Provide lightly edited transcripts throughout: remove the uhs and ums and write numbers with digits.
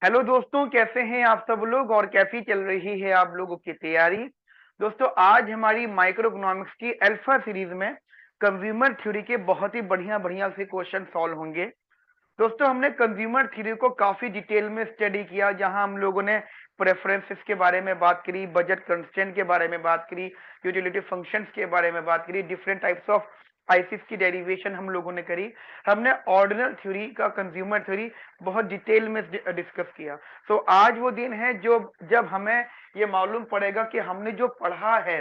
Hello दोस्तों, कैसे हैं आप सब लोग और कैसी चल रही है आप लोगों की तैयारी। दोस्तों, आज हमारी माइक्रो इकोनॉमिक्स की अल्फा सीरीज में कंज्यूमर थ्योरी के बहुत ही बढ़िया बढ़िया से क्वेश्चन सॉल्व होंगे। दोस्तों, हमने कंज्यूमर थ्योरी को काफी डिटेल में स्टडी किया, जहां हम लोगों ने प्रेफरेंसेस के बारे में बात करी, बजट कंस्ट्रेंट के बारे में बात करी, यूटिलिटी फंक्शंस के बारे में बात करी, डिफरेंट टाइप्स ऑफ आईसीस की डेरिवेशन हम लोगों ने करी। हमने ऑर्डिनल थ्योरी का कंज्यूमर थ्योरी बहुत डिटेल में डिस्कस किया। तो आज वो दिन है जो जब हमें ये मालूम पड़ेगा कि हमने जो पढ़ा है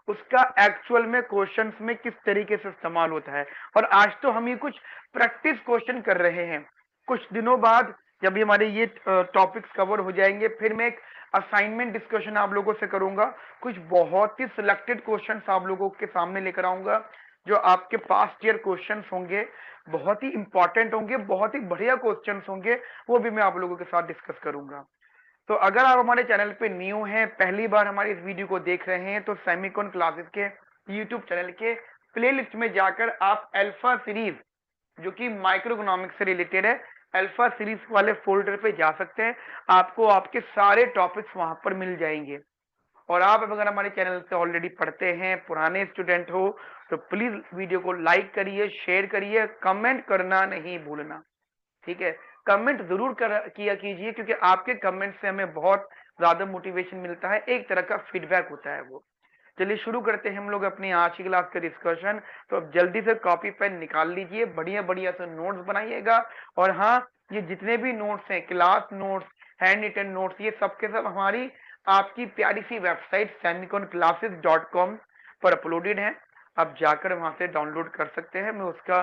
उसका एक्चुअल में क्वेश्चंस में किस तरीके से इस्तेमाल होता है। और आज तो हम ये कुछ प्रैक्टिस क्वेश्चन कर रहे हैं। कुछ दिनों बाद जब भी हमारे ये टॉपिक्स कवर हो जाएंगे, फिर मैं एक असाइनमेंट डिस्कशन आप लोगों से करूंगा। कुछ बहुत ही सिलेक्टेड क्वेश्चंस आप लोगों के सामने लेकर आऊंगा, जो आपके पास्ट ईयर क्वेश्चंस होंगे, बहुत ही इंपॉर्टेंट होंगे, बहुत ही बढ़िया क्वेश्चंस होंगे। वो भी मैं आप लोगों के साथ डिस्कस करूंगा। तो अगर आप हमारे चैनल पे न्यू हैं, पहली बार हमारे इस वीडियो को देख रहे हैं, तो सेमिकॉन क्लासेस के यूट्यूब चैनल के प्लेलिस्ट में जाकर आप अल्फा सीरीज, जो कि माइक्रो इकोनॉमिक्स से रिलेटेड है, अल्फा सीरीज वाले फोल्डर पे जा सकते हैं। आपको आपके सारे टॉपिक्स वहां पर मिल जाएंगे। और आप अगर हमारे चैनल से ऑलरेडी पढ़ते हैं, पुराने स्टूडेंट हो, तो प्लीज वीडियो को लाइक करिए, शेयर करिए, कमेंट करना नहीं भूलना। ठीक है, कमेंट जरूर किया कीजिए, क्योंकि आपके कमेंट से हमें बहुत ज्यादा मोटिवेशन मिलता है, एक तरह का फीडबैक होता है वो। चलिए शुरू करते हैं हम लोग अपनी आज की क्लास का डिस्कशन। तो अब जल्दी से कॉपी पेन निकाल लीजिए, बढ़िया बढ़िया से नोट्स बनाइएगा। और हाँ, ये जितने भी नोट्स हैं, class notes, handwritten notes, ये सब के सब हमारी आपकी प्यारी सी वेबसाइट semiconclasses.com पर अपलोडेड है। आप जाकर वहां से डाउनलोड कर सकते हैं, मैं उसका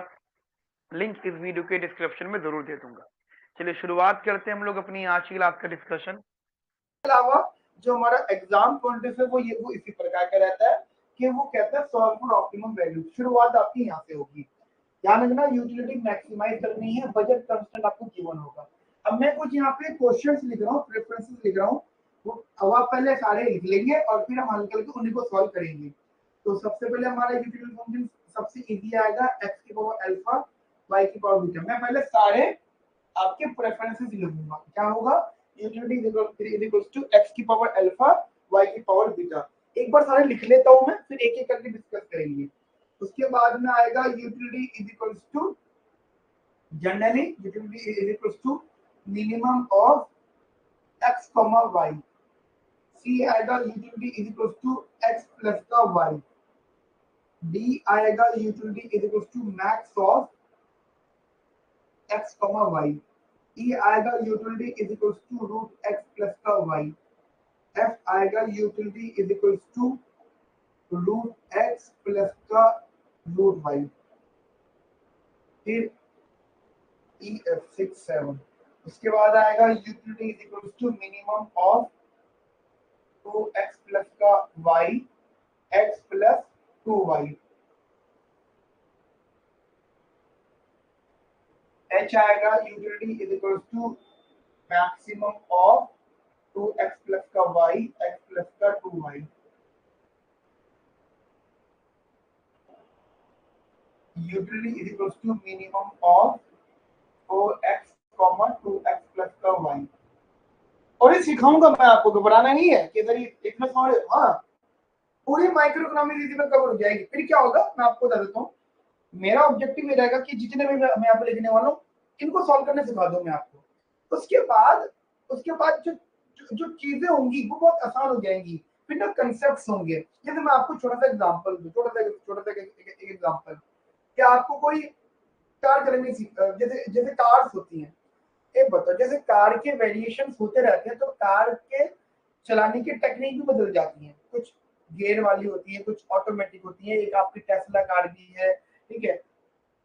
लिंक इस वीडियो के डिस्क्रिप्शन में जरूर दे दूंगा। चलिए शुरुआत करते हैं हम लोग अपनी आज की क्लास का डिस्कशन। अलावा जो हमारा एग्जाम पॉइंट है वो इसी प्रकार का रहता है कि वो कहता है सॉल्व फॉर ऑप्टिमम वैल्यू। शुरुआत आपकी यहाँ से होगी। ध्यान रखना, यूटिलिटी मैक्सिमाइज करनी है, बजट कंस्ट्रेंट आपको गिवन होगा। अब मैं कुछ यहाँ पे क्वेश्चंस लिख रहा हूँ, प्रेफरेंसेस लिख रहा हूँ। अब आप पहले सारे लिख लेंगे और फिर हम हल करके उन्हीं को सॉल्व करेंगे। तो सबसे पहले हमारा यूटिलिटी फंक्शन सबसे इजी आएगा, एक्स की पावर अल्फा वाई की पावर बीटा। मैं पहले सारे आपके प्रेफरेंसेस लिखूंगा। क्या होगा? Utility is equal to X की पावर अल्फा वाई की पावर बीटा। एक बार सारे लिख लेता हूं मैं, फिर एक एक करके डिस्कस करेंगे। उसके बाद में आएगा utility is equal to, generally utility is equal to minimum of x comma y. C आएगा utility is equal to x plus का वाई। डी आएगा utility is equal to max of x comma y. E आएगा utility is equal to root x plus का y. F आएगा utility is equal to root x plus का root y. फिर E F 6 7। उसके बाद आएगा utility is equal to minimum of 2x plus का y x plus 2y। H आएगा utility is equal to maximum of 2x plus का y x plus का 2y। Utility is equal to minimum of 4x 2x plus का y. और ये सिखाऊंगा मैं आपको, घबराना नहीं है कि इधर इतना सॉरी। हाँ, पूरी माइक्रो इकोनॉमिक इजी में कवर हो जाएगी। फिर क्या होगा मैं आपको बता देता हूँ। मेरा ऑब्जेक्टिव ये रहेगा कि जितने भी मैं यहाँ पे लिखने वाला हूँ, इनको सॉल्व करने सिखा दूं मैं आपको। उसके बाद जो चीजें होंगी वो बहुत आसान हो जाएंगी। फिर ना कंसेप्ट होंगे। जैसे मैं आपको छोटा सा एग्जाम्पल दूं, छोटा सा एक एग्जाम्पल। क्या आपको कोई कार चलानी जैसे जैसे कार्स होती हैं, एक बताओ, जैसे कार के वेरिएशन होते रहते हैं, तो कार के चलाने की टेक्निक भी बदल जाती है। कुछ गियर वाली होती है, कुछ ऑटोमेटिक होती है। एक आपकी टेस्ला कार भी है, ठीक है।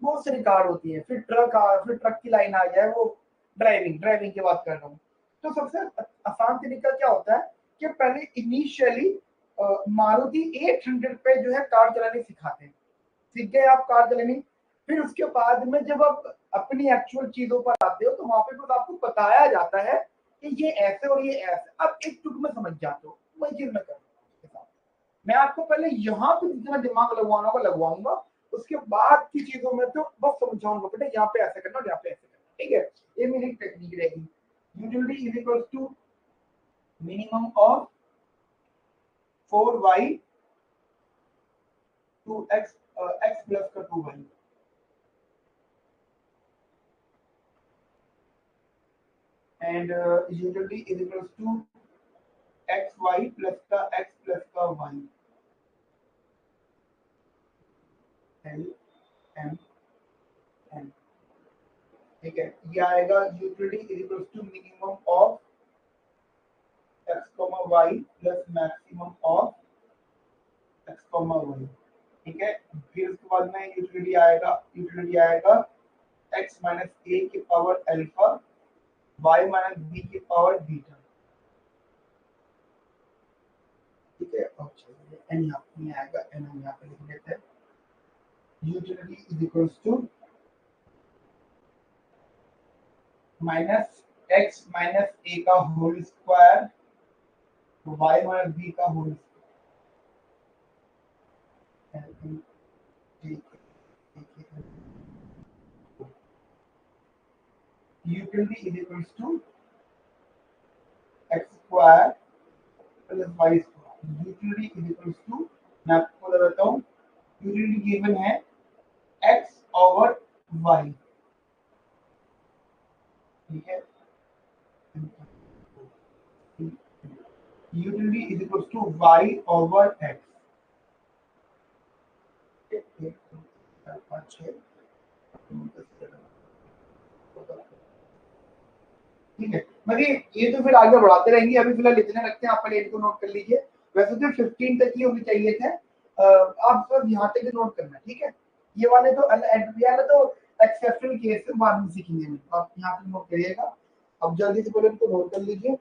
बहुत सारी कार होती है। फिर ट्रक की लाइन आ जाए, वो ड्राइविंग की बात कर रहा हूँ। तो सबसे आसान तरीका क्या होता है कि पहले इनिशियली मारुति 800 पे जो है कार चलानी सिखाते हैं। सीख गए आप कार चलानी। फिर उसके बाद में जब आप अपनी एक्चुअल चीजों पर आते हो, तो वहां पे बस आपको बताया जाता है कि ये ऐसे और ये ऐसे। अब एक टुक में समझ जाते हो, वही चीज मैं कर रहा हूँ उसके साथ। मैं आपको पहले यहाँ पे जितना दिमाग लगवाना होगा लगवाऊंगा। उसके बाद की चीजों में तो बस समझाऊंगा, बेटा यहाँ पे ऐसे करना और यहाँ पे ऐसे करना, ठीक है। ये मेरी टेक्निक रहेगी। utility is equals to minimum of 4y 2x x plus का 2y and utility is equals to xy plus का x plus का y l m n ठीक है। ये आएगा utility is equals to minimum of x, y plus maximum of x, y ठीक है। फिर उसके बाद में यूटिलिटी आएगा x माइनस a की power alpha y minus b की पावर बीटा ठीक है। और चलिए n यहाँ पे आएगा, n हम यहाँ पे लिख लेते हैं। Utility is equals to minus x minus a का whole square y minus b का whole square utility is equals to x square plus y square. Utility is equals to, मैं आपको बताता हूँ, यूटिलिटी गिवन है x ओवर y ठीक है। Utility is equals to y over x ठीक है। मतलब ये तो फिर आगे बढ़ाते रहेंगे, अभी फिलहाल इतने रखते हैं, आप पहले इनको नोट कर लीजिए। वैसे तो 15 तक ही होने चाहिए थे, आप सब यहाँ तक नोट करना ठीक है। ये वाले तो एक्सेप्शनल केस है, बाद में सीखेंगे, आप यहाँ पे नोट करिएगा। अब जल्दी से पहले इनको नोट कर लीजिए,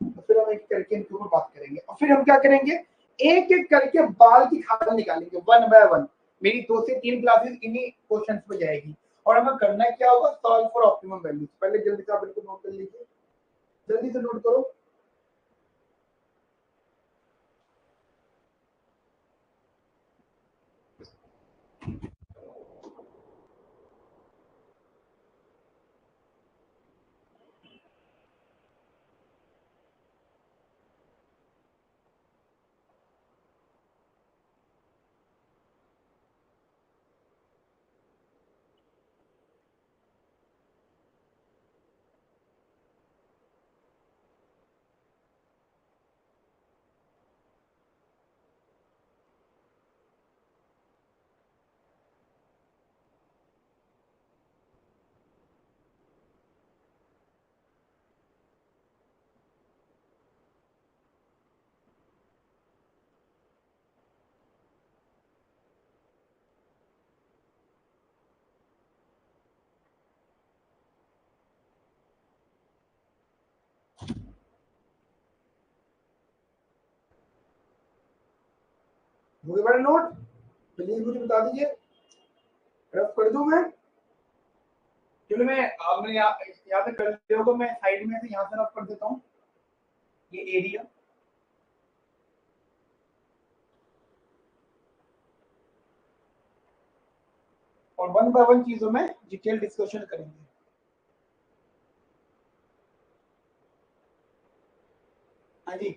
फिर हम एक करके इनके ऊपर बात करेंगे। और फिर हम क्या करेंगे, एक एक करके बाल की खाल निकालेंगे वन बाय वन। मेरी 2 से 3 क्लासेस इन्हीं क्वेश्चंस पे जाएगी और हमें करना क्या होगा, सॉल्व फॉर ऑप्टिमम वैल्यूज। पहले जल्दी से आप इनको नोट कर लीजिए, जल्दी से नोट करो। मुझे बड़ा नोट प्लीज मुझे बता दीजिए, रफ कर दूं मैं। चलो मैं आपने यहाँ पे कर लिया होगा, मैं साइड में से यहाँ से रफ कर देता हूँ ये एरिया। और वन बाय वन चीजों में डिटेल डिस्कशन करेंगे। हाँ जी,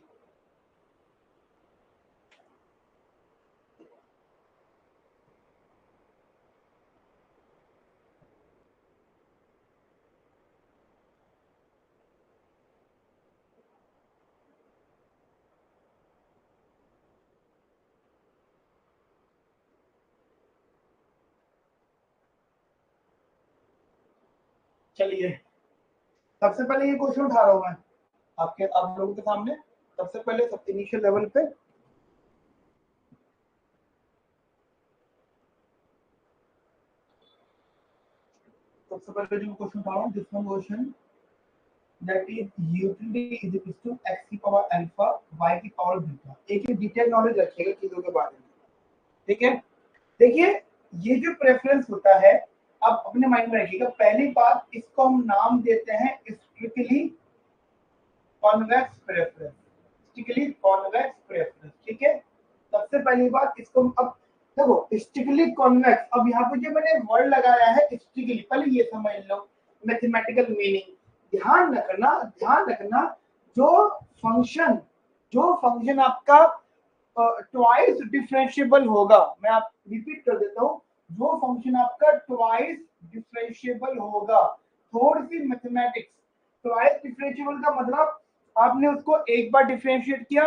चलिए सबसे पहले ये क्वेश्चन उठा रहा हूँ मैं आप लोगों के सामने। सबसे पहले सब इनिशियल लेवल पे सबसे पहले जो क्वेश्चन उठा रहा हूँ, this one question that is utility is equal to x की पावर अल्फा y की पावर बीटा। एक डिटेल नॉलेज रखिएगा चीजों के बारे में ठीक है। देखिए ये जो प्रेफरेंस होता है, आप अपने माइंड में रखिएगा। पहली बात, इसको हम नाम देते हैं strictly convex preference, strictly convex preference ठीक है। सबसे पहली बात इसको अब देखो, स्ट्रिक्टली कॉन्वेक्स। अब यहाँ पे जो मैंने वर्ड लगाया है स्ट्रिक्टली, पहले ये समझ लो मैथमेटिकल मीनिंग। ध्यान रखना, जो फंक्शन आपका ट्वाइस डिफरेंशिएबल होगा, मैं आप रिपीट कर देता हूं, जो फंक्शन आपका ट्वाइस डिफरेंशिएबल होगा, थोड़ी सी मैथमेटिक्स। ट्वाइस डिफरेंशिएबल का मतलब आपने उसको एक बार डिफरेंशिएट किया,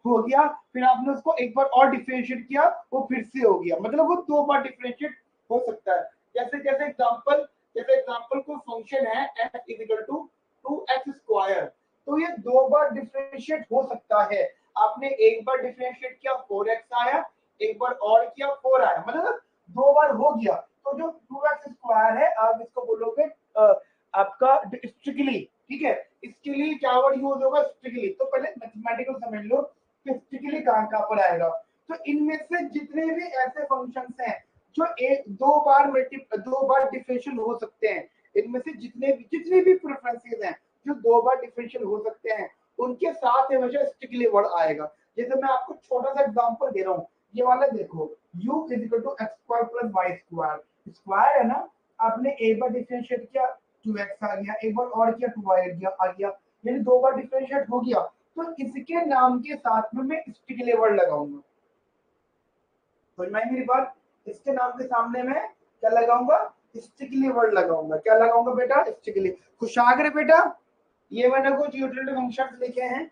हो गया, फिर आपने उसको एक बार और डिफरेंशिएट किया, वो फिर से हो गया, मतलब वो दो बार डिफरेंशिएट हो सकता है। जैसे जैसे एग्जांपल को फंक्शन है f equal to 2x square, तो ये दो बार डिफरेंशिएट हो सकता है। आपने एक बार डिफरेंशिएट किया 4x आया, एक बार और किया 4 आया, मतलब दो बार हो गया। तो जो 2x स्क्वायर है आप इसको बोलोगे आपका स्ट्रिक्टली, ठीक है, इसके लिए क्या वर्ड यूज होगा, स्ट्रिक्टली। तो पहले मैथमेटिकल समझ लो कि स्ट्रिक्टली कहां पर आएगा। तो इनमें से जितने भी ऐसे फंक्शंस हैं जो दो बार डिफरेंशियल हो सकते हैं, इनमें से जितने भी प्रेफरेंसेस हैं जो दो बार डिफरेंशियल हो सकते हैं, उनके साथ हमेशा स्ट्रिक्टली वर्ड आएगा। जैसे मैं आपको छोटा सा एग्जांपल दे रहा हूँ, ये वाला देखो, u equal to X square plus Y square, square है ना, आपने एक बार डिफरेंशिएट किया 2x आ गया, एक बार और किया 2y आ गया, यानी दो बार डिफरेंशिएट हो गया। तो इसके नाम के साथ में मैं स्ट्रिक्टली वर्ड लगाऊंगा। समझ में आई मेरी बात? इसके नाम के सामने में क्या लगाऊंगा, स्ट्रिक्टली वर्ड लगाऊंगा। क्या लगाऊंगा बेटा, स्ट्रिक्टली। खुशागर बेटा, ये मैंने कुछ यूटिलिटी फंक्शंस लिखे हैं,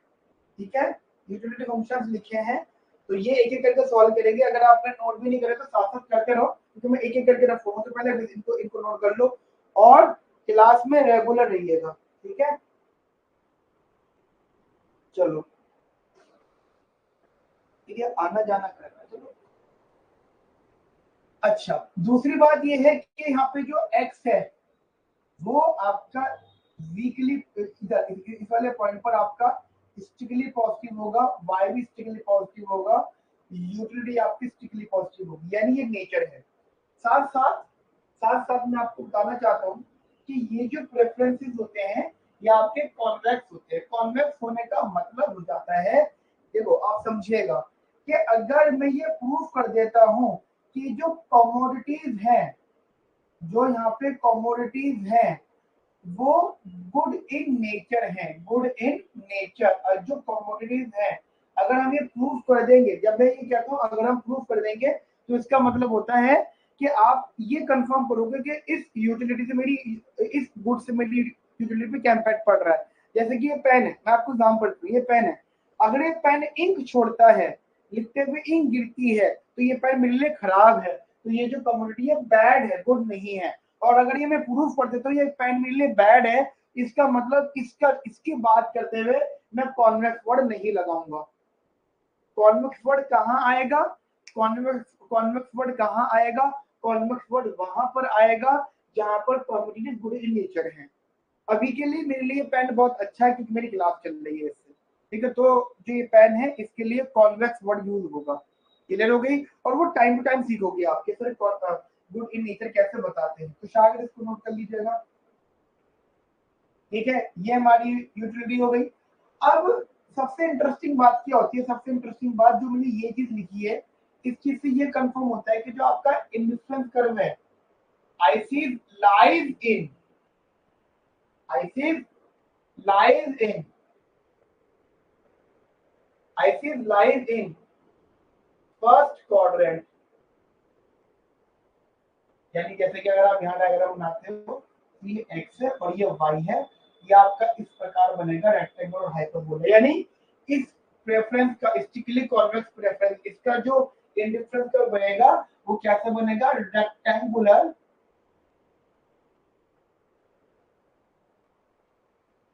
ठीक है, यूटिलिटी फंक्शंस लिखे हैं, तो ये एक एक करके सॉल्व करेंगे। अगर आपने नोट भी नहीं करे तो साथ साथ करते रहो, क्योंकि मैं एक एक करके रखूंगा, तो पहले इनको नोट कर लो और क्लास में रेगुलर रहिएगा, ठीक है। चलो, ठीक है, आना जाना करना, चलो। अच्छा, दूसरी बात ये है कि यहाँ पे जो x है वो आपका वीकली इस वाले पॉइंट पर आपका स्ट्रिक्टली पॉजिटिव होगा, y भी स्ट्रिक्टली पॉजिटिव होगा, यूटिलिटी आपकी स्ट्रिक्टली पॉजिटिव होगी, यानी ये नेचर है। साथ साथ मैं आपको बताना चाहता हूँ कि ये जो प्रेफरेंसेस होते हैं ये आपके कॉन्वेक्स होते हैं। कॉन्वेक्स होने का मतलब हो जाता है, देखो आप समझिएगा, कि अगर मैं ये प्रूफ कर देता हूँ कि जो कमोडिटीज हैं, जो यहाँ पे कमोडिटीज हैं वो गुड इन नेचर है, गुड इन नेचर, और जो कमोडिटीज है अगर हम ये प्रूफ कर देंगे, जब मैं ये कहता हूँ अगर हम प्रूफ कर देंगे, तो इसका मतलब होता है कि आप ये कंफर्म करोगे कि इस यूटिलिटी से मेरी, इस गुड से मेरी यूटिलिटी पे क्या इम्पैक्ट पड़ रहा है। जैसे कि ये पेन है, मैं आपको एग्जाम्पल दूं, ये पेन है, अगर ये पेन इंक छोड़ता है, लिखते हुए इंक गिरती है, तो ये पेन मेरे लिए खराब है, तो ये जो कमोडिटी है बैड है, गुड नहीं है। और अगर ये मैं प्रूफ कर देता हूँ ये पेन मेरे लिए बैड है, इसका मतलब इसकी बात करते हुए मैं कॉन्वेक्स वर्ड नहीं लगाऊंगा। कॉन्वेक्स वर्ड कहाँ आएगा, कॉन्वेक्स वर्ड कहाँ आएगा, कॉन्वेक्स वर्ड वहां पर आएगा जहां पर कॉम्पिटिटिव गुड इन नेचर है। अभी के लिए मेरे लिए पेन बहुत अच्छा है क्योंकि मेरी क्लास चल रही है इससे, ठीक है। तो जो ये पेन है इसके लिए कॉन्वेक्स वर्ड यूज होगा, क्लियर हो गई। और वो टाइम टू टाइम सीखोगे आपके सर गुड इन नेचर कैसे बताते हैं, तो शायद इसको नोट कर लीजिएगा, ठीक है। ये हमारी यूटिलिटी हो गई। अब सबसे इंटरेस्टिंग बात क्या होती है, सबसे इंटरेस्टिंग बात जो मैंने ये चीज लिखी है, इस चीज से ये कंफर्म होता है कि जो आपका इंडिफरेंस कर्व है, IC lies in, IC lies in, IC lies in first quadrant. यानी जैसे कि अगर आप यहाँ डायग्राम बनाते हो, ये x है और ये y है, ये आपका इस प्रकार बनेगा रेक्टेंगल और हाइपरबोला। यानी इस प्रेफरेंस का स्टिकली कॉन्वेक्स प्रेफरेंस, इसका जो इंडिफरेंस कर्व बनेगा वो कैसे बनेगा, rectangular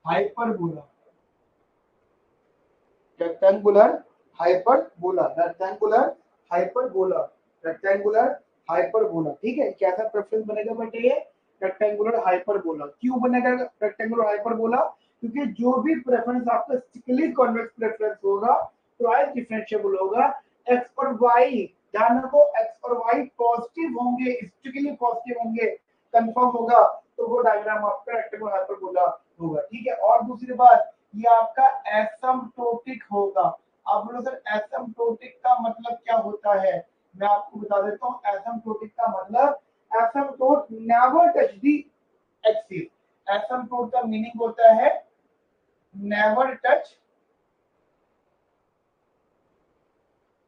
hyperbola, rectangular hyperbola, rectangular hyperbola, rectangular hyperbola, ठीक है। कैसा प्रेफरेंस बनेगा बेटे, ये रेक्टेंगुलर हाइपरबोला। क्यों बनेगा रेक्टेंगुलर हाइपरबोला, क्योंकि जो भी प्रेफरेंस आपका स्टिकली कॉन्वेक्स प्रेफरेंस होगा ट्वाइस डिफरेंशिएबल होगा। एक्स और वाई, ध्यान रखो, एक्स और वाई पॉजिटिव होंगे, स्टिकली पॉजिटिव होंगे, कंफर्म होगा, तो वो डायग्राम आपका रेक्टेंगुलर हाइपरबोला होगा, ठीक है। और दूसरी बात, ये आपका एसिम्प्टोटिक होगा। आप बोलो सर एसिम्प्टोटिक का मतलब क्या होता है, मैं आपको बता देता हूँ। एसिम्प्टोटिक का मतलब एसिम्प्टोट नेवर टच दी एक्सिस, एसिम्प्टोट का मीनिंग होता है नेवर टच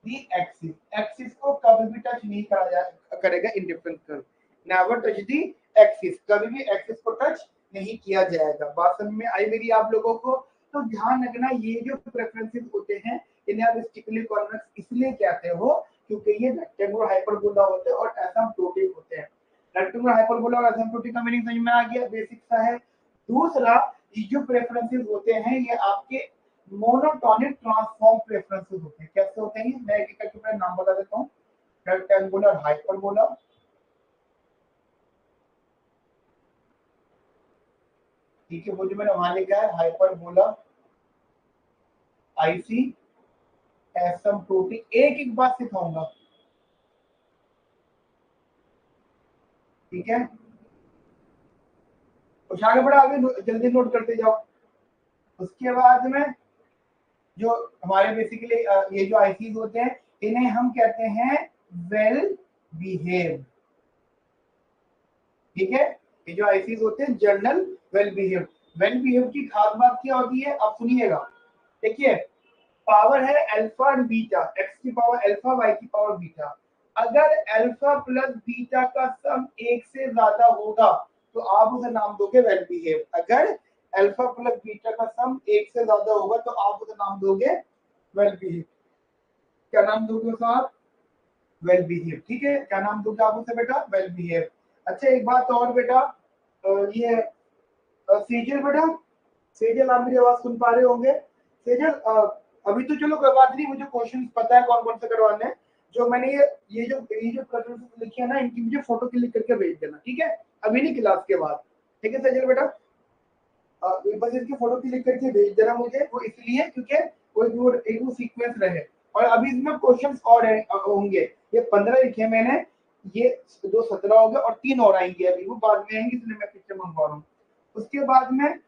दी एक्सिस, एक्सिस को कभी भी टच नहीं करेगा इंडिफरेंस कर्व। नेवर टच दी एक्सिस, कभी भी एक्सिस को टच नहीं किया जाएगा। बात समझ में आई मेरी आप लोगों को? तो ध्यान रखना ये जो प्रेफरेंसेस होते हैं इन्हें आप स्टिकली कॉन्वेक्स इसलिए कहते हो क्योंकि ये रेक्टेंगुलर हाइपरबोला होते हैं और एसिम्प्टोटिक होते हैं। रेक्टेंगुलर हाइपरबोला और एसिम्प्टोटिक का मीनिंग समझ में आ गया, बेसिक सा है। दूसरा, ये जो प्रेफरेंसेस होते हैं ये आपके मोनोटोनिक ट्रांसफॉर्म प्रेफरेंसेस होते हैं। कैसे होते हैं? मैं एक करके अपना नाम बता देता हूँ। रेक्टेंगुलर हाइपरबोला, ठीक है, वो जो मैंने वहां लिखा है हाइपरबोला, आईसी, एसिम्प्टोटिक। एक एक बात सिखाऊंगा, ठीक है? कुछ आगे बढ़ा, आगे जल्दी नोट करते जाओ। उसके बाद में जो हमारे बेसिकली ये जो आईसीज होते हैं इन्हें हम कहते हैं वेल बिहेव, ठीक है? ये जो आईसीज होते हैं journal well behave. Well behave की खास बात क्या होती है आप सुनिएगा। देखिए, पावर है अल्फा और बीटा, एक्स की पावर अल्फा, वाई की पावर बीटा। अगर अल्फा प्लस बीटा का सम एक से ज्यादा होगा तो आप उसे नाम दोगे वेल बिहेव। अगर अल्फा प्लस बीटा का सम एक से ज्यादा होगा तो आप उसे नाम दोगे वेल बिहेव। क्या नाम दोगे उसे आप? वेल बिहेव, ठीक है? क्या नाम दोगे आप उसे बेटा? Well behave. अच्छा, एक बात और बेटा, ये सेजल बेटा, सेजल आप मेरी आवाज सुन पा रहे होंगे? सेजल अभी तो चलो कोई बात नहीं, मुझे क्वेश्चन पता है कौन कौन से करवाने हैं। जो मैंने ये जो प्रेफरेंसेस लिखी है ना इनकी मुझे फोटो क्लिक करके भेज देना, ठीक है? अभी नहीं, क्लास के बाद, ठीक है सेजल बेटा? बस इसकी फोटो क्लिक करके भेज देना मुझे, वो इसलिए क्योंकि वो एक सीक्वेंस रहे। और अभी इसमें क्वेश्चंस और होंगे, ये 15 लिखे मैंने, ये दो 17 हो गए और 3 और आएंगे, अभी वो बाद में आएंगे इसलिए मैं पिक्चर मंगवा रहा हूँ। उसके बाद में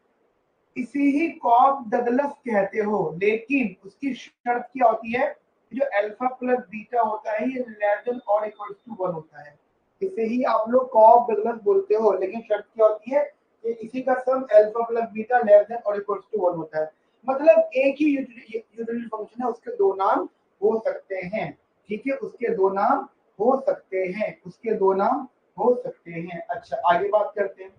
इसी ही कॉब डगलस कहते हो, लेकिन उसकी शर्त क्या होती है? जो अल्फा प्लस बीटा होता है ये लेस देन और इक्वल टू 1 होता है। इसे ही आप लोग कॉब डगलस बोलते हो, लेकिन शर्त क्या होती है कि इसी का sum alpha plus beta less than और इक्वल टू 1 होता है। मतलब एक ही यूटिलिटी फंक्शन है, उसके दो नाम हो सकते हैं, ठीक है? उसके दो नाम हो सकते हैं, उसके दो नाम हो सकते हैं। अच्छा, आगे बात करते हैं।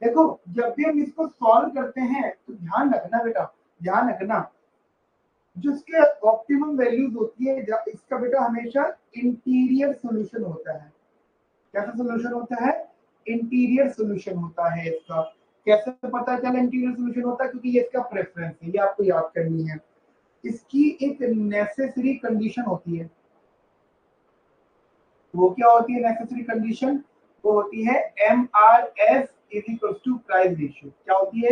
देखो, जब भी हम इसको सॉल्व करते हैं तो ध्यान रखना बेटा, ध्यान रखना जो इसके ऑप्टिमम वैल्यूज होती है इसका बेटा हमेशा इंटीरियर सॉल्यूशन होता है। कैसा सॉल्यूशन होता है? इंटीरियर सॉल्यूशन होता है इसका। कैसे पता चला इंटीरियर सॉल्यूशन होता है? क्योंकि ये इसका प्रेफरेंस है, ये आपको याद करनी है। इसकी एक नेसेसरी कंडीशन होती है। वो क्या होती है नेसेसरी कंडीशन? वो होती है MRS is equal to price ratio. क्या होती है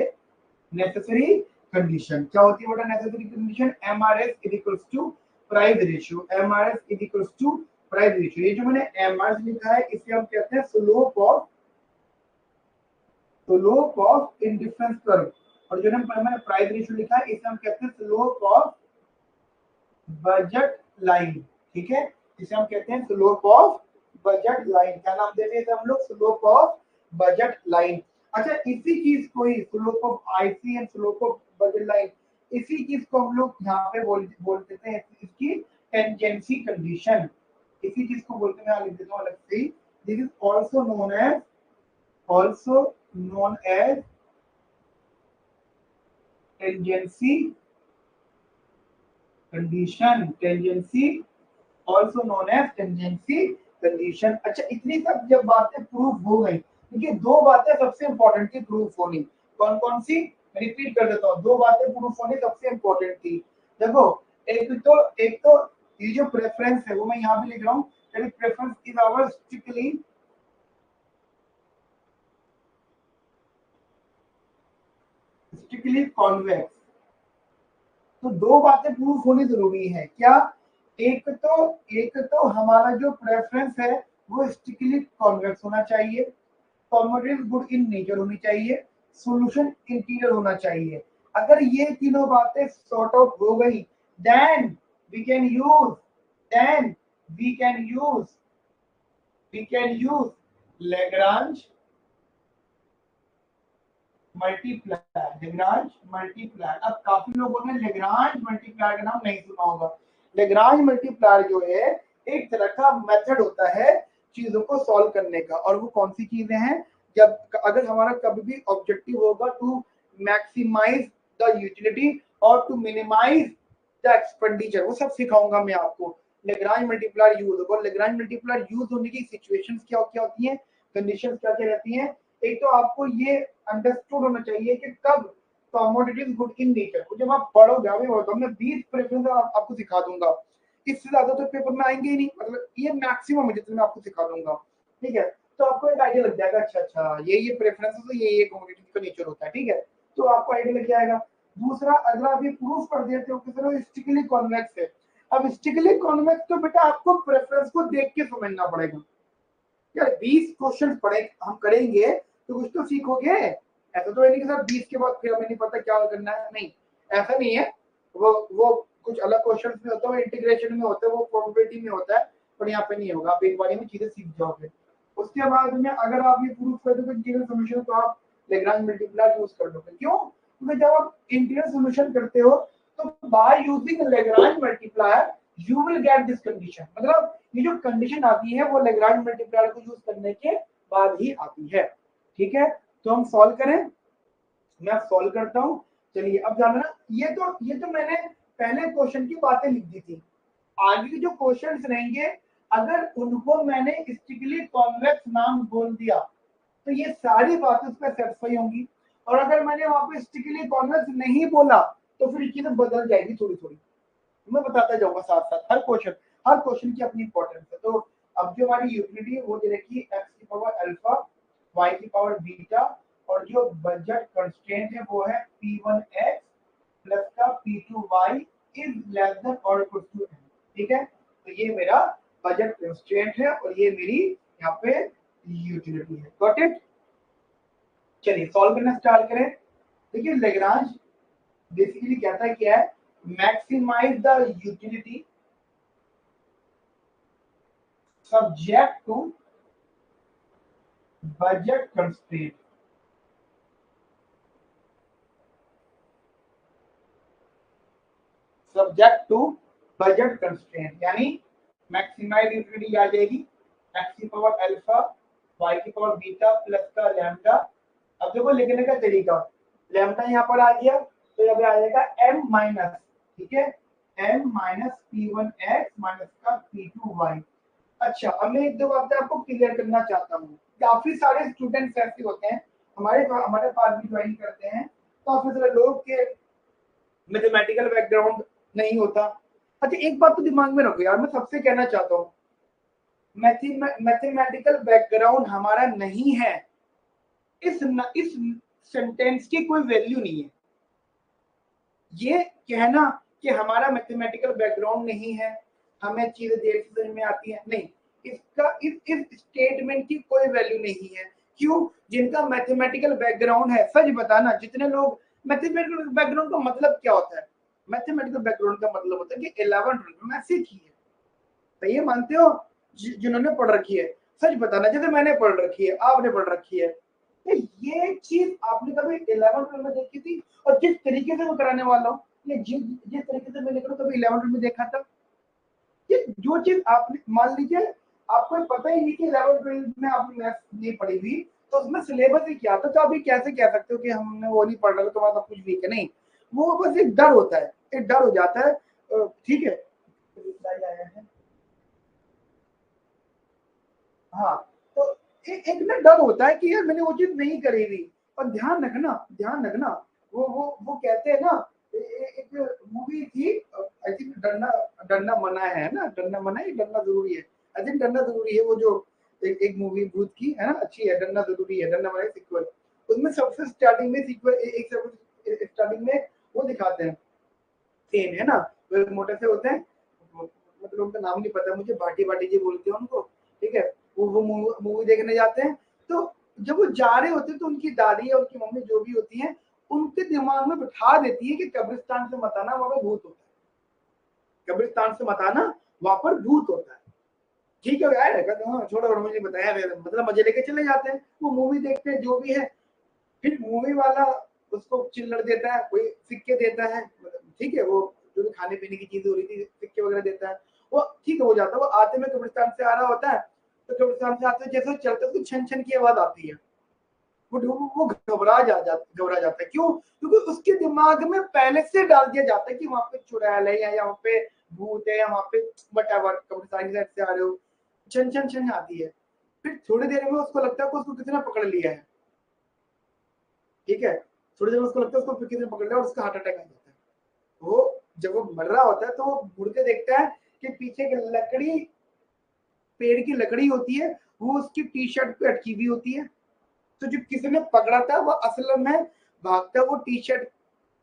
नेसेसरी कंडीशन? क्या होती है बेटा necessary condition? MRS is equal to price ratio. MRS is equal to price ratio. ये जो मैंने MRS लिखा है इसे हम कहते हैं स्लोप ऑफ इंडिफरेंस कर्व, और जो मैंने प्राइस रेशियो लिखा है इसे हम कहते हैं स्लोप ऑफ बजट लाइन, ठीक है? इसे हम कहते हैं स्लोप ऑफ बजट लाइन। क्या नाम देते हैं हम लोग? Slope of budget line. अच्छा, इसी चीज को ही slope of IC and slope of budget line, इसी चीज को हम लोग यहाँ पे बोल देते हैं इसकी टेंजेंसी कंडीशन। इसी चीज को बोलते हैं, लिख देता हूँ अलग से। This is also known as tangency condition, tangency also known as tangency condition. अच्छा, इतनी सब जब बातें प्रूफ हो गई, देखिए दो बातें सबसे इंपॉर्टेंट थी प्रूफ होनी। कौन कौन सी? मैं रिपीट कर देता हूँ, दो बातें प्रूफ होनी सबसे इंपॉर्टेंट थी। देखो, एक तो ये जो प्रेफरेंस है वो मैं यहाँ पे लिख रहा हूँ, preference is are strictly convex. तो दो बातें प्रूफ होनी जरूरी है। क्या? एक तो हमारा जो प्रेफरेंस है वो स्ट्रिक्टली कॉन्वेक्स होना चाहिए, कॉमोडेट गुड इन नेचर होनी चाहिए, सॉल्यूशन इंटीरियर होना चाहिए। अगर ये तीनों बातें सॉर्ट आउट हो गई then we can use then we can use Lagrange multiplier, Lagrange multiplier. अब काफी लोगों ने लेग्रांज मल्टीप्लायर का नाम नहीं सुना होगा। लेग्रांज मल्टीप्लायर जो है एक तरह का मेथड होता है चीजों को सॉल्व करने का, और वो कौन सी चीजें हैं, जब अगर हमारा कभी भी ऑब्जेक्टिव होगा टू मैक्सिमाइज द यूटिलिटी और टू मिनिमाइज द एक्सपेंडिचर, वो सब सिखाऊंगा मैं आपको। लेग्रांज मल्टीप्लायर यूज होगा, लेग्रांज मल्टीप्लायर यूज होने की सिचुएशंस क्या क्या होती हैं, कंडीशंस क्या क्या रहती हैं। एक तो आपको ये अंडरस्टूड होना चाहिए कि कब कमोडिटीज गुड इन नेचर, जब आप पढ़ोगे अभी तो मैं 20 प्रेफरेंस आपको सिखा दूंगा, इससे ज्यादा तो पेपर में आएंगे ही नहीं, मतलब ये मैक्सिमम है जितना मैं आपको सिखा दूंगा, ठीक है। तो आपको एक आइडिया लग जाएगा, अच्छा अच्छा ये प्रेफरेंस है, ये कमोडिटी का नेचर होता है, ठीक है। तो आपको आइडिया लग जाएगा। दूसरा, अगर आप ये प्रूफ कर देते हो कि सर स्टिकली कॉन्वेक्स है, अब स्टिकली कॉन्वेक्स तो बेटा आपको प्रेफरेंस को देख के समझना पड़ेगा यार। 20 क्वेश्चन पढ़े हम करेंगे तो कुछ तो सीखोगे। ऐसा तो है नहीं कि सर 20 के बाद फिर हमें नहीं पता क्या करना है, नहीं, ऐसा नहीं है। वो कुछ अलग क्वेश्चन में होता है, इंटीग्रेशन में होता है, वो प्रोबेबिलिटी में होता है, पर यहाँ पे नहीं होगा, आप एक बारी में चीजें सीख जाओगे। उसके बाद में अगर आप ये प्रूफ कर दोगे इंटीग्रल सॉल्यूशन, तो आप लेग्रांज मल्टीप्लायर यूज कर दोगे। क्यों? क्योंकि जब आप इंटीग्रल सॉल्यूशन करते हो तो by using Lagrange multiplier you will get this condition, मतलब ये जो कंडीशन आती है वो लेग्रांज मल्टीप्लायर को यूज करने के बाद ही आती है, ठीक है। तो हम सॉल्व करें, मैं सॉल्व करता हूं। चलिए अब जानना, ये तो मैंने पहले क्वेश्चन की बातें लिख दी थी। आगे के जो क्वेश्चंस रहेंगे अगर उनको मैंने स्टिकली कॉन्वेक्स नाम बोल दिया तो ये सारी बातें उस पर सेटिस्फाई होंगी, और अगर मैंने वहां पे स्टिकली कॉन्वेक्स नहीं बोला तो फिर चीजें बदल जाएगी थोड़ी थोड़ी। मैं बताता जाऊंगा साथ साथ, हर क्वेश्चन की अपनी इंपॉर्टेंस है। तो अब जो हमारी यूटिलिटी है वो दे रखी है एक्स की पावर अल्फा वाई की पावर बीटा, और जो बजट कंस्ट्रेंट है वो है P1x प्लस का P2y इज लेस देन और इक्वल टू n, ठीक है। तो ये मेरा बजट कंस्ट्रेंट है और ये मेरी यहाँ पे यूटिलिटी है, गॉट इट। चलिए सॉल्व करना स्टार्ट करें। देखिए लेग्रांज बेसिकली कहता है क्या है, maximise the utility subject to budget constraint, subject to budget constraint, यानी मैक्सिमाइज यूटिलिटी आ जाएगी एक्स की पावर अल्फा वाई की पावर बीटा प्लस का लैम्डा। अब देखो लिखने का तरीका, लैम्डा यहाँ पर आ गया तो यहाँ पे आ जाएगा m माइनस, ठीक है, m माइनस P1x माइनस का P2y। अच्छा अब मैं एक दो बातें आपको क्लियर करना चाहता हूँ। काफी सारे स्टूडेंट्स ऐसे होते हैं हमारे पास भी ज्वाइन करते हैं, काफी सारे लोग के मैथमेटिकल बैकग्राउंड नहीं होता। अच्छा एक बात तो दिमाग में रखो यार, मैं सबसे कहना चाहता हूँ, मैथमेटिकल बैकग्राउंड हमारा नहीं है, इस सेंटेंस की कोई वैल्यू नहीं है। ये कहना कि हमारा मैथमेटिकल बैकग्राउंड नहीं है, हमें चीजें देर से समझ में आती है, नहीं, इसका इस स्टेटमेंट की कोई वैल्यू नहीं है। क्यों? जिनका मैथमेटिकल बैकग्राउंड है, सच बताना, जितने लोग मैथमेटिकल बैकग्राउंड का मतलब क्या होता है, मैथमेटिकल बैकग्राउंड का मतलब होता है कि 11th में सीखी है, तो ये मानते हो जिन्होंने पढ़ रखी है, सच बताना, जैसे मैंने पढ़ रखी है, आपने पढ़ रखी है, तो ये चीज आपने कभी 11th में देखी थी? और जिस तरीके से मैं कराने वाला हूँ, ये जिस तरीके से मैं लेकर कभी 11th में देखा था, ये जो चीज आपने मान लीजिए आपको पता ही नहीं कि 11th में आपने मैथ्स नहीं पढ़ी हुई, तो उसमें सिलेबस ही क्या था, तो अभी कैसे कह सकते हो कि हमने वो नहीं पढ़ रहा तो मतलब कुछ वीक है? नहीं, वो बस एक डर होता है, एक डर हो जाता है, ठीक है। हाँ, तो एक ना डर होता है कि यार मैंने वो चीज नहीं करी हुई। और ध्यान रखना, वो कहते हैं ना, एक मूवी थी, आई थिंक डरना डरना मना है ना, डरना मना है, डरना जरूरी है, आई थिंक डरना जरूरी है, वो जो एक मूवी भूत की है ना, अच्छी है, डरना जरूरी है, डरना मना सीक्वल। उसमें सबसे स्टार्टिंग में सीक्वल एक स्टार्टिंग में वो दिखाते हैं, सेम है ना, वो एक मोटे से होते हैं, मतलब उनका नाम नहीं पता मुझे, भाटी भाटी जी बोलते हैं उनको, ठीक है। वो मूवी देखने जाते हैं, तो जब वो जा रहे होते हैं तो उनकी दादी या उनकी मम्मी जो भी होती है उनके दिमाग में बिठा देती है कि कब्रिस्तान से मत आना, वहां पर भूत होता है, कब्रिस्तान से मत आना, वहां पर भूत होता है। ठीक है यार, हाँ छोड़ो, मुझे बताया, मतलब मजे लेके चले जाते हैं, वो मूवी देखते हैं जो भी है। फिर मूवी वाला उसको चिल्लड़ देता है, कोई सिक्के देता है, ठीक है, वो जो भी खाने पीने की चीज हो रही थी सिक्के वगैरह देता है, वो ठीक हो जाता है। वो आते में कब्रिस्तान से आ रहा होता है, तो कब्रिस्तान से आते जैसे चलते तो छन छन की आवाज आती है, वो घबरा जाता है। क्यों? क्योंकि उसके दिमाग में पहले से डाल दिया जाता है कि वहां पे चुड़ैल है या वहां पे भूत है या वहां पे वटएवर, कब्रिस्तान की साइड से आ रहे हो, छन छन छन आती है। फिर थोड़ी देर में उसको लगता है कि उसको किसी ने पकड़ लिया है, ठीक है, थोड़ी देर में उसको लगता है उसको किसी ने पकड़ लिया और उसका हार्ट अटैक आ जाता है। वो जब वो मर रहा होता है तो वो मुड़ के देखता है कि पीछे की लकड़ी, पेड़ की लकड़ी होती है, वो उसकी टी शर्ट पे अटकी हुई होती है। तो जो किसी ने पकड़ा था वो असल में भागता है, वो टी शर्ट,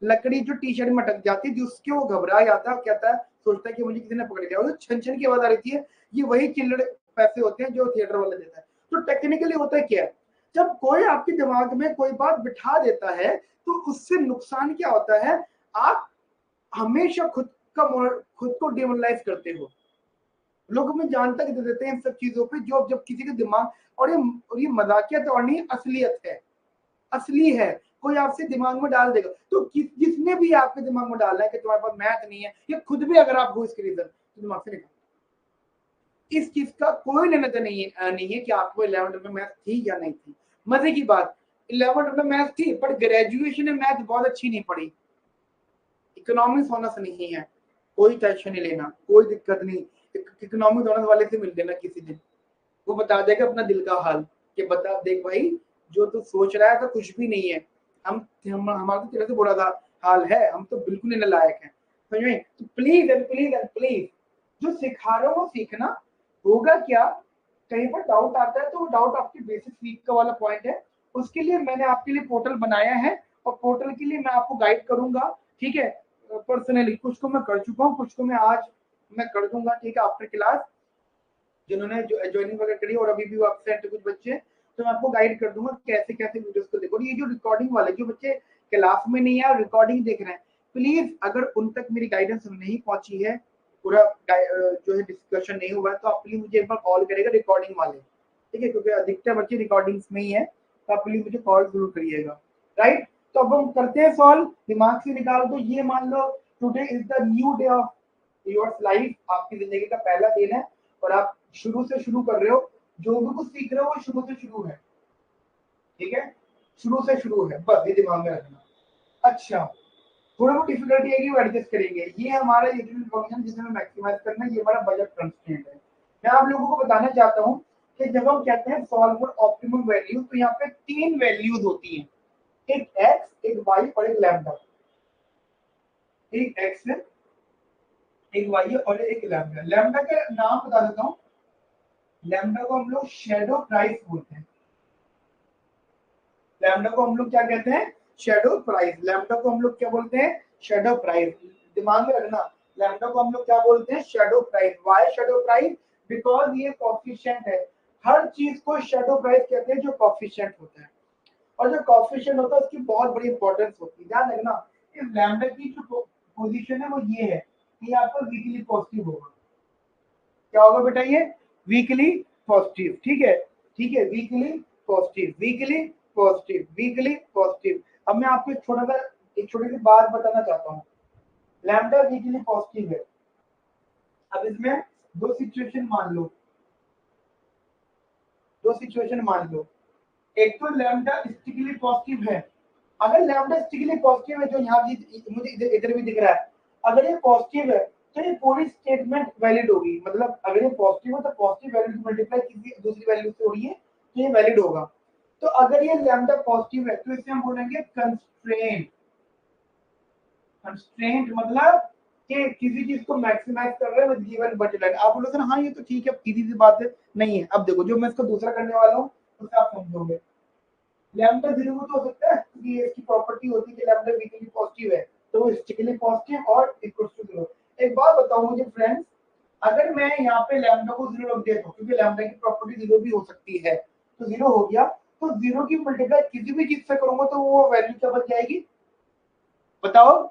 लकड़ी जो टी शर्ट में अटक जाती है जिसके वो घबरा जाता है, कहता है, सोचता है कि मुझे किसी ने पकड़ लिया, और छन छन की आवाज आ रही है, ये वही चिल्लड़ पैसे होते हैं जो थिएटर वाला देता है। तो टेक्निकली होता है क्या, जब कोई आपके दिमाग में कोई बात बिठा देता है तो उससे नुकसान क्या होता है, आप हमेशा खुद को डिमोरलाइज करते हो, लोग हमें जान तक दे देते हैं इन सब चीजों पे, जो जब किसी के दिमाग, और ये मजाकिया तो और नहीं, असलियत है, असली है। कोई आपसे दिमाग में डाल देगा, तो जिसने भी आपके दिमाग में डाला है कि तुम्हारे पास मैथ नहीं है, या खुद भी अगर आप हो इसके रीजन, तो दिमाग से निकाल, इस चीज का कोई लेना देना नहीं है कि आपको 11th में मैथ थी या नहीं थी। मजे की बात, 11th में मैथ थी पर ग्रेजुएशन में मैथ बहुत अच्छी नहीं पड़ी, इकोनॉमिक्स ऑनर्स नहीं है, कोई टेंशन नहीं लेना, कोई दिक्कत नहीं, इकोनॉमिक्स ऑनर्स वाले से मिल लेना किसी दिन, वो बता देगा अपना दिल का हाल, कि बता देख भाई, जो तू सोच रहा है तो कुछ भी नहीं है, हमारा तो तेरे से बुरा था हाल है, हम तो बिल्कुल नहीं लायक है, समझ में? तो please and please and please, जो सिखा रहा हूँ वो सीखना। होगा क्या, कहीं पर डाउट आता है तो वो डाउट आपके बेसिक वीक का वाला पॉइंट है, उसके लिए मैंने आपके लिए पोर्टल बनाया है, और पोर्टल के लिए मैं आपको गाइड करूंगा, ठीक है, पर्सनली कुछ को मैं कर चुका हूँ, कुछ को मैं आज मैं कर दूंगा, ठीक है, आफ्टर क्लास, जिन्होंने जो ज्वाइनिंग वगैरह करी और अभी भी एब्सेंट है कुछ बच्चे, तो मैं आपको गाइड कर दूंगा कैसे कैसे वीडियोस को देखो। और ये जो रिकॉर्डिंग वाले जो बच्चे क्लास में नहीं है और रिकॉर्डिंग देख रहे हैं, प्लीज अगर उन तक मेरी गाइडेंस नहीं पहुंची है, पूरा जो है डिस्कशन नहीं हुआ है, तो आप प्लीज मुझे एक बार कॉल करेगा रिकॉर्डिंग वाले, ठीक है, क्योंकि अधिकतर बच्चे रिकॉर्डिंग्स में ही है, तो आप प्लीज मुझे कॉल जरूर करिएगा, राइट। तो अब हम करते हैं सॉल्व, दिमाग से निकाल दो, ये मान लो today is the new day of your life, आपकी जिंदगी का पहला दिन है, और आप शुरू से शुरू कर रहे हो, जो भी कुछ सीख रहे हो वो शुरू से शुरू है, ठीक है, शुरू से शुरू है, बस ये दिमाग में रखना। अच्छा, थोड़ा बहुत डिफिकल्टी आएगी वो एडजस्ट करेंगे, ये हमारा यूटिलिटी फंक्शन जिसे हमें मैक्सिमाइज करना है, ये हमारा बजट कंस्ट्रेंट है। मैं आप लोगों को बताना चाहता हूँ कि जब हम कहते हैं सॉल्व फॉर ऑप्टिमम वैल्यू, तो यहाँ पे 3 वैल्यूज होती हैं, एक एक्स, एक वाई और एक लैम्डा, एक एक्स है, एक वाई है और एक लैम्डा। लैम्डा का नाम बता देता हूँ, लैम्डा को हम लोग शैडो प्राइस बोलते हैं, लैम्डा को हम लोग क्या कहते हैं, शैडो प्राइस, लैम्डा को हम लोग क्या बोलते हैं, शैडो प्राइस, दिमाग में रखना, लैम्डा को हम लोग क्या बोलते हैं, shadow price. Why shadow price, because ये कॉफिशिएंट है, हर चीज को शैडो प्राइस कहते हैं जो कॉफिशिएंट होता है, और जो कॉफिशिएंट होता है उसकी बहुत बड़ी इंपॉर्टेंस होती है, ध्यान रखना। इस लैम्डा की जो पोजीशन है वो ये है कि आपका वीकली पॉजिटिव होगा, क्या होगा बेटा, ये वीकली पॉजिटिव, ठीक है, ठीक है, weekly positive, weekly positive, weekly positive. अब मैं आपको एक छोटी सी बात बताना चाहता हूँ, लैम्डा वीकली पॉजिटिव है, अब इसमें दो सिचुएशन मान लो, दो सिचुएशन मान लो, एक तो लैम्डा स्टिकली पॉजिटिव है, अगर लैम्डा स्टिकली पॉजिटिव है, जो यहाँ भी मुझे इधर भी दिख रहा है, अगर ये पॉजिटिव है तो ये पूरी स्टेटमेंट वैलिड होगी, मतलब अगर ये पॉजिटिव है तो पॉजिटिव वैल्यू मल्टीप्लाई किसी दूसरी वैल्यू से हो रही है तो ये वैलिड होगा। तो अगर ये लैम्डा पॉजिटिव है तो इसे हम बोलेंगे कंस्ट्रेंट, कंस्ट्रेंट मतलब कि किसी चीज को मैक्सिमाइज कर रहे हैं विद गिवन बजट लाइन। आप बोलोगे ना हाँ ये तो ठीक है, सीधी सी बात है, नहीं है। अब देखो जो मैं इसको दूसरा करने वाला हूँ उससे आप समझोगे, लैम्डा जीरो तो हो सकता है कि इसकी प्रॉपर्टी होती है कि लैम्डा वीकली पॉजिटिव है तो वो स्टिकली पॉजिटिव और इक्वल्स टू जीरो। एक बात बताओ मुझे फ्रेंड्स, अगर मैं यहाँ पे लैम्डा को जीरो रख देता हूँ, क्योंकि लैम्डा की प्रॉपर्टी जीरो भी हो सकती है, तो जीरो हो गया, तो जीरो की मल्टीप्लाई किसी भी चीज से करूंगा तो वो वैल्यू क्या बन जाएगी, बताओ,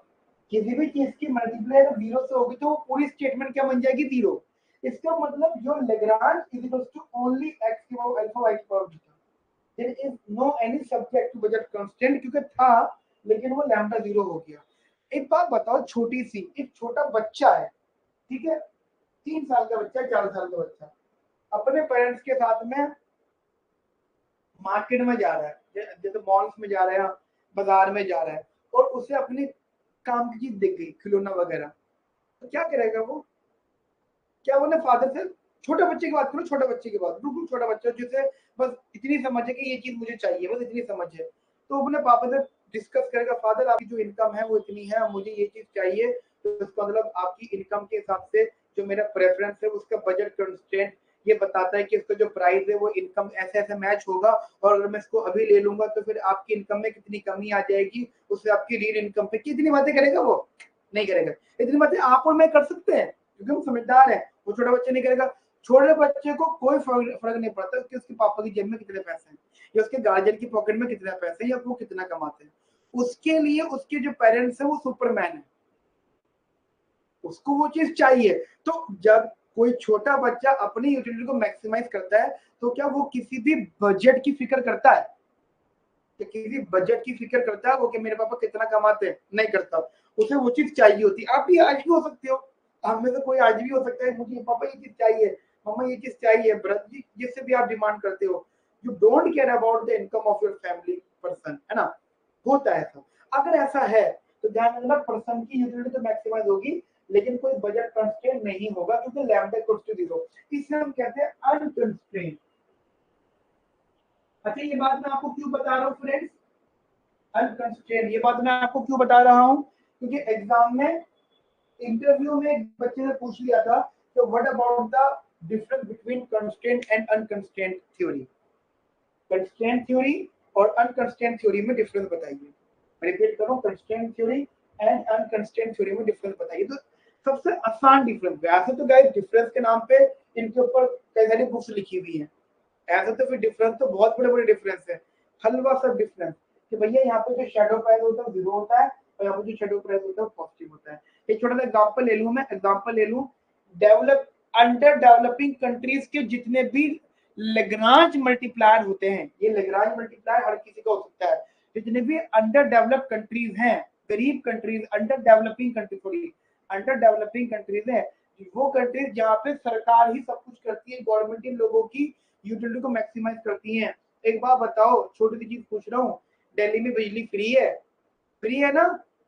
किसी भी चीज की मल्टीप्लाई अगर जीरो से होगी तो वो पूरी स्टेटमेंट क्या बन जाएगी, जीरो। इसका मतलब जो Lagrange is equal to only X की पावर अल्फा वाई की power beta, there is no any subject to budget constant, क्योंकि था लेकिन वो लैम्डा 0 हो गया। एक बात बताओ, छोटी सी, एक छोटा बच्चा है, ठीक है, 3 साल का बच्चा, 4 साल का बच्चा, अपने पेरेंट्स के साथ में मार्केट में जा रहा है, जैसे मॉल्स में जा रहा है, बाजार में जा रहा है, और उसे अपनी काम की चीज दिख गई, खिलौना वगैरह, तो क्या करेगा वो? क्या वो फादर से, छोटे बच्चे की बात करो, छोटे बच्चे की बात, बिल्कुल छोटा बच्चा जिसे बस इतनी समझ है कि ये चीज मुझे चाहिए, बस इतनी समझ है, तो अपने पापा से डिस्कस करेगा, फादर आपकी जो इनकम है वो इतनी है, मुझे ये चीज चाहिए, तो इसका मतलब आपकी इनकम के हिसाब से जो मेरा प्रेफरेंस है उसका बजट कंस्ट्रेंट ये बताता है कि इसका जो प्राइस है वो इनकम ऐसे ऐसे मैच होगा, और अगर मैं इसको अभी ले लूंगा तो फिर आपकी इनकम में कितनी कमी आ जाएगी, उससे आपकी रियल इनकम पे कितनी बातें करेगा वो? नहीं करेगा। इतनी बातें आप और मैं कर सकते हैं क्योंकि हम समझदार हैं, वो छोटा बच्चा नहीं करेगा। छोटे बच्चे को कोई फर्क नहीं पड़ता कि उसके पापा की जेब में कितने पैसे हैं या उसके गार्जियन की पॉकेट में कितने पैसे हैं या वो कितना कमाते हैं। उसके लिए उसके जो पेरेंट्स है वो सुपरमैन है, उसको वो चीज चाहिए। तो जब कोई छोटा बच्चा अपनी यूटिलिटी को मैक्सिमाइज करता है तो क्या वो किसी भी बजट की फिक्र करता है? कि किसी बजट की फिक्र करता है वो कि मेरे पापा कितना कमाते हैं? नहीं करता। उसे वो चीज चाहिए होती है। आप भी आज भी हो सकते हो, हम में से कोई आज भी हो सकता है, मुझे पापा ये चीज चाहिए, मम्मा ये चीज चाहिए, ब्रदर जिससे भी आप डिमांड करते हो, you don't care about the income of your family person, है ना? होता है ऐसा। अगर ऐसा है तो ध्यान रखना, पर्सन की यूटिलिटी तो मैक्सिमाइज होगी लेकिन कोई बजट कंस्ट्रेंट नहीं होगा क्योंकि लैम्डा इक्वल्स टू 0। इसे हम कहते हैं अनकंस्ट्रेंट। अच्छा, ये बात मैं आपको क्यों बता रहा हूँ फ्रेंड्स, अनकंस्ट्रेंट, ये बात मैं आपको क्यों बता रहा हूँ? क्योंकि एग्जाम में, इंटरव्यू में एक बच्चे ने पूछ लिया था तो what about the difference between constraint and unconstrained theory. Constraint theory और अनकंस्ट्रेंट थ्योरी में डिफरेंस बताइए। मैं रिपीट कर रहा हूँ, constraint theory and unconstrained theory में डिफरेंस बताइए। तो सबसे आसान डिफरेंस, वैसे तो गाइस डिफरेंस के नाम पे इनके ऊपर कई सारी बुक्स लिखी हुई है, ऐसा तो फिर डिफरेंस तो बहुत बड़े बड़े डिफरेंस है, हलवा सा डिफरेंस कि भैया यहाँ पे जो शेडो प्राइस होता है 0 होता है और यहाँ पे जो शेडो प्राइस होता है पॉजिटिव होता है। एक छोटा सा एग्जांपल ले लूं, मैं एग्जांपल ले लूं, डेवलप अंडर डेवलपिंग कंट्रीज के जितने भी लेग्रांज मल्टीप्लायर होते हैं, ये लेग्रांज मल्टीप्लायर हर किसी का हो सकता है, जितने भी अंडर डेवलप कंट्रीज हैं, गरीब countries, under developing country, sorry under developing countries है, वो कंट्रीज जहाँ पे सरकार ही सब कुछ करती है, गवर्नमेंट इन लोगों की यूटिलिटी को मैक्सिमाइज करती हैं। एक बात बताओ, छोटी सी चीज पूछ रहा हूँ, दिल्ली में बिजली फ्री है? फ्री है ना?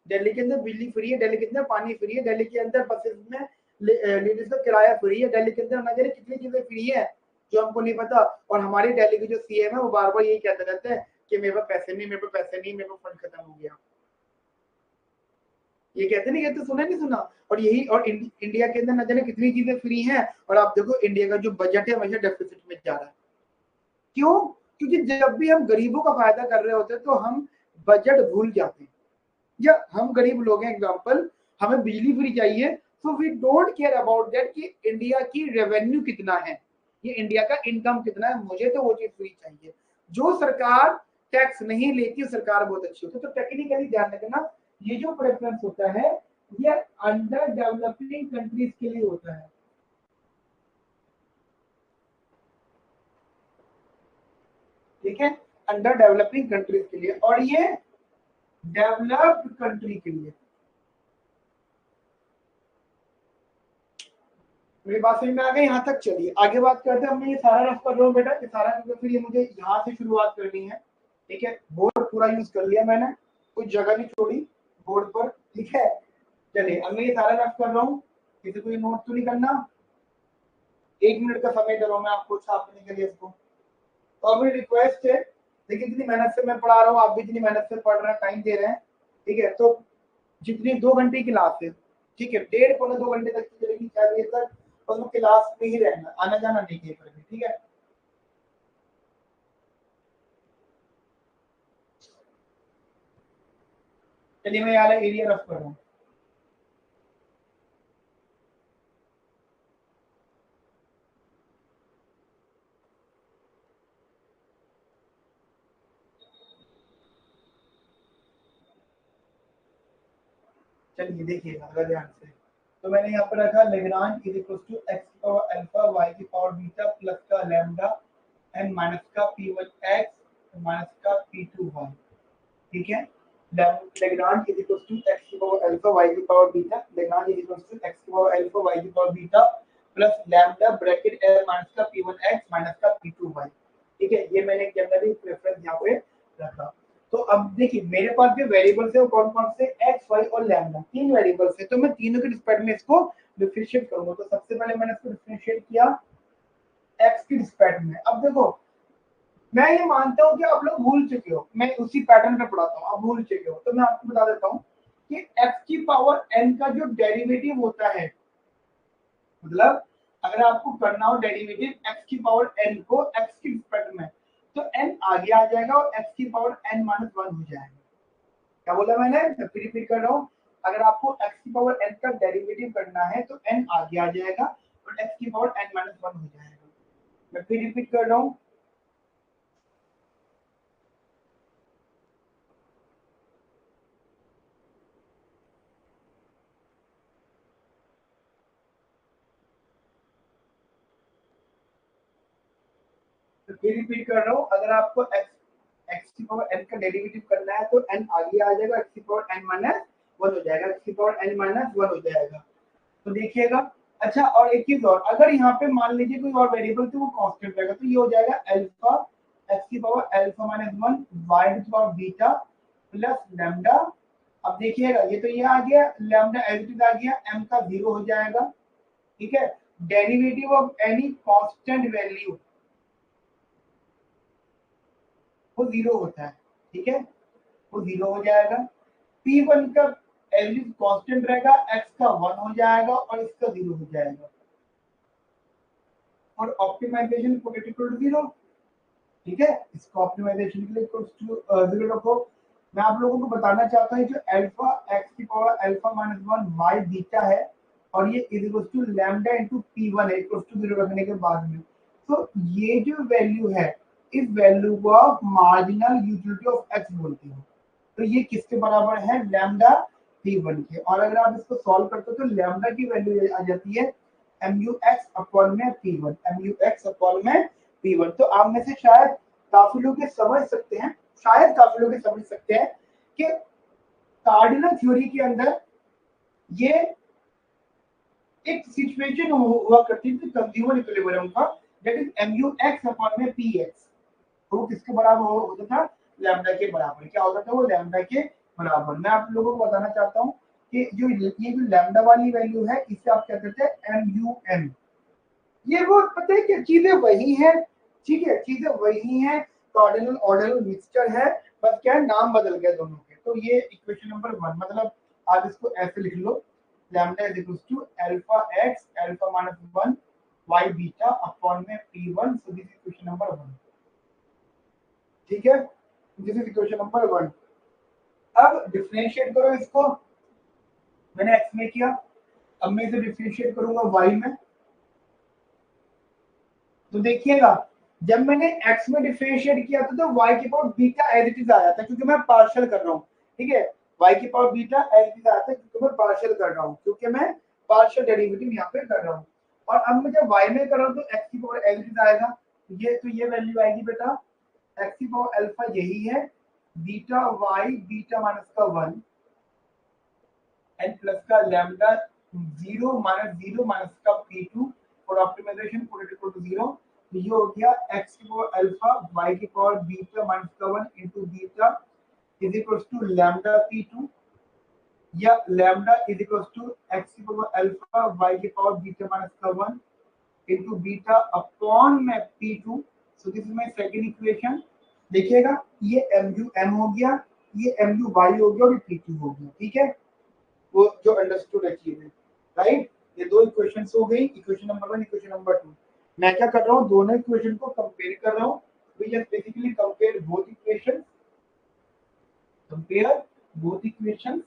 दिल्ली के अंदर बिजली फ्री है, दिल्ली के अंदर पानी फ्री है, दिल्ली के अंदर बसेस में लेडीज का किराया फ्री है, दिल्ली के अंदर न जाने कितनी चीजें फ्री है जो हमको नहीं पता। और हमारी दिल्ली के जो सीएम है वो बार बार यही कहते रहते हैं कि मेरे पास पैसे नहीं, मेरे पास पैसे नहीं, मेरे पास फंड खत्म हो गया। ये कहते नहीं कहते, सुना नहीं सुना? और यही, और इंडिया के अंदर न जाने कितनी चीजें फ्री हैं, और आप देखो इंडिया का जो बजट है हमेशा डेफिसिट में जा रहा है। क्यों? क्योंकि जब भी हम गरीबों का फायदा कर रहे होते हैं तो हम बजट भूल जाते हैं। या हम गरीब लोग हैं, एग्जांपल, हमें बिजली फ्री चाहिए, so we don't care about that कि इंडिया की रेवेन्यू कितना है, ये इंडिया का इनकम कितना है, मुझे तो वो चीज फ्री चाहिए। जो सरकार टैक्स नहीं लेती सरकार बहुत अच्छी होती है। तो टेक्निकली ध्यान रखना, ये जो प्रेफरेंस होता है ये अंडर डेवलपिंग कंट्रीज के लिए होता है। ठीक है, अंडर डेवलपिंग कंट्रीज के लिए, और ये डेवलप्ड कंट्री के लिए। मेरी बात समझ में आ गई? यहाँ तक चलिए आगे बात करते हैं। हमने ये सारा रफ कर रहा हूँ बेटा, ये सारा क्योंकि फिर ये मुझे यहाँ से शुरुआत करनी है। ठीक है, बोर्ड पूरा यूज कर लिया मैंने, कोई जगह नहीं छोड़ी बोर्ड पर। ठीक है, चलिए अब मैं ये सारा रफ कर रहा हूँ, किसी को ये नोट तो नहीं करना। 1 मिनट का समय दे रहा हूँ मैं आपको छापने के लिए इसको। तो अब मेरी रिक्वेस्ट है, देखिए जितनी मेहनत से मैं पढ़ा रहा हूँ आप भी जितनी मेहनत से पढ़ रहे हैं, टाइम दे रहे हैं, ठीक है, तो जितनी 2 घंटे की क्लास है, ठीक है, 1.5 पौने 2 घंटे तक की चलेगी, 4 बजे तक, और वो क्लास में ही रहना, आना जाना नहीं कहीं पर भी। ठीक है, चलिए मैं यहाँ एरिया रफ कर रहा हूँ। चलिए देखिएगा अगर ध्यान से, तो मैंने यहाँ पर रखा Lagrange is equal to X power alpha Y की पावर बीटा प्लस का लैम्डा एन माइनस का पी वन एक्स माइनस का p2y, ठीक है। Lagrange is equal to x की पावर अल्फा y की power beta, Lagrange is equal to x की power alpha y की power beta plus lambda bracket l minus का p1x minus का p2y, ठीक है। ये मैंने जनरली प्रेफरेंस यहाँ पे रखा। तो अब देखिए मेरे पास जो वेरिएबल्स है वो कौन कौन से, x y और लैम्डा, तीन वेरिएबल्स है। तो मैं तीनों के रिस्पेक्ट में इसको डिफरेंशिएट करूंगा। तो सबसे पहले मैंने इसको डिफरेंशिएट किया x की रिस्पेक्ट में। अब देखो मैं ये मानता हूँ कि आप लोग भूल चुके हो, मैं उसी पैटर्न पे पढ़ाता हूँ, आप भूल चुके हो तो मैं आपको बता देता हूँ कि x की पावर n का जो डेरिवेटिव होता है, मतलब अगर आपको करना हो डेरिवेटिव x की पावर n को x की रिस्पेक्ट में, तो n आगे आ जाएगा और x की पावर n माइनस वन हो जाएगा। क्या बोला मैंने, मैं फिर रिपीट कर रहा हूँ, अगर आपको x की पावर n का डेरिवेटिव करना है तो n आगे आ जाएगा और x की पावर n माइनस वन हो जाएगा। मैं फिर रिपीट कर रहा हूँ, तो फिर रिपीट कर रहा हूँ, अगर आपको x की पावर n का डेरिवेटिव करना है तो n आगे आ जाएगा, x की पावर n माइनस वन हो जाएगा, x की पावर n माइनस वन हो जाएगा। तो देखिएगा, अच्छा और एक चीज और, अगर यहाँ पे मान लीजिए कोई और वेरिएबल तो वो कांस्टेंट रहेगा, तो ये हो जाएगा अल्फा x की power alpha minus one y की पावर बीटा प्लस लैम्डा। अब देखिएगा ये तो ये आ गया, लैम्डा एज इट इज आ गया, m का जीरो हो जाएगा, ठीक है। Derivative of any constant value वो जीरो होता है, ठीक है, वो जीरो हो जाएगा। P1 का एवरेज कांस्टेंट रहेगा, x का वन हो जाएगा और इसका जीरो हो जाएगा। और ऑप्टिमाइजेशन इक्वल टू जीरो, ठीक है, इसको ऑप्टिमाइजेशन के लिए इक्वल टू जीरो रखो। मैं आप लोगों को बताना चाहता हूँ जो अल्फा x की power alpha minus one y beta है और ये is equal to lambda into p1 है इक्वल टू जीरो रखने के बाद में, तो ये जो वैल्यू है इस वैल्यू को आप मार्जिनल यूटिलिटी ऑफ x बोलते हो। तो ये किसके बराबर है, लैम्डा p1 के। और अगर आप इसको सॉल्व करते हो तो लैम्डा की वैल्यू आ जाती है mu x अपॉन में p1, mu x अपॉन में p1। तो आप में से शायद काफी लोग ये समझ सकते हैं, शायद काफी लोग ये समझ सकते हैं कि कार्डिनल थ्योरी के अंदर ये एक सिचुएशन हुआ करती थी कंज्यूमर इक्विलिब्रियम का, that is mu x upon में px। तो वो किसके बराबर होता था, लैम्डा के बराबर। क्या होता था वो, लैम्डा के बराबर। मैं आप लोगों को बताना चाहता हूँ कि जो ये जो लैम्डा वाली वैल्यू है इसे आप क्या कहते हैं, MUM। ये वो पता है कि चीजें वही हैं, ठीक है, चीजें वही हैं, कार्डिनल ऑर्डिनल मिक्सचर है, बस क्या है नाम बदल गया दोनों के। तो ये इक्वेशन नंबर वन, मतलब आप इसको ऐसे लिख लो, lambda is equal to alpha x alpha minus one y beta upon में p1। So this is equation number one, ठीक है, this is equation number one. अब डिफरेंशिएट करो इसको, मैंने x में किया, अब मैं इसे डिफरेंशिएट करूंगा y में। तो देखिएगा जब मैंने x में डिफरेंशिएट किया था तो y की power beta as it is आया था, क्योंकि मैं पार्शियल कर रहा हूँ, ठीक है, y की power beta as it is आया था क्योंकि मैं पार्शियल कर रहा हूँ, क्योंकि मैं पार्शियल डेरिवेटिव यहाँ पे कर रहा हूँ। और अब मैं जब y में कर रहा हूँ तो x की पावर एज इट इज आएगा, ये तो ये वैल्यू आएगी बेटा, x की पावर अल्फा यही है, बीटा y बीटा माइनस का वन एंड प्लस का लैम्डा जीरो माइनस का p2 for optimisation put it equal to zero. तो ये हो गया x की पावर अल्फा y की पावर बीटा माइनस का one into beta is equal to lambda p2, या lambda is equal to x की पावर अल्फा y की पावर बीटा माइनस का वन इनटू बीटा अपॉन में p2। So this is my second equation. देखिएगा ये mu m हो गया, ये mu y हो गया और ये p2 हो गया, ठीक है, वो जो अंडरस्टूड है चीजें, राइट। ये दो इक्वेशंस हो गई, equation number one equation number two. मैं क्या कर रहा हूँ, दोनों इक्वेशन को कंपेयर कर रहा हूँ। We just basically compare both equations, compare both equations.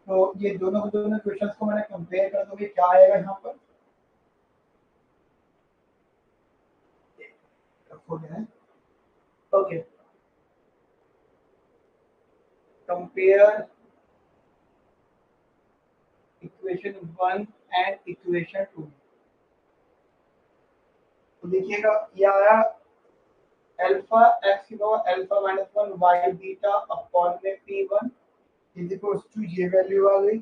तो ये दोनों इक्वेशंस को मैंने कंपेयर कर दोगे, क्या आएगा यहाँ पर, okay, compare equation one and equation two. तो देखिएगा ये आया अल्फा एक्स की power alpha minus 1 Y beta upon में p1 इज इक्वल्स टू ये वैल्यू आ गई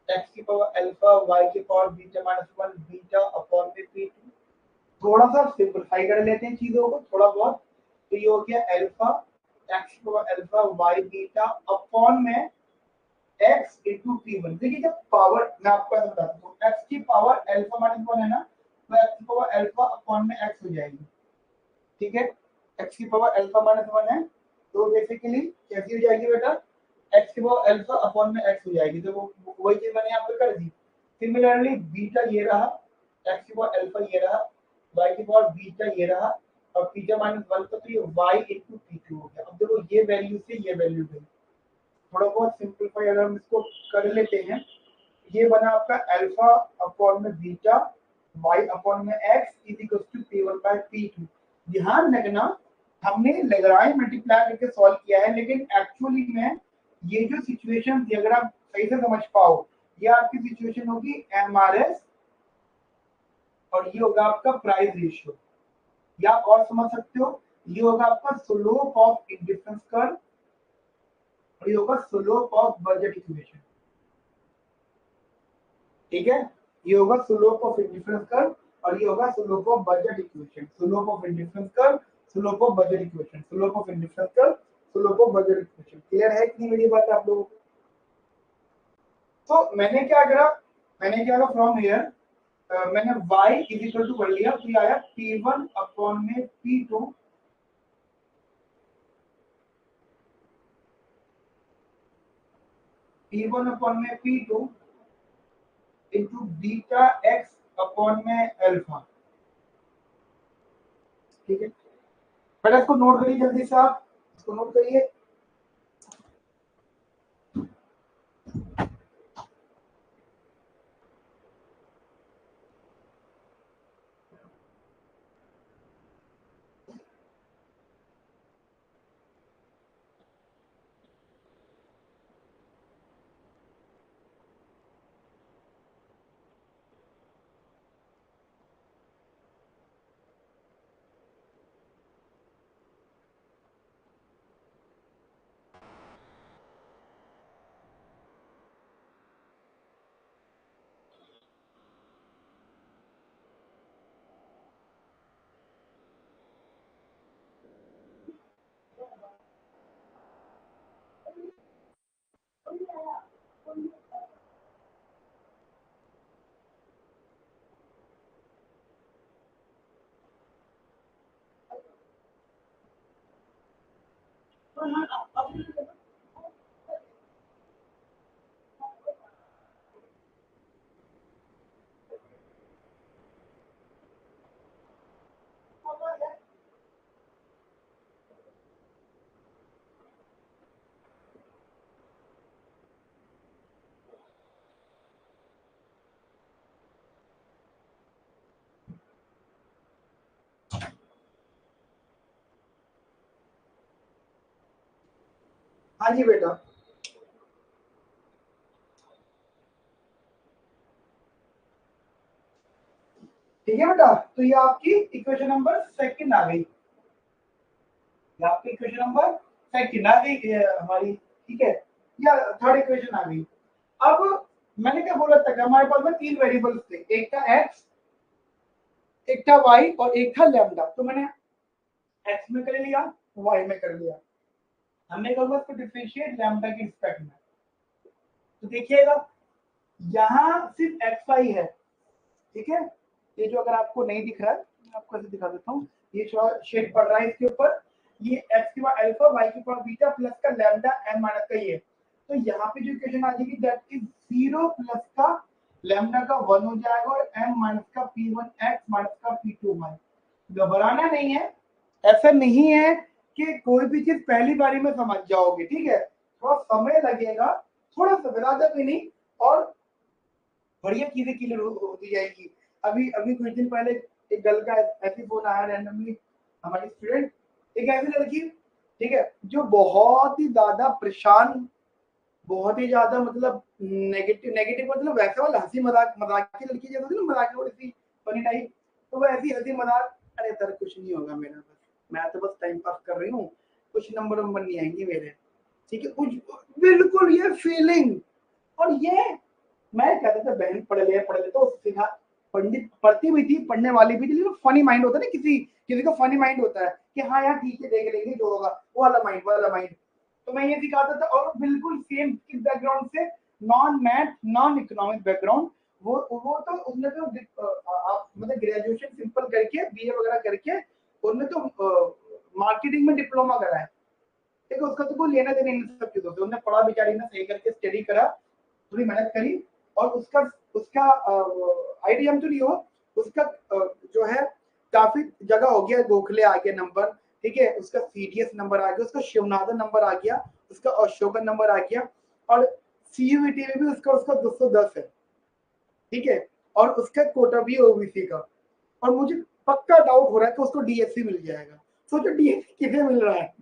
एक्स की पावर अल्फा वाई की power beta minus 1 beta upon में p2। थोड़ा सा सिंपलीफाई कर लेते हैं चीजों को थोड़ा बहुत, तो ये हो गया अल्फा एक्स की power alpha Y beta upon में x इंटू p1। देखिए जब पावर मैं आपको ऐसा बताता हूँ x की पावर अल्फा माइनस 1 है ना, तो x की पावर अल्फा अपॉन में x हो जाएगी, ठीक है। x की पावर अल्फा माइनस 1 है तो बेसिकली कैसी हो जाएगी बेटा, x की पावर अल्फा अपॉन में x हो जाएगी, तो वो वही चीज मैंने यहाँ पे कर दी। सिमिलरली बीटा ये रहा, x की पावर अल्फा ये रहा, y की पावर बीटा ये रहा, और बीटा माइनस 1 तो ये y इंटू p2 हो गया। अब देखो ये वैल्यू से ये वैल्यू गई, थोड़ा बहुत सिंपलीफाई अगर हम इसको कर लेते हैं, ये बना आपका अल्फा अपॉन में बीटा y अपॉन में x is equal to p1 by p2। ध्यान रखना हमने लैग्रांज मल्टीप्लाई करके सॉल्व किया है, लेकिन एक्चुअली में ये जो सिचुएशन थी अगर आप सही से समझ पाओ, ये आपकी सिचुएशन होगी एमआरएस और ये होगा आपका प्राइस रेशियो, या आप और समझ सकते हो ये होगा आपका स्लोप ऑफ इंडिफरेंस कर्व और ये होगा स्लोप ऑफ बजट इक्वेशन, ठीक है। ये होगा स्लोप ऑफ इंडिफरेंस कर्व और ये होगा slope of budget equation, slope of indifference curve slope of budget equation, slope of indifference curve slope of budget equation. Clear है कि नहीं मेरी बात आप लोगों को? तो मैंने क्या करा फ्रॉम हियर मैंने y इज इक्वल टू कर लिया, तो ये आया p1 अपॉन में p2 p1 अपॉन में p2 into beta x upon में अल्फा, ठीक है। बेटा इसको नोट करिए जल्दी से, आप इसको नोट करिए। हाँ जी बेटा, ठीक है बेटा, तो ये आपकी इक्वेशन नंबर सेकंड आ गई, ये आपकी इक्वेशन नंबर सेकंड आ गई हमारी, ठीक है। या थर्ड इक्वेशन आ गई। अब मैंने क्या बोला था कि हमारे पास में तीन वेरिएबल्स थे, एक था x, एक था y और एक था लैम्डा। तो मैंने x में कर लिया, y में कर लिया, हमने कहा इसको डिफरेंशिएट लैम्डा के रिस्पेक्ट में। तो देखिएगा यहाँ सिर्फ xy है, ठीक है। ये जो अगर आपको नहीं दिख रहा है मैं आपको ऐसे दिखा देता हूँ, ये शेड पड़ रहा है इसके ऊपर, ये x की पावर अल्फा y की पावर बीटा प्लस का लैम्डा n माइनस का ये। तो यहाँ पे जो इक्वेशन आ जाएगी दैट इज 0 प्लस का लैम्डा का 1 हो जाएगा और m माइनस का p1 x माइनस का p2 y। घबराना नहीं है, ऐसा नहीं है कि कोई भी चीज पहली बारी में समझ जाओगे, ठीक है। थोड़ा समय लगेगा, थोड़ा सा ज्यादा भी नहीं, और बढ़िया चीजें क्लियर होती जाएगी। अभी अभी कुछ दिन पहले एक गर्ल का ऐसी फोन आया रैंडमली, हमारी स्टूडेंट, एक ऐसी लड़की, ठीक है, जो बहुत ही ज्यादा परेशान, बहुत ही ज्यादा मतलब नेगेटिव नेगेटिव मतलब वैसे वाला हंसी मजाक मजाक की लड़की जैसे होती है ना, मजाक थोड़ी सी फनी टाइप, तो वो ऐसी हंसी मजाक अरे सर कुछ नहीं होगा मेरा, बस मैं तो बस टाइम पास कर रही हूँ, कुछ नंबर वंबर नहीं आएंगे मेरे, ठीक है। कुछ बिल्कुल ये फीलिंग। और ये मैं कहता था बहन पढ़ ले तो सिखा, पंडित पढ़ती भी थी, पढ़ने वाली भी थी, लेकिन फनी माइंड होता है ना, किसी किसी का फनी माइंड होता है कि हाँ यार ठीक है देख लेंगे जो होगा, वो वाला माइंड, वो वाला माइंड। तो मैं ये सिखाता था, और बिल्कुल सेम किस बैकग्राउंड से, non math non economic background. वो तो उसने तो मतलब ग्रेजुएशन सिंपल करके बीए वगैरह करके उन्होंने तो मार्केटिंग में डिप्लोमा करा है, ठीक है। उसका तो कोई लेना देना इन सब चीजों से, उन्होंने पढ़ा बेचारी ने, सही करके स्टडी करा, थोड़ी मेहनत करी, और उसका उसका आईडीएम तो नहीं हो, उसका जो है काफी जगह हो गया, गोखले आ गया नंबर, ठीक है, उसका सीडीएस नंबर आ गया, उसका शिवनाथन नंबर आ गया, उसका अशोकन नंबर आ गया, और सीयूईटी में भी उसका उसका 210 है, ठीक है, और उसका कोटा भी ओबीसी का। और मुझे पक्का डाउट हो रहा है कि उसको डीएससी मिल जाएगा। सोचो डीएससी किसे मिल रहा है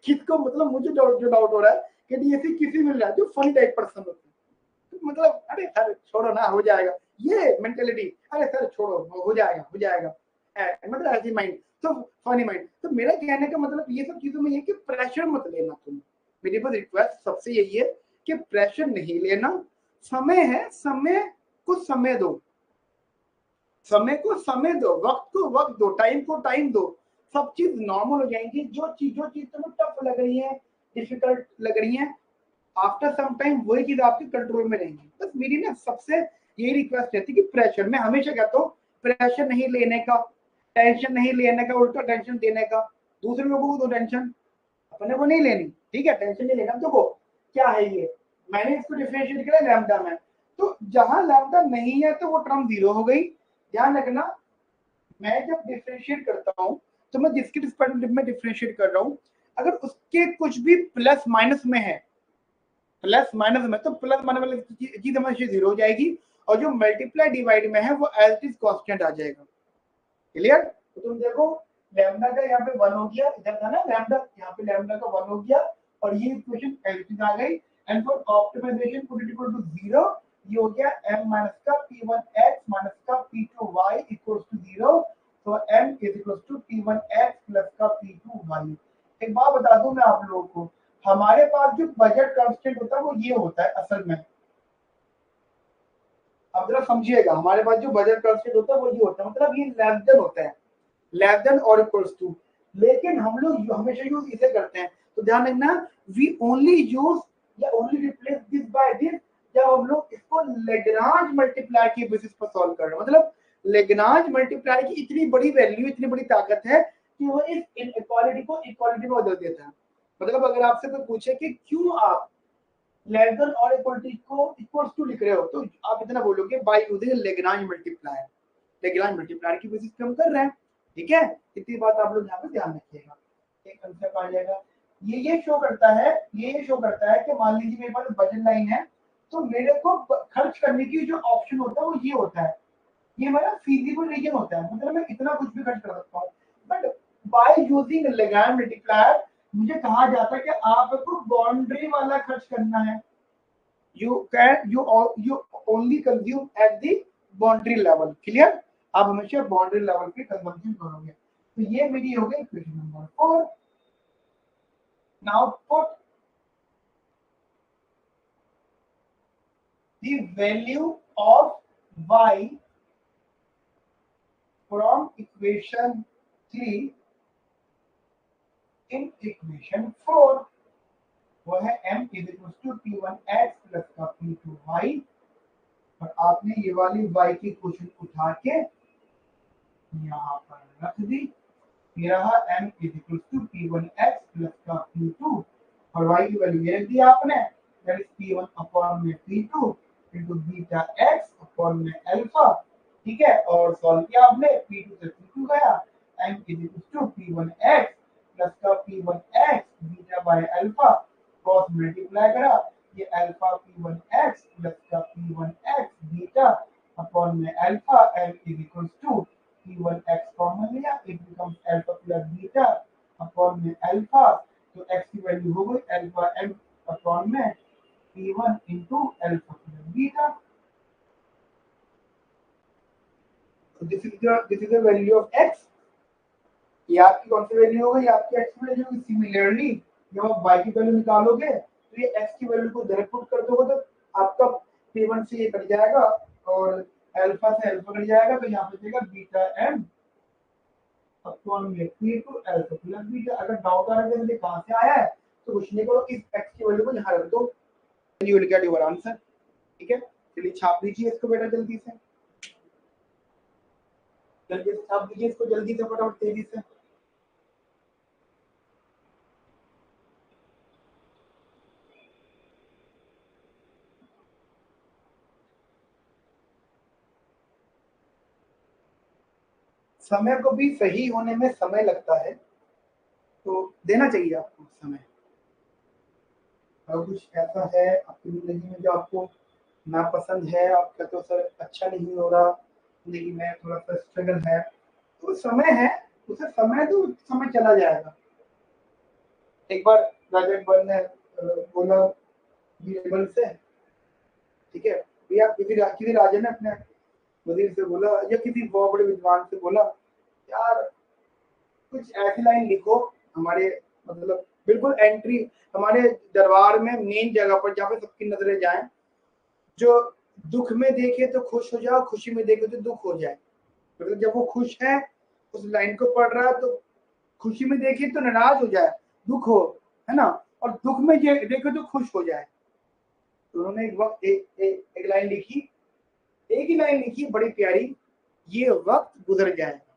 किसको, मतलब मुझे जो डाउट हो रहा है कि डीएससी किसे मिल रहा है, जो फनी टाइप पर्सन होते हैं, मतलब अरे सर छोड़ो ना हो जाएगा, ये मेंटेलिटी, अरे सर छोड़ो हो जाएगा हो जाएगा, मतलब ऐसी माइंड, तो फनी माइंड। तो मेरा कहने का मतलब ये सब चीजों में ये कि प्रेशर मत लेना तुम, मेरी बस रिक्वेस्ट सबसे यही है कि प्रेशर नहीं लेना, समय है, समय को समय दो, समय को समय दो, वक्त को वक्त दो, टाइम को टाइम दो, सब चीज नॉर्मल हो जाएंगी। जो चीज तुम्हें टफ लग रही है, डिफिकल्ट लग रही है, आफ्टर सम टाइम वही चीज आपके कंट्रोल में रहेंगी। बस मेरी ना सबसे यही रिक्वेस्ट रहती है कि प्रेशर, मैं हमेशा कहता हूँ प्रेशर नहीं लेने का, टेंशन नहीं लेने का, उल्टा टेंशन देने का। दूसरे लोगों को तो टेंशन, अपने को नहीं लेनी, ठीक है, टेंशन नहीं लेना। देखो क्या है ये, मैंने इसको डिफरेंशिएट किया लैम्डा में, तो जहां लैम्डा नहीं है तो वो टर्म जीरो हो गई। ध्यान रखना, मैं जब डिफरेंशिएट करता हूँ तो मैं जिसके रिस्पेक्टिव में डिफरेंशिएट कर रहा हूँ, अगर उसके कुछ भी प्लस माइनस में है, प्लस माइनस में, तो प्लस माइनस वाली चीज हमेशा जीरो हो जाएगी, और जो मल्टीप्लाई डिवाइड में है वो एज इट इज कांस्टेंट आ जाएगा। क्लियर? तो तुम देखो लैम्डा का यहाँ पे 1 हो गया, इधर था ना लैम्डा, यहाँ पे लैम्डा का 1 हो गया, और ये इक्वेशन एज इट इज आ गई। And for optimisation put it equal to 0, ये हो गया m माइनस का p1x माइनस का p2y इक्वल्स टू 0। तो m is equals to p1x plus का p2y। एक बात बता दूं मैं आप लोगों को, हमारे पास जो बजट कांस्टेंट होता है वो ये होता है असल में, अब जरा समझिएगा, हमारे पास जो बजट कांस्टेंट होता है वो ये होता है, मतलब ये लेस देन होता है, लेस देन और इक्वल्स टू। लेकिन हम लोग हमेशा यूज इसे करते हैं, तो ध्यान रखना, वी ओनली यूज या only replace this by this जब हम लोग इसको लेग्रांज मल्टीप्लाई के बेसिस पर सॉल्व कर रहे हैं। मतलब लेग्रांज मल्टीप्लाई की इतनी बड़ी वैल्यू, इतनी बड़ी ताकत है कि वो इस इनइक्वालिटी को इक्वालिटी में बदल देता है। मतलब अगर आपसे कोई पूछे कि क्यों आप लेस देन और इक्वलिटी को इक्वल्स टू लिख रहे हो, तो आप इतना बोलोगे by using Lagrange multiplier, Lagrange multiplier की बेसिस पे हम कर रहे हैं, ठीक है। इतनी बात आप लोग यहाँ पे ध्यान रखिएगा, एक कंसेप्ट आ जाएगा। ये शो करता है, ये शो करता है कि मान लीजिए मेरे पास बजट लाइन है, तो मेरे को खर्च करने की जो ऑप्शन होता है वो ये होता है, ये हमारा फीजिबल रीजन होता है, मतलब मैं इतना कुछ भी खर्च कर सकता हूँ। But by using Lagrange multiplier मुझे कहा जाता है कि आपको बाउंड्री वाला खर्च करना है, you only consume at the boundary level। Clear? आप हमेशा बाउंड्री लेवल पे कंजम्पशन करोगे। तो ये मेरी हो गई equation number 4। Now put the value of y from equation 3 in equation 4, वो है m is equals to p1x plus का p2y, और आपने ये वाली y की इक्वेशन उठा के यहाँ पर रख दी, ये रहा m is equals to p1x plus का p2, और y की वैल्यू ये रख दी आपने, that is p1 अपॉन में p2 into beta x upon में अल्फा, ठीक है। और सॉल्व किया आपने, p2 से p2 गया, m is equals to p1x plus का p1x beta by alpha, cross multiply करा, ये अल्फा p1x प्लस का p1x बीटा अपॉन में alpha, m is equals to p1x common लिया, it becomes alpha plus beta upon में alpha, तो x की value हो गई अल्फा m अपॉन में p1 into alpha plus beta. So this is the value of x, ये आपकी कौन सी वैल्यू होगी, ये आपकी एक्स की वैल्यू होगी। सिमिलरली जब आप वाई की वैल्यू निकालोगे तो ये एक्स की वैल्यू को इधर पुट कर दोगे तो आपका P1 से ये कट जाएगा और अल्फा से अल्फा कट जाएगा, तो यहाँ पे जाएगा बीटा एम अपॉन में P2 अल्फा प्लस बीटा। अगर डाउट आ रहा है कि कहाँ से आया है तो कुछ नहीं करो, इस एक्स की वैल्यू को यहाँ रख दो, you will get your answer. ठीक है, चलिए छाप लीजिए इसको बेटा जल्दी से, जल्दी से छाप दीजिए इसको, जल्दी से फटाफट तेजी से। समय को भी सही होने में समय लगता है, तो देना चाहिए आपको समय। अगर कुछ ऐसा है आपकी जिंदगी में जो आपको नापसंद है, आप कहते हो सर अच्छा नहीं हो रहा, जिंदगी में थोड़ा सा स्ट्रगल है, तो समय है, उसे समय दो, समय चला जाएगा। एक बार राजा अकबर ने बोला बीरबल से, ठीक है भैया, किसी राजा ने अपने वजीर से बोला या किसी बहुत बड़े विद्वान से बोला, यार कुछ ऐसी लाइन लिखो हमारे, मतलब बिल्कुल एंट्री हमारे दरबार में मेन जगह पर जहाँ पे सबकी नजरें जाएं, जो दुख में देखे तो खुश हो जाए, खुशी में देखे तो दुख हो जाए। मतलब जब वो खुश है उस लाइन को पढ़ रहा है तो खुशी में देखे तो नाराज हो जाए, दुख हो, है ना, और दुख में देखे तो खुश हो जाए। तो उन्होंने एक वक्त एक लाइन लिखी, एक ही लाइन लिखी बड़ी प्यारी, ये वक्त गुजर जाएगा।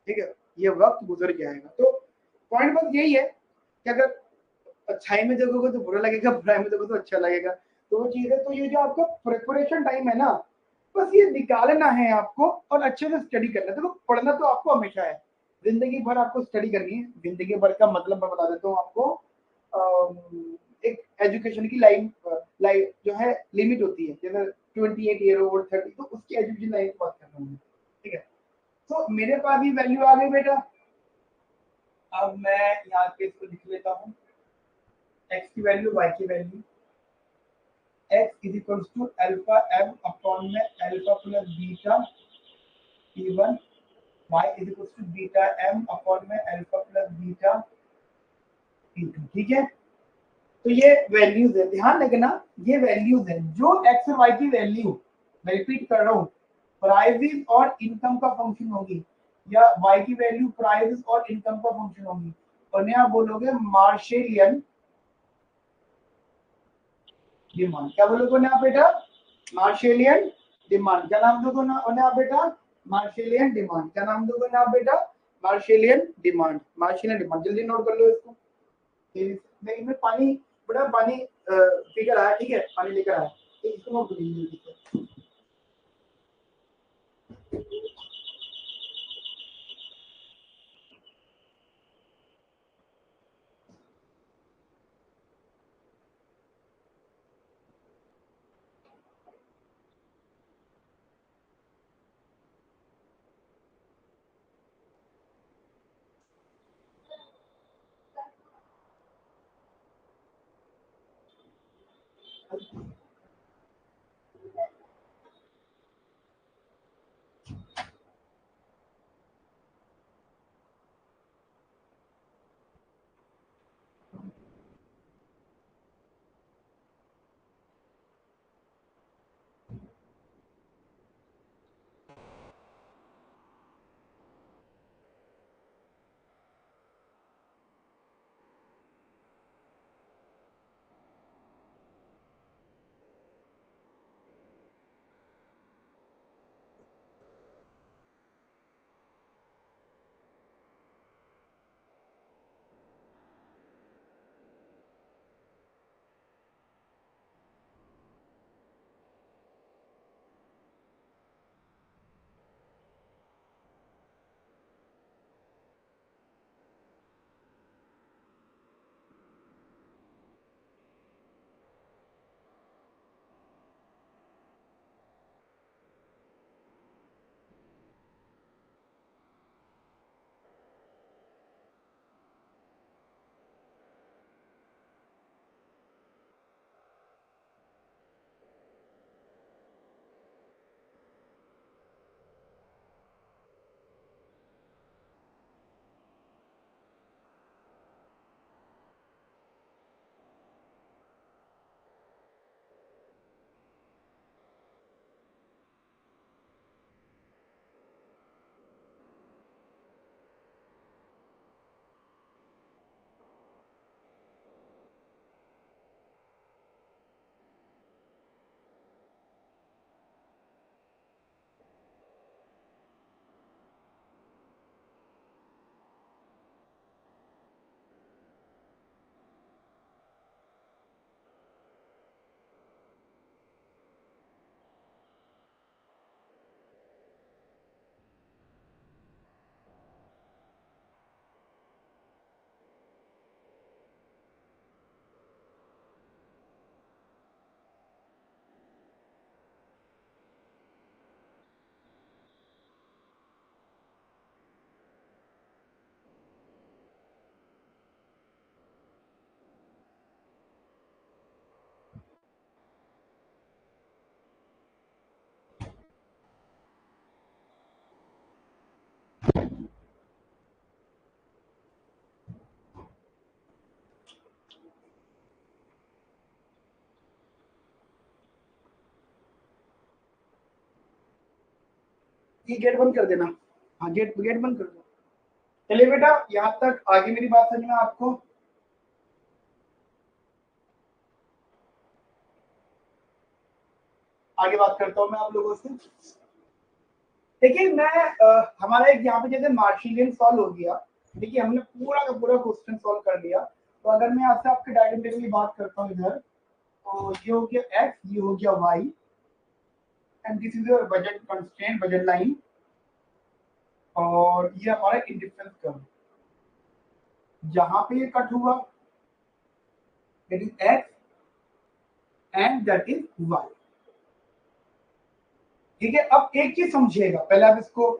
ठीक है, ये वक्त गुजर जाएगा। तो पॉइंट बस यही है कि अगर अच्छाई में देखोगे तो बुरा लगेगा, बुराई में देखोगे तो अच्छा लगेगा। तो वो चीज है, तो ये जो आपका प्रिपरेशन टाइम है ना, बस ये निकालना है आपको और अच्छे से स्टडी करना है। देखो पढ़ना तो आपको हमेशा है, जिंदगी भर आपको स्टडी करनी है। जिंदगी भर का मतलब मैं बता देता हूँ आपको, एक एजुकेशन की लाइफ जो है लिमिट होती है, जैसे 28 ईयर ओल्ड 30, तो उसकी एजुकेशन लाइफ की बात कर रहा हूँ। ठीक है, तो मेरे पास भी वैल्यू आ गई बेटा। अब मैं यहाँ पे इसको लिख लेता हूँ, एक्स की वैल्यू, वाई की value, x is equal to alpha m upon में alpha plus beta P1, y is equal to beta m upon में अल्फा प्लस बीटा P2। ठीक है, तो ये वैल्यूज है, ध्यान रखना ये वैल्यूज है जो x और y की वैल्यू, मैं रिपीट कर रहा हूँ, प्राइसेस और इनकम का फंक्शन होगी, या y की वैल्यू प्राइसेस और इनकम का फंक्शन होगी। और आप बोलोगे मार्शेलियन डिमांड, क्या बोलोगे ना बेटा, मार्शेलियन डिमांड। क्या नाम दोगे ना आप बेटा, मार्शेलियन डिमांड। क्या नाम दोगे ना आप बेटा, मार्शेलियन डिमांड, मार्शेलियन डिमांड। जल्दी नोट कर लो इसको। इसमें पानी, बड़ा पानी फिगर आया, ठीक है, पानी लेकर आया, इसको नोट कर लीजिए। ये गेट बंद कर देना। हाँ गेट बंद कर दो। चलिए बेटा यहाँ तक आगे मेरी बात समझ में आपको? आगे बात करता हूँ मैं आप लोगों से। देखिए मैं हमारा एक यहाँ पे जैसे मार्शिलियन सॉल्व हो गया। देखिए हमने पूरा का पूरा क्वेश्चन सॉल्व कर लिया। तो अगर मैं आपसे आपके डायग्राम टेबल की बात करता हूँ इधर, तो ये हो गया x, ये हो गया y, and this is your budget constraint, budget line, और ये हमारा इंडिफरेंस कर्व। जहां पे ये कट हुआ that is x and that is y। ठीक है, अब एक चीज समझिएगा, पहले आप इसको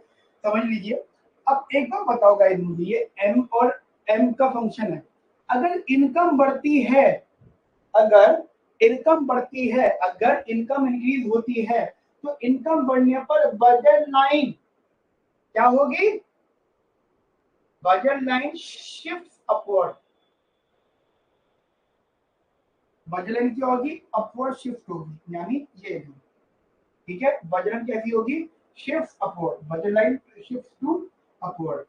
समझ लीजिए। अब एक बार बताओ गाइस मुझे, ये m और m का फंक्शन है। अगर इनकम बढ़ती है, अगर इनकम बढ़ती है, अगर इनकम इंक्रीज होती है, तो इनकम बढ़ने पर बजट लाइन क्या होगी? Budget line shift upward. Budget line क्या होगी? अपवर्ड शिफ्ट होगी, यानी ये भी। ठीक है, बजट लाइन कैसी होगी? Shift upward, budget line shift to upward.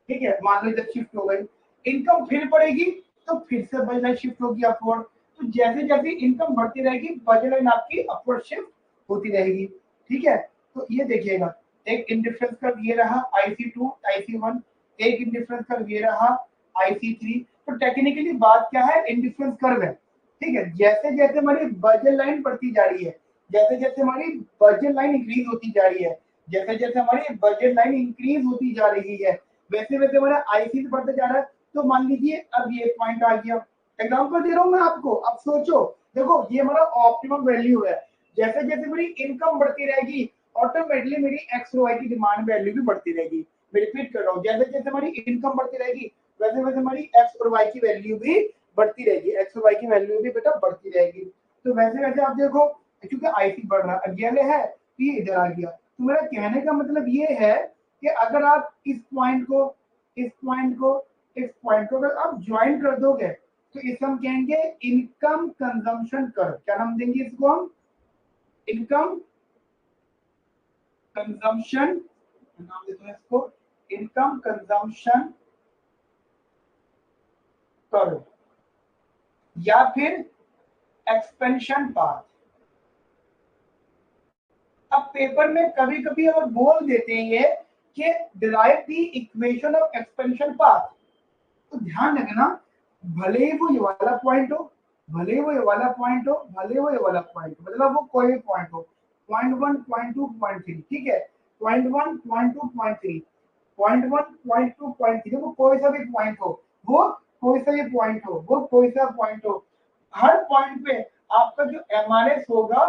ठीक है, मान लो जब शिफ्ट हो गई, इनकम फिर बढ़ेगी तो फिर से बजट लाइन शिफ्ट होगी अपवर्ड। तो जैसे जैसे इनकम बढ़ती रहेगी, बजट लाइन आपकी अपवर्ड शिफ्ट होती रहेगी। ठीक है, तो ये देखिएगा, एक इंडिफरेंस कर्व ये रहा IC2 IC1, एक इंडिफरेंस कर्व ये रहा IC3। तो टेक्निकली बात क्या है? इंडिफरेंस कर्व है। ठीक है, जैसे जैसे हमारी बजट लाइन बढ़ती जा रही है, जैसे जैसे हमारी बजट लाइन इंक्रीज होती जा रही है, जैसे जैसे हमारी बजट लाइन इंक्रीज होती जा रही है, वैसे वैसे हमारा IC बढ़ते जा रहा है। तो मान लीजिए अब ये पॉइंट आ गया, एग्जांपल दे रहा हूं मैं आपको, अब सोचो, देखो ये हमारा ऑप्टिमम वैल्यू है। जैसे जैसे मेरी इनकम बढ़ती रहेगी, ऑटोमेटिकली मेरी एक्स और वाई की डिमांड वैल्यू भी बढ़ती रहेगी। मैं रिपीट कर रहा हूँ, जैसे जैसे हमारी इनकम बढ़ती रहेगी, वैसे वैसे हमारी एक्स और वाई की वैल्यू भी बढ़ती रहेगी, एक्स और वाई की वैल्यू भी बेटा बढ़ती रहेगी। तो वैसे वैसे आप देखो, क्योंकि IC बढ़ रहा है, अब ये है तो ये इधर आ गया। तो मेरा कहने का मतलब ये है कि अगर आप इस पॉइंट को, इस पॉइंट को, इस पॉइंट को अगर आप ज्वाइन कर दोगे, तो इसे हम कहेंगे इनकम कंजम्पशन कर्व। क्या नाम देंगे इसको हम? इनकम कंजम्पशन, नाम देते हैं इसको इनकम कंजम्पशन कर्व, या फिर एक्सपेंशन पाथ। अब पेपर में कभी कभी अगर बोल देते हैं ये कि derive the equation of expansion path, तो ध्यान रखना, भले ही वो ये वाला पॉइंट हो, भले ही वो ये वाला पॉइंट हो, भले ही वो ये वाला पॉइंट हो, मतलब वो कोई भी पॉइंट हो, पॉइंट 1, पॉइंट 2, पॉइंट 3। ठीक है, point 1, point 2, point 3, point 1, point 2, point 3, वो कोई सा भी पॉइंट हो, वो कोई सा भी पॉइंट हो, वो कोई सा पॉइंट हो, हर पॉइंट पे आपका जो MRS होगा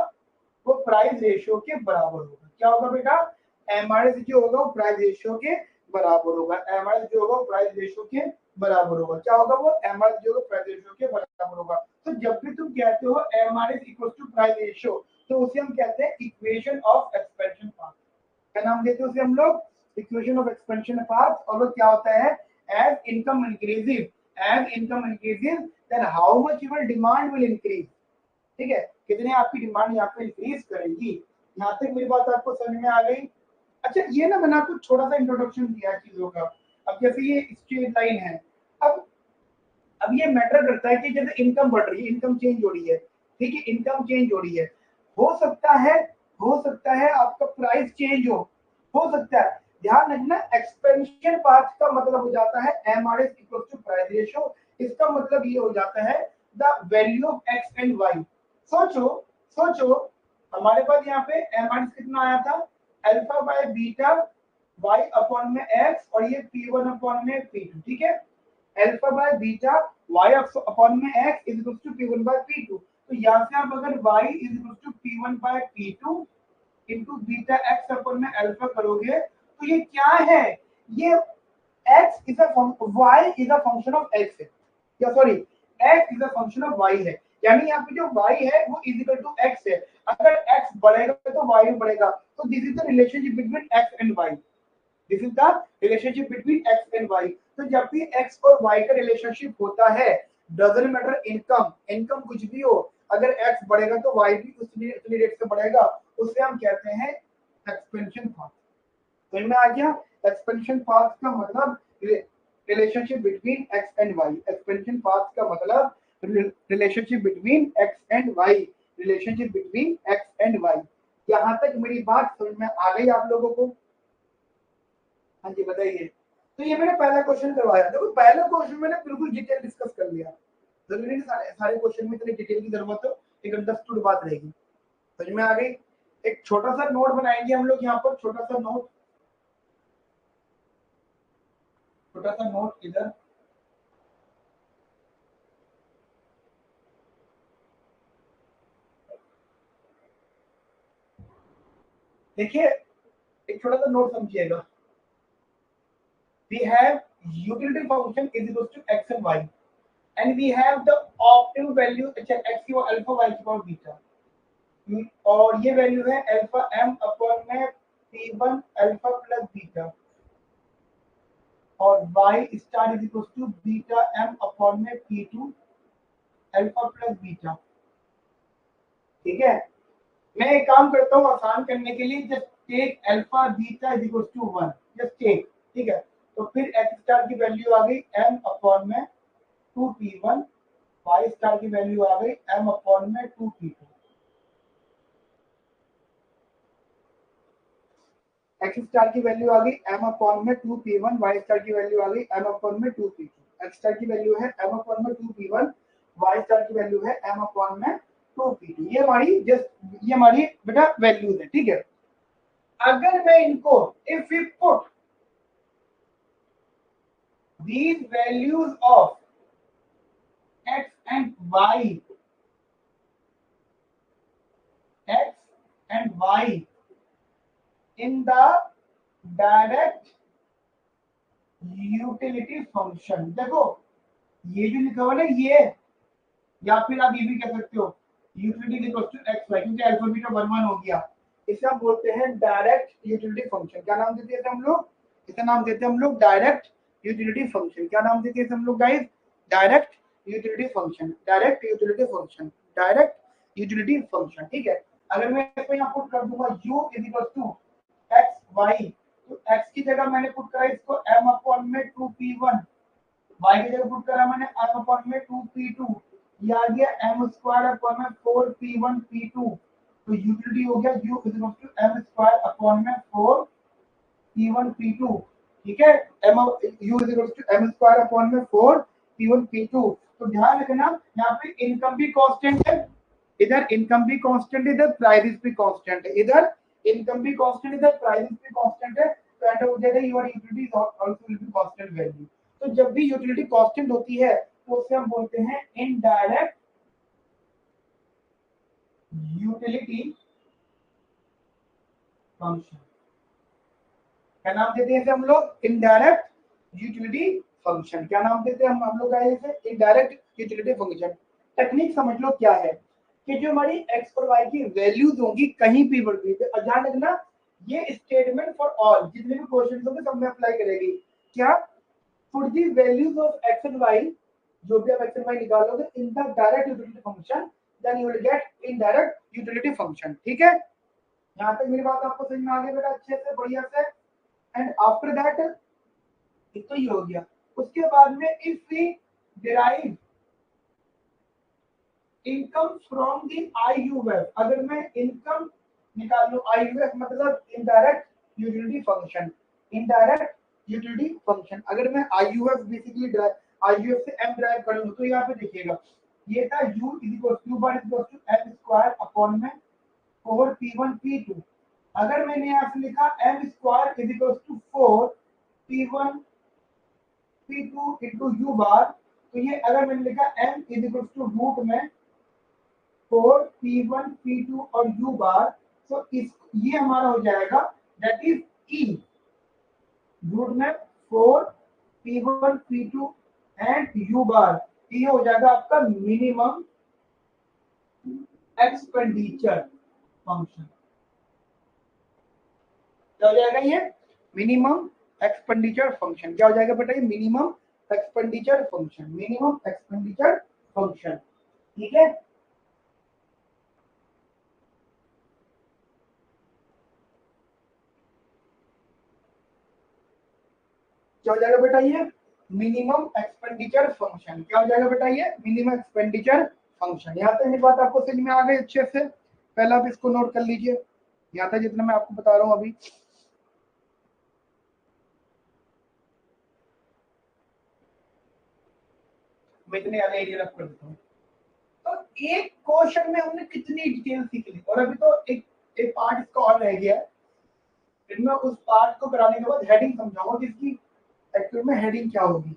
वो प्राइस रेशियो के बराबर होगा। क्या होगा बेटा? MRS जो होगा वो प्राइस रेशियो के बराबर होगा। MRS जो होगा वो प्राइस रेशियो के बराबर होगा। क्या होगा? वो MRS जो होगा प्राइस रेशियो के बराबर होगा। तो जब भी तुम कहते हो MRS equal to price ratio, तो उसे हम कहते हैं इक्वेशन ऑफ एक्सपेंशन पाथ। क्या नाम देते हैं उसे हम लोग? Equation of expansion path. और वो क्या होता है? As income increases, as income increases, then how much your demand will increase. ठीक है, कितने आपकी डिमांड यहाँ पे इंक्रीज करेगी। यहाँ तक मेरी बात आपको समझ में आ गई? अच्छा, ये ना मैंने आपको थोड़ा सा इंट्रोडक्शन दिया चीजों का। अब जैसे ये स्ट्रेट लाइन है, अब ये मैटर करता है कि जैसे इनकम बढ़ रही है, इनकम चेंज हो रही है, ठीक है, इनकम चेंज हो रही है, हो सकता है, हो सकता है आपका प्राइस चेंज हो सकता है। ध्यान रखना, एक्सपेंशन पाथ का मतलब हो जाता है MRS equal to price ratio. इसका मतलब ये हो जाता है the value of x and y. सोचो, सोचो, हमारे पास यहाँ पे MRS कितना आया था? Alpha by beta y upon में x, और ये P1 अपॉन में P2। ठीक है, alpha by beta y upon में x is equal to P1 by P2। तो यहाँ से आप अगर y is equal to P1 by P2 into beta x upon में अल्फा करोगे, तो ये क्या है? ये x is a y is a function of x है, या sorry x is a function of y है। यानी यहाँ पे जो y है वो इज इक्वल टू x है। अगर x बढ़ेगा तो y भी बढ़ेगा। तो this is the relationship between x and y। This is the relationship between x and y। तो जब भी x और y का रिलेशनशिप होता है, डजंट मैटर इनकम, इनकम कुछ भी हो, अगर x बढ़ेगा तो y भी उतनी रेट से बढ़ेगा, उसे हम कहते हैं एक्सपेंशन पाथ। समझ में आ गया? एक्सपेंशन पाथ का मतलब relationship between x and y. Expansion path का मतलब relationship between x and y, relationship between x and y. यहां तक मेरी बात समझ में आ गई आप लोगों को? हाँ जी बताइए। तो ये मैंने पहला क्वेश्चन करवाया। देखो पहला क्वेश्चन मैंने बिल्कुल डिटेल डिस्कस कर लिया। जरूरी नहीं सारे सारे क्वेश्चन में इतनी डिटेल की जरूरत हो, एक अंडरस्टूड बात रहेगी। समझ में आ गई? एक छोटा सा नोट बनाएंगे हम लोग यहाँ पर, छोटा सा नोट, छोटा सा नोट इधर। देखिए एक छोटा सा नोट समझिएगा। We have utility function is equal to x and y, and we have the optimum value x की और अल्फा y की पावर बीटा, और ये वैल्यू है अल्फा m अपॉन में p1 अल्फा प्लस बीटा, और y star is equal to beta m upon में p2 alpha plus beta. ठीक है, मैं एक काम करता हूँ आसान करने के लिए, just take alpha beta is equal to 1, just take. ठीक है, तो फिर x स्टार की वैल्यू आ गई m अपॉन में 2p1, y स्टार की वैल्यू आ गई m अपॉन में 2p2। x स्टार की वैल्यू आ गई m अपॉन में 2p1, y स्टार की वैल्यू आ गई m अपॉन में 2p2। x स्टार की वैल्यू है m अपॉन में 2p1, y स्टार की वैल्यू है m अपॉन में 2p2। ये हमारी बेटा वैल्यूज है। ठीक है, अगर मैं इनको if we put these values of x and y, x and y in the direct utility function, देखो ये जो लिखा हुआ ना ये, या फिर आप ये भी कह सकते हो utility equal to x y, क्योंकि अल्फा बीटा 1 1 हो गया। इसे हम बोलते हैं डायरेक्ट यूटिलिटी फंक्शन। क्या नाम देते हैं हम लोग? इसे नाम देते हैं हम लोग डायरेक्ट यूटिलिटी फंक्शन। क्या नाम देते हैं हम लोग guys? Direct utility function, direct utility function, direct utility function. ठीक है, अगर मैं इसको यहाँ पुट कर दूंगा u is equal to x y, तो x की जगह मैंने पुट करा इसको m अपॉन में 2p1, y की जगह पुट करा मैंने m अपॉन में 2p2, ये आ गया m स्क्वायर अपॉन में 4p1 p2। तो यूटिलिटी हो गया u is equal to m square upon में 4p1 p2। ठीक है, m u is equal to m square upon में 4p1 p2। तो ध्यान रखना यहाँ पे इनकम भी कांस्टेंट है, इधर इनकम भी कांस्टेंट है, इधर प्राइसेस भी कांस्टेंट है, इधर इनकम भी कांस्टेंट, इधर प्राइसेस भी कांस्टेंट है। तो एंड हो जाएगा your utility is also will be constant value. तो जब भी यूटिलिटी कांस्टेंट होती है तो उसे हम बोलते हैं इनडायरेक्ट यूटिलिटी फंक्शन। क्या नाम देते हैं इसे हम लोग? Indirect utility function. क्या नाम देते हैं हम लोग इसे? Indirect utility function. टेक्निक समझ लो क्या है कि जो हमारी एक्स और वाई की वैल्यूज होंगी कहीं भी बढ़ती है, ध्यान रखना ये स्टेटमेंट फॉर ऑल जितने भी क्वेश्चन होंगे सब में अप्लाई करेगी। क्या? For the values of x and y, जो भी आप एक्स एंड वाई निकालोगे in the direct utility function, then you will get indirect utility function. ठीक है, यहाँ तक मेरी बात आपको समझ में आ गई बेटा अच्छे से बढ़िया से? एंड आफ्टर दैट तो ये हो गया। उसके बाद में if we derive income from the IUF, अगर मैं इनकम निकाल लूं, आईयूएफ मतलब indirect utility function, indirect utility function. अगर मैं आईयूएफ बेसिकली आईयूएफ से एम ड्राइव कर लूं, तो यहाँ पे देखिएगा ये था u is equal to bar is equal to m square upon में 4p1 p2। अगर मैंने यहाँ से लिखा m square is equal to 4p1 p2 into u bar, तो ये अगर मैंने लिखा m is equal to root में 4p1 p2 और u बार, तो इस ये हमारा हो जाएगा दैट इज e रूट में 4p1 p2 एंड u बार। ये हो जाएगा आपका मिनिमम एक्सपेंडिचर फंक्शन। क्या हो जाएगा ये? Minimum expenditure function. क्या हो जाएगा बेटा? ये minimum expenditure function, minimum expenditure function. ठीक है, क्या हो जाएगा बेटा ये मिनिमम एक्सपेंडिचर फंक्शन। क्या हो जाएगा बेटा ये मिनिमम एक्सपेंडिचर फंक्शन। यहाँ तक ये बात आपको समझ में आ गई अच्छे से। पहले आप इसको नोट कर लीजिए, यहाँ तक जितना मैं आपको बता रहा हूँ अभी। मैं इतने वाले एरिया रख कर देता हूँ। तो एक क्वेश्चन में हमने कितनी डिटेल सीख ली, और अभी तो एक पार्ट इसका और रह गया है। फिर मैं उस पार्ट को कराने के बाद हेडिंग समझाऊंगा कि इसकी एक्चुअल में हेडिंग क्या होगी।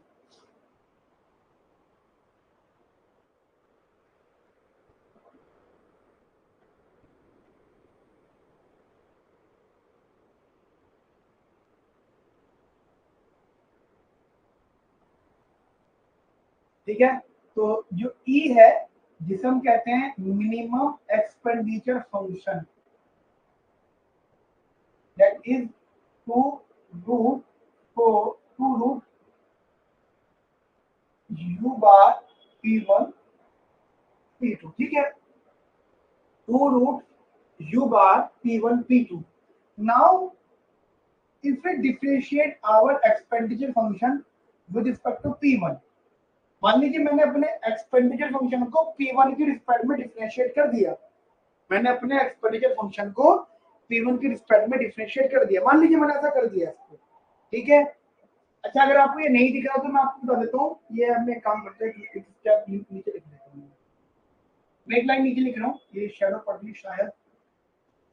ठीक है, तो जो ई है जिसे हम कहते हैं minimum expenditure function, that is two root u bar p1 p2। ठीक है, two root u bar p1 p2। Now if we differentiate our expenditure function with respect to p1, मान लीजिए मैंने अपने एक्सपेंडिचर फंक्शन को p1 की respect में differentiate कर दिया। मैंने अपने एक्सपेंडिचर फंक्शन को p1 की रिस्पेक्ट में डिफरेंशिएट कर दिया, मान लीजिए मैंने ऐसा कर दिया इसको। ठीक है, अच्छा अगर आपको ये नहीं दिख रहा तो मैं आपको बता देता हूँ। ये हमने काम करते हैं कि स्टेप नीचे लिख देता हूँ, मैं एक लाइन नीचे लिख रहा हूँ, ये शैडो पढ़ ली शायद।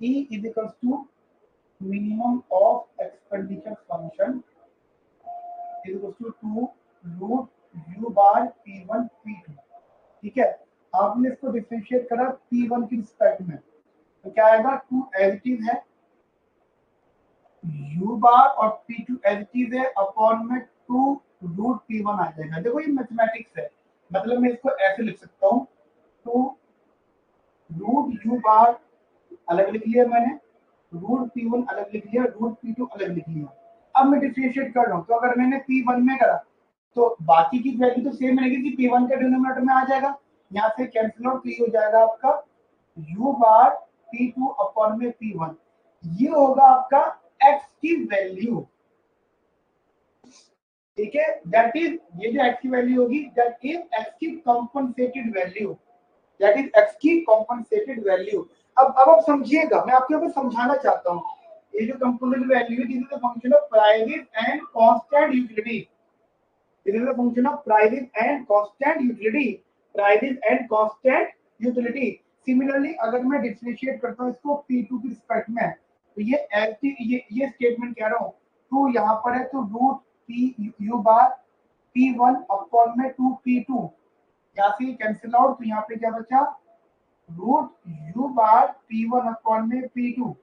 E is equals to minimum of expenditure function is equals to 2 root u bar p1 p2। ठीक है, आपने इसको डिफरेंशिएट करा p1 की रिस्पेक्ट में, तो क्या आएगा 2 एज इट इज है u बार और p2 एज इट इज है अपॉन में 2 रूट p1 आ जाएगा। देखो ये मैथमेटिक्स है, मतलब मैं इसको ऐसे लिख सकता हूँ, 2 रूट u बार अलग लिख लिया मैंने, रूट p1 अलग लिख लिया, रूट p2 अलग लिख लिया। अब मैं डिफरेंशिएट कर रहा हूँ, तो अगर मैंने p1 में करा तो बाकी की वैल्यू तो सेम रहेगी, p1 के डिनोमिनेटर में आ जाएगा, यहाँ से कैंसिल आउट, तो ये हो जाएगा आपका u बार p2 अपॉन में p1। ये होगा आपका x की वैल्यू। ठीक है, दैट इज ये जो x की वैल्यू होगी दैट इज x की compensated value, that is x की कॉम्पनसेटेड वैल्यू। अब आप समझिएगा, मैं आपके ऊपर समझाना चाहता हूँ। ये जो कंपोनेंट वैल्यू है, this is the function of private and constant utility. This is the function of private and constant utility, private and constant utility. Similarly अगर मैं डिफरेंशिएट करता हूँ इसको p2 की रिस्पेक्ट में, तो ये स्टेटमेंट कह रहा हूँ, 2 यहाँ पर है तो root p u bar p1 upon में 2 p2, यहाँ से कैंसिल आउट, तो यहाँ पे क्या बचा root u bar p1 upon में p2।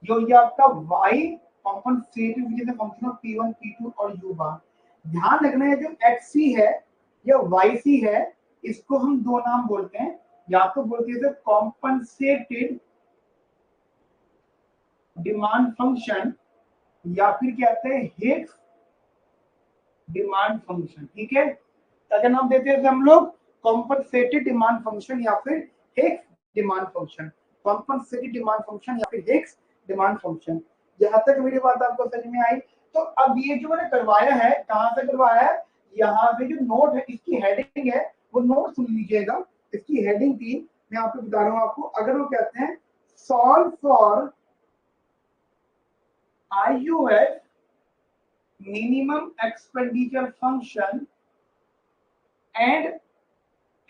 ये आपका y compensated which is the function of p1 p2 और u बार। ध्यान रखना है जो xc है या yc है, इसको हम दो नाम बोलते हैं, या तो बोलते हैं कॉम्पनसेटेड डिमांड फंक्शन, या फिर कहते हैं हिक्स डिमांड फंक्शन। ठीक है, क्या नाम देते हैं हम लोग, कॉम्पनसेटेड डिमांड फंक्शन या फिर Hicks demand function, compensated demand function या फिर हिक्स डिमांड फंक्शन। जहां तक मेरी बात आपको समझ में आई, तो अब ये जो मैंने करवाया है, कहां से करवाया है, यहाँ पे जो नोट है इसकी हेडिंग है वो नोट सुन लीजिएगा। इसकी हेडिंग थी, मैं आपको बता रहा हूँ आपको, अगर वो कहते हैं solve for IUF minimum expenditure function and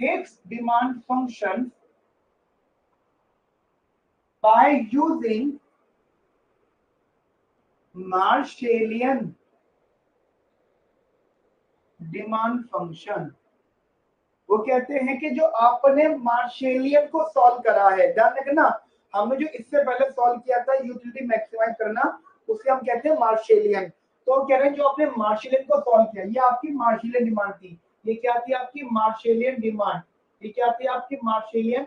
fixed demand function by using Marshallian demand function. वो कहते हैं कि जो आपने मार्शेलियन को सॉल्व करा है, ध्यान रखना, हमने जो इससे पहले सॉल्व किया था यूटिलिटी मैक्सिमाइज करना, उसे हम कहते हैं मार्शेलियन। तो कह रहे हैं जो आपने मार्शेलियन को सॉल्व किया, ये आपकी मार्शेलियन डिमांड थी। ये क्या थी आपकी मार्शेलियन डिमांड, ये क्या थी आपकी मार्शेलियन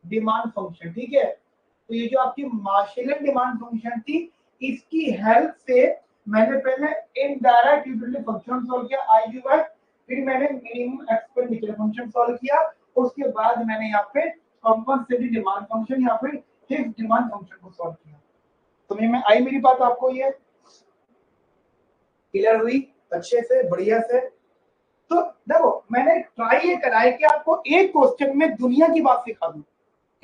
डिमांड फंक्शन। ठीक है, तो ये जो आपकी मार्शेलियन डिमांड फंक्शन थी, इसकी हेल्प से मैंने पहले इनडायरेक्ट यूटिलिटी फंक्शन सॉल्व किया IUF, फिर मैंने मिनिमम एक्सपेंडिचर फंक्शन सॉल्व किया, उसके बाद मैंने यहाँ पे कॉम्पनसेटेड डिमांड फंक्शन या फिर फिक्स्ड डिमांड फंक्शन को सॉल्व किया। तो मैं आई मेरी बात आपको ये क्लियर हुई अच्छे से, बढ़िया से। तो देखो मैंने ट्राई ये करा है कि आपको एक क्वेश्चन में दुनिया की बात सिखा दूं,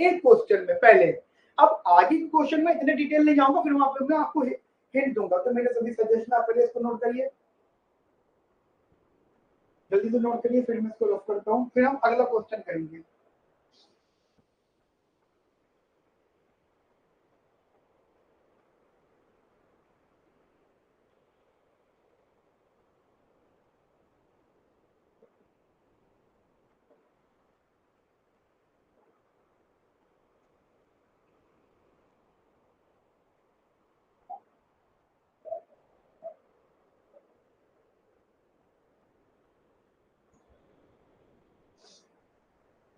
एक क्वेश्चन में पहले। अब आगे के क्वेश्चन में इतने डिटेल नहीं जाऊंगा, फिर वहां पर मैं आपको हिंट दूंगा। तो मेरे सभी सजेशन आप पहले इसको नोट करिए, जल्दी से नोट करिए, फिर मैं इसको रफ करता हूँ, फिर हम अगला क्वेश्चन करेंगे।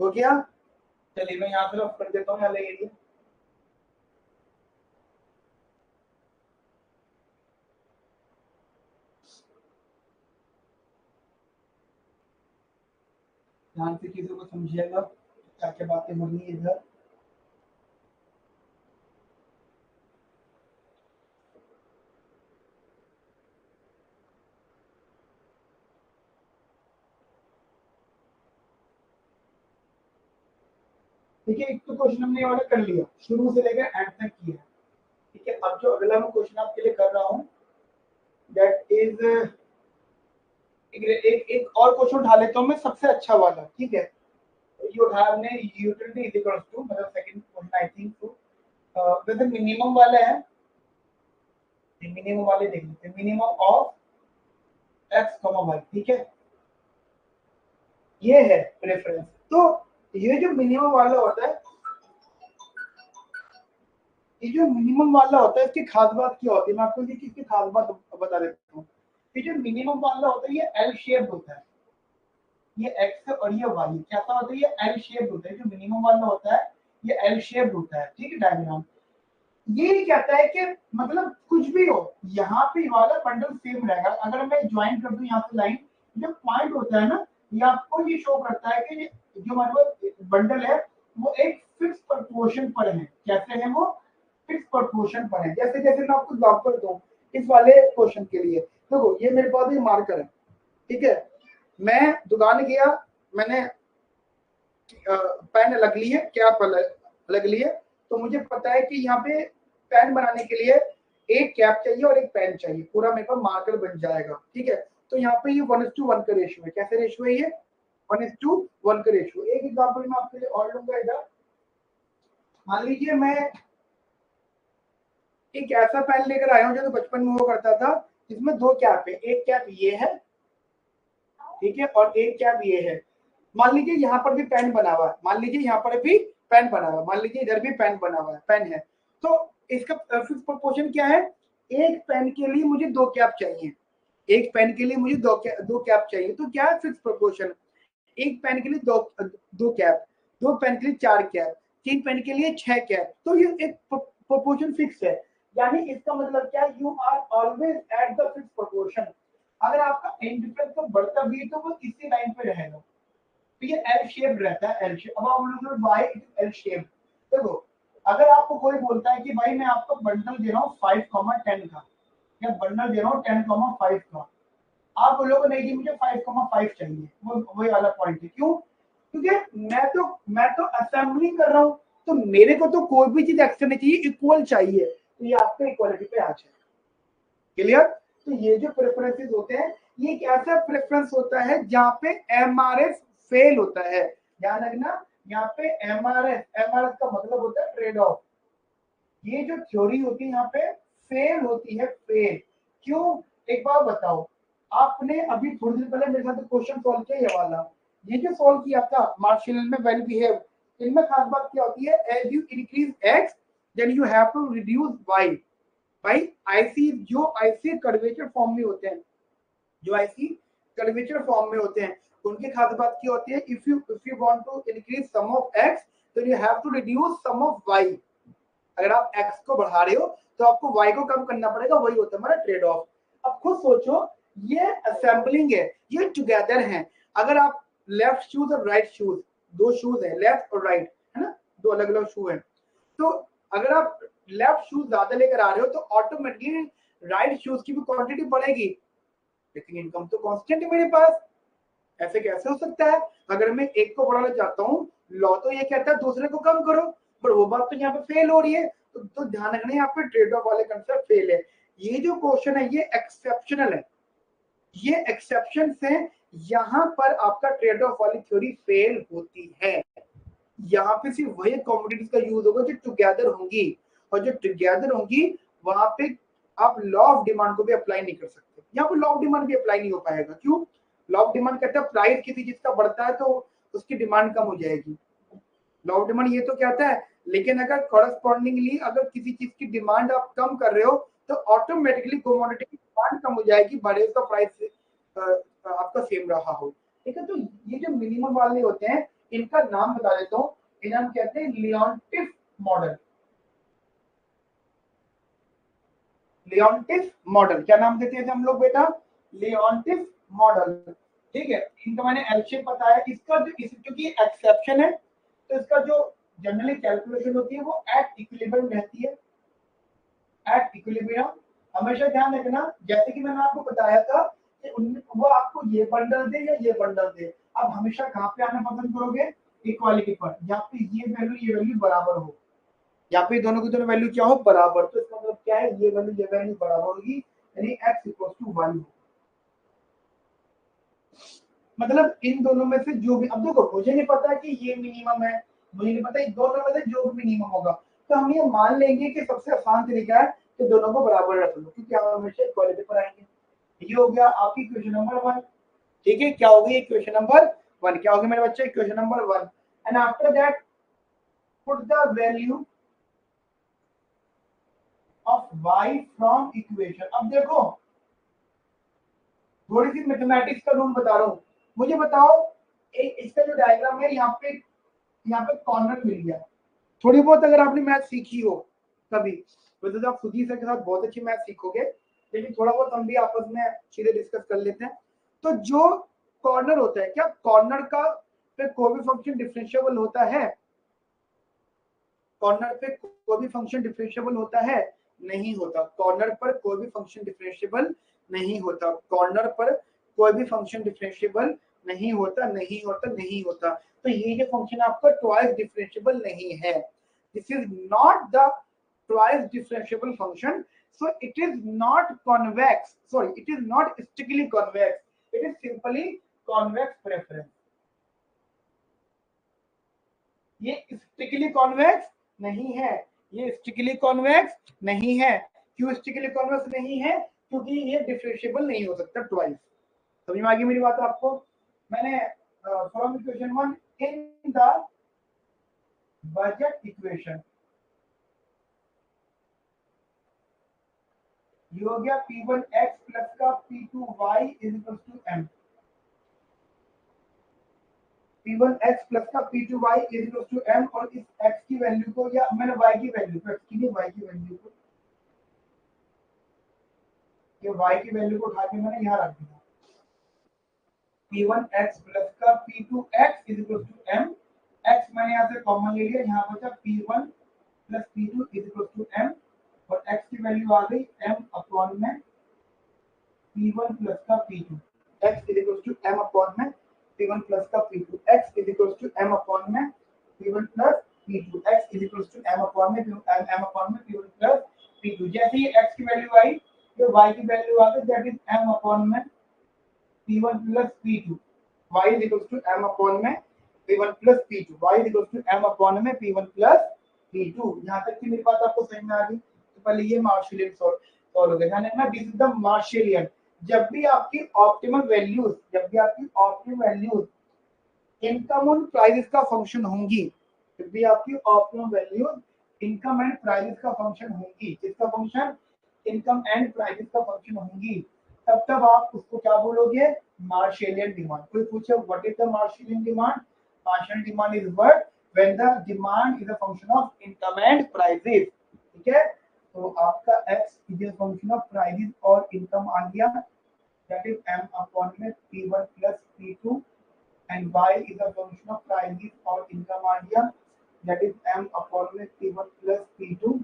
हो गया, चलिए मैं यहाँ से रफ कर देता हूँ, यहाँ ले लीजिए। ध्यान से चीजों को समझिएगा, क्या क्या बातें हो रही है इधर। ठीक है, एक तो क्वेश्चन हमने वाला कर लिया, शुरू से लेकर एंड तक किया। ठीक है, अब जो अगला मैं क्वेश्चन आपके लिए कर रहा हूँ, दैट इज एक और क्वेश्चन उठा लेता हूँ मैं, सबसे अच्छा वाला। ठीक है, ये उठाया हमने, यूटिलिटी इज इक्वल्स टू, मतलब second question I think two, वैसे मिनिमम वाला है, मिनिमम वाले देख लेते हैं। Minimum of x comma y, ठीक है, ये है रेफरेंस। तो ये जो मिनिमम वाला होता है, ये जो मिनिमम वाला होता है, इसकी खास बात क्या होती है, मैं आपको इसकी खास बात बता देता हूँ। ये जो मिनिमम वाला होता है, ये एल शेप होता है, ये एक्स और ये वाई कैसा होता है, ये एल शेप होता है। जो मिनिमम वाला होता है ये एल शेप होता है, ठीक है, डायग्राम। ये कहता है कि मतलब कुछ भी हो, यहाँ पे वाला बंडल सेम रहेगा। अगर मैं ज्वाइन कर दूं यहाँ से लाइन, जो पॉइंट होता है ना, ये आपको ये शो करता है कि जो हमारे पास बंडल है वो एक फिक्स प्रोपोर्शन पर है। कैसे है वो, फिक्स प्रोपोर्शन पर है। जैसे जैसे मैं आपको एग्जांपल दूं इस वाले क्वेश्चन के लिए, देखो ये मेरे पास ये मार्कर है, ठीक है, मैं दुकान गया, मैंने पेन अलग ली है, कैप अलग ली है, तो मुझे पता है कि यहाँ पे पेन बनाने के लिए एक कैप चाहिए और एक पेन चाहिए, पूरा मेरे पास मार्कर बन जाएगा। ठीक है, तो यहाँ पे ये 1:1 का रेशियो है। कैसे रेशियो है ये, 1:1 का रेशियो। एक एग्जाम्पल मैं आपके लिए और लूंगा इधर। मान लीजिए मैं एक ऐसा पेन लेकर आया हूँ जो तो बचपन में वो करता था, जिसमें दो कैप है, एक कैप ये है, ठीक है, और एक कैप ये है। मान लीजिए यहाँ पर भी पेन बना हुआ है, मान लीजिए यहाँ पर भी पेन बना हुआ है, मान लीजिए इधर भी पेन बना हुआ है, पेन है। तो इसका फिक्स प्रोपोर्शन क्या है, एक पेन के लिए मुझे दो कैप चाहिए, एक पेन के लिए मुझे दो कैप चाहिए। तो क्या है फिक्स प्रोपोर्शन, एक पेन के लिए दो कैप, दो पेन के लिए चार कैप, तीन पेन के लिए छह कैप। तो ये एक प्रोपोर्शन फिक्स है। यानी इसका मतलब क्या है, you are always at the fix proportion. अगर आपका इंडिफरेंस तो बढ़ता भी है तो वो इसी लाइन पे रहेगा। तो ये एल शेप रहता है, एल शेप। अब आप बोलोगे भाई एल शेप, देखो अगर आपको कोई बोलता है कि भाई मैं आपको बंडल दे रहा हूँ 5,10 का, या बंडल दे रहा हूँ 10,5 का, आप बोलोगे नहीं जी मुझे 5,5 चाहिए, वो वही वाला पॉइंट है। क्यों, क्योंकि मैं तो असेंबलिंग कर रहा हूँ, तो मेरे को तो कोई भी चीज एक्स्ट्रा नहीं चाहिए, इक्वल चाहिए। तो ये आपके इक्वालिटी पे आ जाए। क्लियर। तो ये जो प्रेफरेंसेस होते हैं, ये एक ऐसा प्रेफरेंस होता है जहाँ पे एमआरएस फेल होता है। ध्यान रखना, यहाँ पे एमआरएस का मतलब होता है ट्रेड ऑफ। ये जो थ्योरी होती है यहाँ पे फेल होती है, फेल। क्यों, एक बात बताओ, आपने अभी थोड़ी देर पहले मेरे साथ क्वेश्चन सॉल्व किया ये वाला, ये जो सॉल्व किया था मार्शल में वेल बिहेव, इनमें खास बात क्या होती है, as you increase x then you have to reduce y. भाई आईसी जो आईसी कर्वेचर फॉर्म में होते हैं, जो आईसी कर्वेचर फॉर्म में होते हैं, उनकी खास बात क्या होती है, if you want to increase some of x then you have to reduce some of y. अगर आप एक्स को बढ़ा रहे हो तो आपको वाई को कम करना पड़ेगा, वही होता है हमारा ट्रेड ऑफ। अब खुद सोचो, ये असेंबलिंग है, ये टुगेदर है। अगर आप लेफ्ट शूज और राइट शूज, दो शूज है लेफ्ट और राइट, है ना, दो अलग अलग शू है, तो अगर आप लेफ्ट शूज ज्यादा लेकर आ रहे हो तो ऑटोमेटिकली राइट शूज की भी क्वांटिटी बढ़ेगी। लेकिन इनकम तो कांस्टेंट है मेरे पास, ऐसे कैसे हो सकता है? अगर मैं एक को बढ़ाना चाहता हूँ, लॉ तो ये कहता है दूसरे को कम करो, पर वो बात तो यहाँ पे फेल हो रही है। तो ध्यान रखना यहाँ पे ट्रेड ऑफ वाले कंसेप्ट फेल है। ये जो क्वेश्चन है ये एक्सेप्शनल है, ये एक्सेप्शन है, यहाँ पर आपका ट्रेड ऑफ वाली थ्योरी फेल होती है। यहाँ पे सिर्फ वही कॉमोडिटीज का यूज होगा जो टुगेदर होंगी, और जो टुगेदर होंगी वहां पे आप लॉ ऑफ डिमांड को भी अप्लाई नहीं कर सकते। यहाँ पे लॉ ऑफ डिमांड भी अप्लाई नहीं हो पाएगा। क्यों? लॉ ऑफ डिमांड कहता है प्राइस किसी चीज का बढ़ता है तो उसकी डिमांड कम हो जाएगी। लॉ ऑफ डिमांड ये तो कहता है, लेकिन अगर कॉरस्पॉन्डिंगली अगर किसी चीज की डिमांड आप कम कर रहे हो तो ऑटोमेटिकली कमोडिटी की डिमांड कम हो जाएगी, भले उसका प्राइस आपका सेम रहा हो। ठीक है, तो ये जो मिनिमम वाले होते हैं इनका नाम बता देता हूँ, इन्हें हम कहते हैं लियोन्टिफ मॉडल। लियोन्टिफ मॉडल क्या नाम देते थे हम लोग बेटा? Leontief model. ठीक है, इनका मैंने एल शेप बताया। इसका जो क्योंकि एक्सेप्शन है तो इसका जो जनरली कैलकुलेशन होती है वो एट इक्विलिब्रियम रहती है। एट इक्विलिब्रियम हमेशा ध्यान रखना, जैसे कि मैंने आपको बताया था कि वो आपको ये बंडल दे या ये बंडल दे, आप हमेशा कहाँ पे आना पसंद करोगे? इक्वालिटी पर, जहाँ पे ये वैल्यू बराबर हो, यहाँ पे दोनों की दोनों वैल्यू क्या हो? बराबर। तो इसका मतलब क्या है? ये वैल्यू बराबर होगी, यानी x इक्वल टू 1। मतलब इन दोनों में से जो भी, अब देखो मुझे नहीं पता कि ये मिनिमम है, मुझे नहीं पता इन दोनों में से जो भी मिनिमम होगा, तो हम ये मान लेंगे कि सबसे आसान तरीका है कि दोनों को बराबर रख लो, क्योंकि हम हमेशा इक्वालिटी पर आएंगे। ये हो गया आपकी इक्वेशन नंबर 1। ठीक है, क्या होगी इक्वेशन नंबर 1? क्या होगी मेरे बच्चे? Equation number 1। And after that put the value of y from equation. अब देखो थोड़ी सी मैथमेटिक्स का रूल बता रहा हूँ, मुझे बताओ इसका जो डायग्राम है यहाँ पे कॉर्नर मिल गया। थोड़ी बहुत अगर आपने मैथ सीखी हो कभी, वैसे तो आप खुद ही सर के साथ बहुत अच्छी मैथ सीखोगे, लेकिन थोड़ा बहुत हम भी आपस में सीधे डिस्कस कर लेते हैं। तो जो कॉर्नर होता है, क्या कॉर्नर का पे कोई भी फंक्शन डिफरेंशिएबल होता है? कॉर्नर पे कोई भी फंक्शन डिफरेंशिएबल होता है? नहीं होता। कॉर्नर पर कोई भी फंक्शन डिफरेंशिएबल नहीं होता। कॉर्नर पर कोई भी फंक्शन डिफरेंशिएबल नहीं होता, नहीं होता, नहीं होता। तो ये जो फंक्शन आपका ट्वाइस डिफरेंशिएबल नहीं है, this is not the twice differentiable function, so it is not convex, sorry, it is not strictly convex, it is simply convex preference। ये स्टिकली कॉन्वेक्स नहीं है, ये स्टिकली कॉन्वेक्स नहीं है। क्यों स्टिकली कॉन्वेक्स नहीं है? क्योंकि ये डिफरेंशिएबल नहीं हो सकता ट्वाइस। समझ में आ गई मेरी बात आपको? मैंने from equation 1 in the budget equation, ये हो गया P1x प्लस का P2y is equal to m। P1x plus का P2y is equal to m, और इस x की वैल्यू को, या मैंने y की वैल्यू को, x की नहीं y की वैल्यू को, ये y की वैल्यू को उठा के मैंने यहाँ रख दिया। P1x प्लस का P2x is equal to m, x मैंने यहाँ से कॉमन ले लिया, यहाँ बचा P1 plus P2 is equal to m, और x की वैल्यू आ गई m अपॉन में P1 प्लस का P2, x is equal to m upon में P1 प्लस का P2, x is equal to m upon में P1 plus P2, x is equal to m upon में m upon में P1 plus P2। जैसे ही x की value आई तो y की value आ गई, दैट इज m अपॉन में P1 plus P2, y is equals to m upon में P1 plus P2, y is equals to m upon में P1 प्लस P2। यहाँ तक की मेरी बात आपको समझ में आ गई? तो पहले ये मार्शलियन सॉल्व हो गया। ध्यान रखना, दिस इज द मार्शलियन। जब भी आपकी ऑप्टिमल वैल्यूज इनकम और प्राइसेस का फंक्शन होंगी, जब भी आपकी optimum values income and prices का फंक्शन होंगी, किसका फंक्शन? इनकम एंड प्राइसेस का फंक्शन होंगी, तब आप उसको क्या बोलोगे? Marshallian demand. कोई पूछे what is the Marshallian demand? Marshallian demand is what when the demand is a function of income and prices. ठीक है, तो आपका x is a function of prices और इनकम आ गया, दैट इज m अपॉन में P1 plus P2, and y is a function of prices और income आ गया, that is m upon में P1 प्लस P2।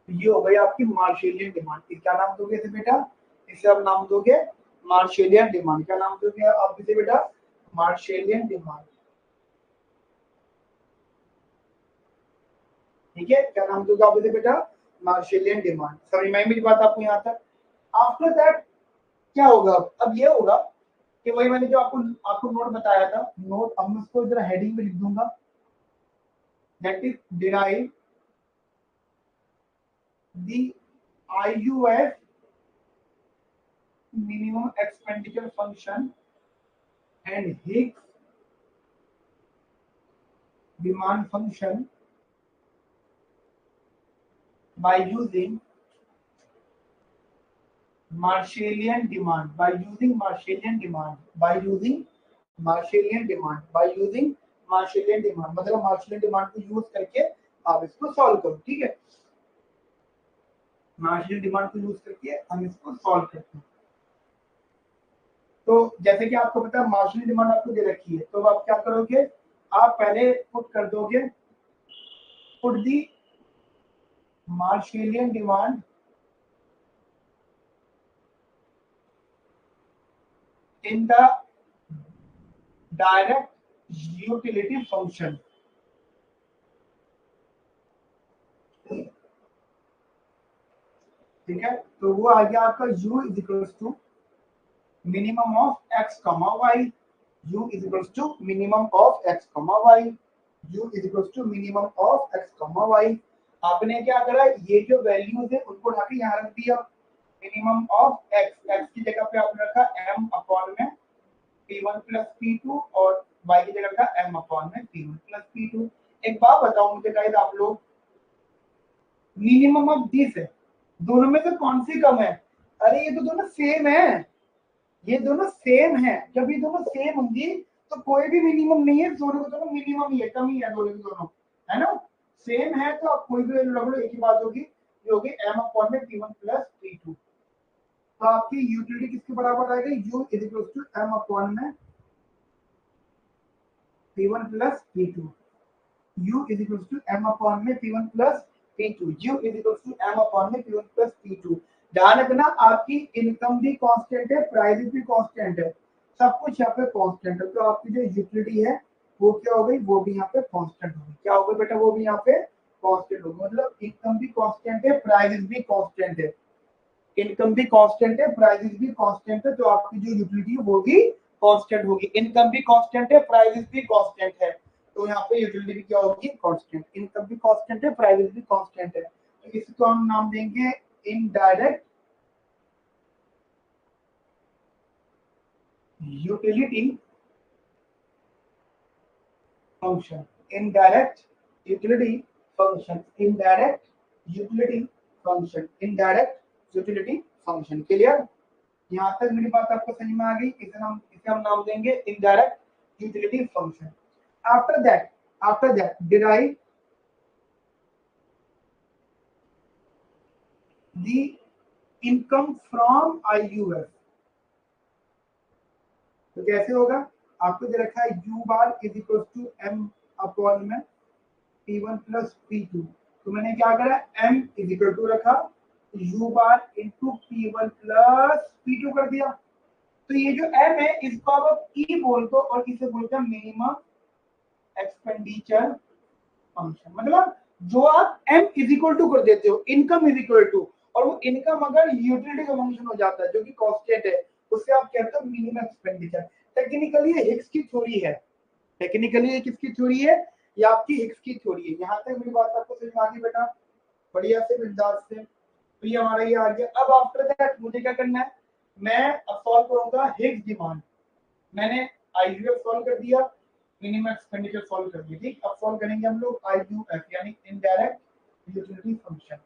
ये हो गई आपकी मार्शलियन डिमांड। क्या नाम दोगे इसे बेटा? इसे आप नाम दोगे मार्शेलियन डिमांड। क्या नाम दोगे आप इसे बेटा? मार्शेलियन डिमांड। ठीक है, क्या नाम दोगे आप इसे बेटा? मार्शेलियन डिमांड। समझ में आई मेरी बात आपको यहाँ तक? आफ्टर दैट क्या होगा? अब ये होगा कि वही मैंने जो आपको आपको नोट बताया था, नोट अब मैं उसको जरा हेडिंग में लिख दूंगा, that is derive the IUF minimum expenditure function and Higgs demand function by using Marshallian demand, by using Marshallian demand, by using Marshallian demand, by using Marshallian demand, मतलब Marshallian demand को use करके आप इसको solve करो। ठीक है, Marshallian demand को use करके हम इसको सॉल्व करते हैं। तो जैसे कि आपको पता है मार्शलियन डिमांड आपको दे रखी है, तो आप क्या करोगे? आप पहले पुट कर दोगे, put the Marshallian demand in the direct utility function. ठीक है, तो वो आ गया आपका u is equals to minimum of x comma y, u is equals to minimum of x comma y, u is equals to minimum of x comma y। आपने क्या करा? ये जो वैल्यूज है उनको उठा के यहाँ रख दिया, मिनिमम ऑफ x, x की जगह पे आपने रखा m अपॉन में p1 प्लस p2 और y की जगह रखा m अपॉन में p1 प्लस p2। एक बात बताओ मुझे गाइस आप लोग, मिनिमम ऑफ दिस है, दोनों में से कौन सी कम है? अरे ये तो दोनों सेम है, ये दोनों सेम है। जब ये दोनों सेम होंगी तो कोई भी मिनिमम नहीं है, दोनों को दोनों मिनिमम ही है, कम ही है दोनों की दोनों, है ना? सेम है तो आप कोई भी वैल्यू रख लो, एक ही बात होगी, ये होगी m अपॉन में p1 प्लस p2। तो आपकी यूटिलिटी किसके बराबर आएगी? u is equal to m upon में p1 plus p2, u is equal to m upon में p1 plus p2, u is equal to m upon में p1 प्लस p2। ध्यान रखना आपकी इनकम भी कांस्टेंट है, प्राइस भी कांस्टेंट है, सब कुछ यहाँ पे कांस्टेंट है, तो आपकी जो यूटिलिटी है वो क्या हो गई? वो भी यहाँ पे कांस्टेंट हो गई। क्या हो गई बेटा? वो भी यहाँ पे कांस्टेंट हो गई, मतलब इनकम भी कांस्टेंट है, प्राइस भी कांस्टेंट है, इनकम भी कांस्टेंट है, प्राइसेस भी कांस्टेंट है, तो आपकी जो यूटिलिटी है वो भी कांस्टेंट होगी। इनकम भी कांस्टेंट है, प्राइसेस भी कांस्टेंट है, तो यहाँ पे यूटिलिटी भी क्या होगी? कांस्टेंट। इनकम भी कांस्टेंट है, प्राइसेस भी कांस्टेंट है, तो इसको हम नाम देंगे indirect utility function, indirect utility function, indirect utility function, indirect utility function. Clear? यहाँ तक मेरी बात आपको समझ में आ गई? इसे हम नाम देंगे indirect utility function. After that derive the income from IUF। तो कैसे होगा? आपको दे रखा है u bar is equal to m upon में p1 प्लस p2, तो मैंने क्या करा? m इज इक्वल टू रखा u bar into p1 plus p2 कर दिया। तो ये जो m है इसको आप e बोल दो और इसे बोलते हैं मिनिमम एक्सपेंडिचर फंक्शन। मतलब जो आप m इज इक्वल टू कर देते हो, इनकम इज इक्वल टू, और वो इनकम अगर यूटिलिटी का फंक्शन हो जाता है जो कि कांस्टेंट है, उससे आप कहते हो मिनिमम एक्सपेंडिचर। टेक्निकली ये हिग्स की थ्योरी है, टेक्निकली ये किसकी थ्योरी है? ये आपकी हिग्स की थ्योरी है। यहाँ तक मेरी बात आपको समझ में आ गई बेटा? बढ़िया से, बिंदास से। तो ये हमारा ये आ गया। अब आफ्टर दैट मुझे क्या करना है? मैं अब सॉल्व करूंगा हिग्स डिमांड। मैंने IUF सॉल्व कर दिया, मिनिमम एक्सपेंडिचर सॉल्व कर दिया, ठीक। अब सॉल्व करेंगे हम लोग IUF यानी इनडायरेक्ट यूटिलिटी फंक्शन।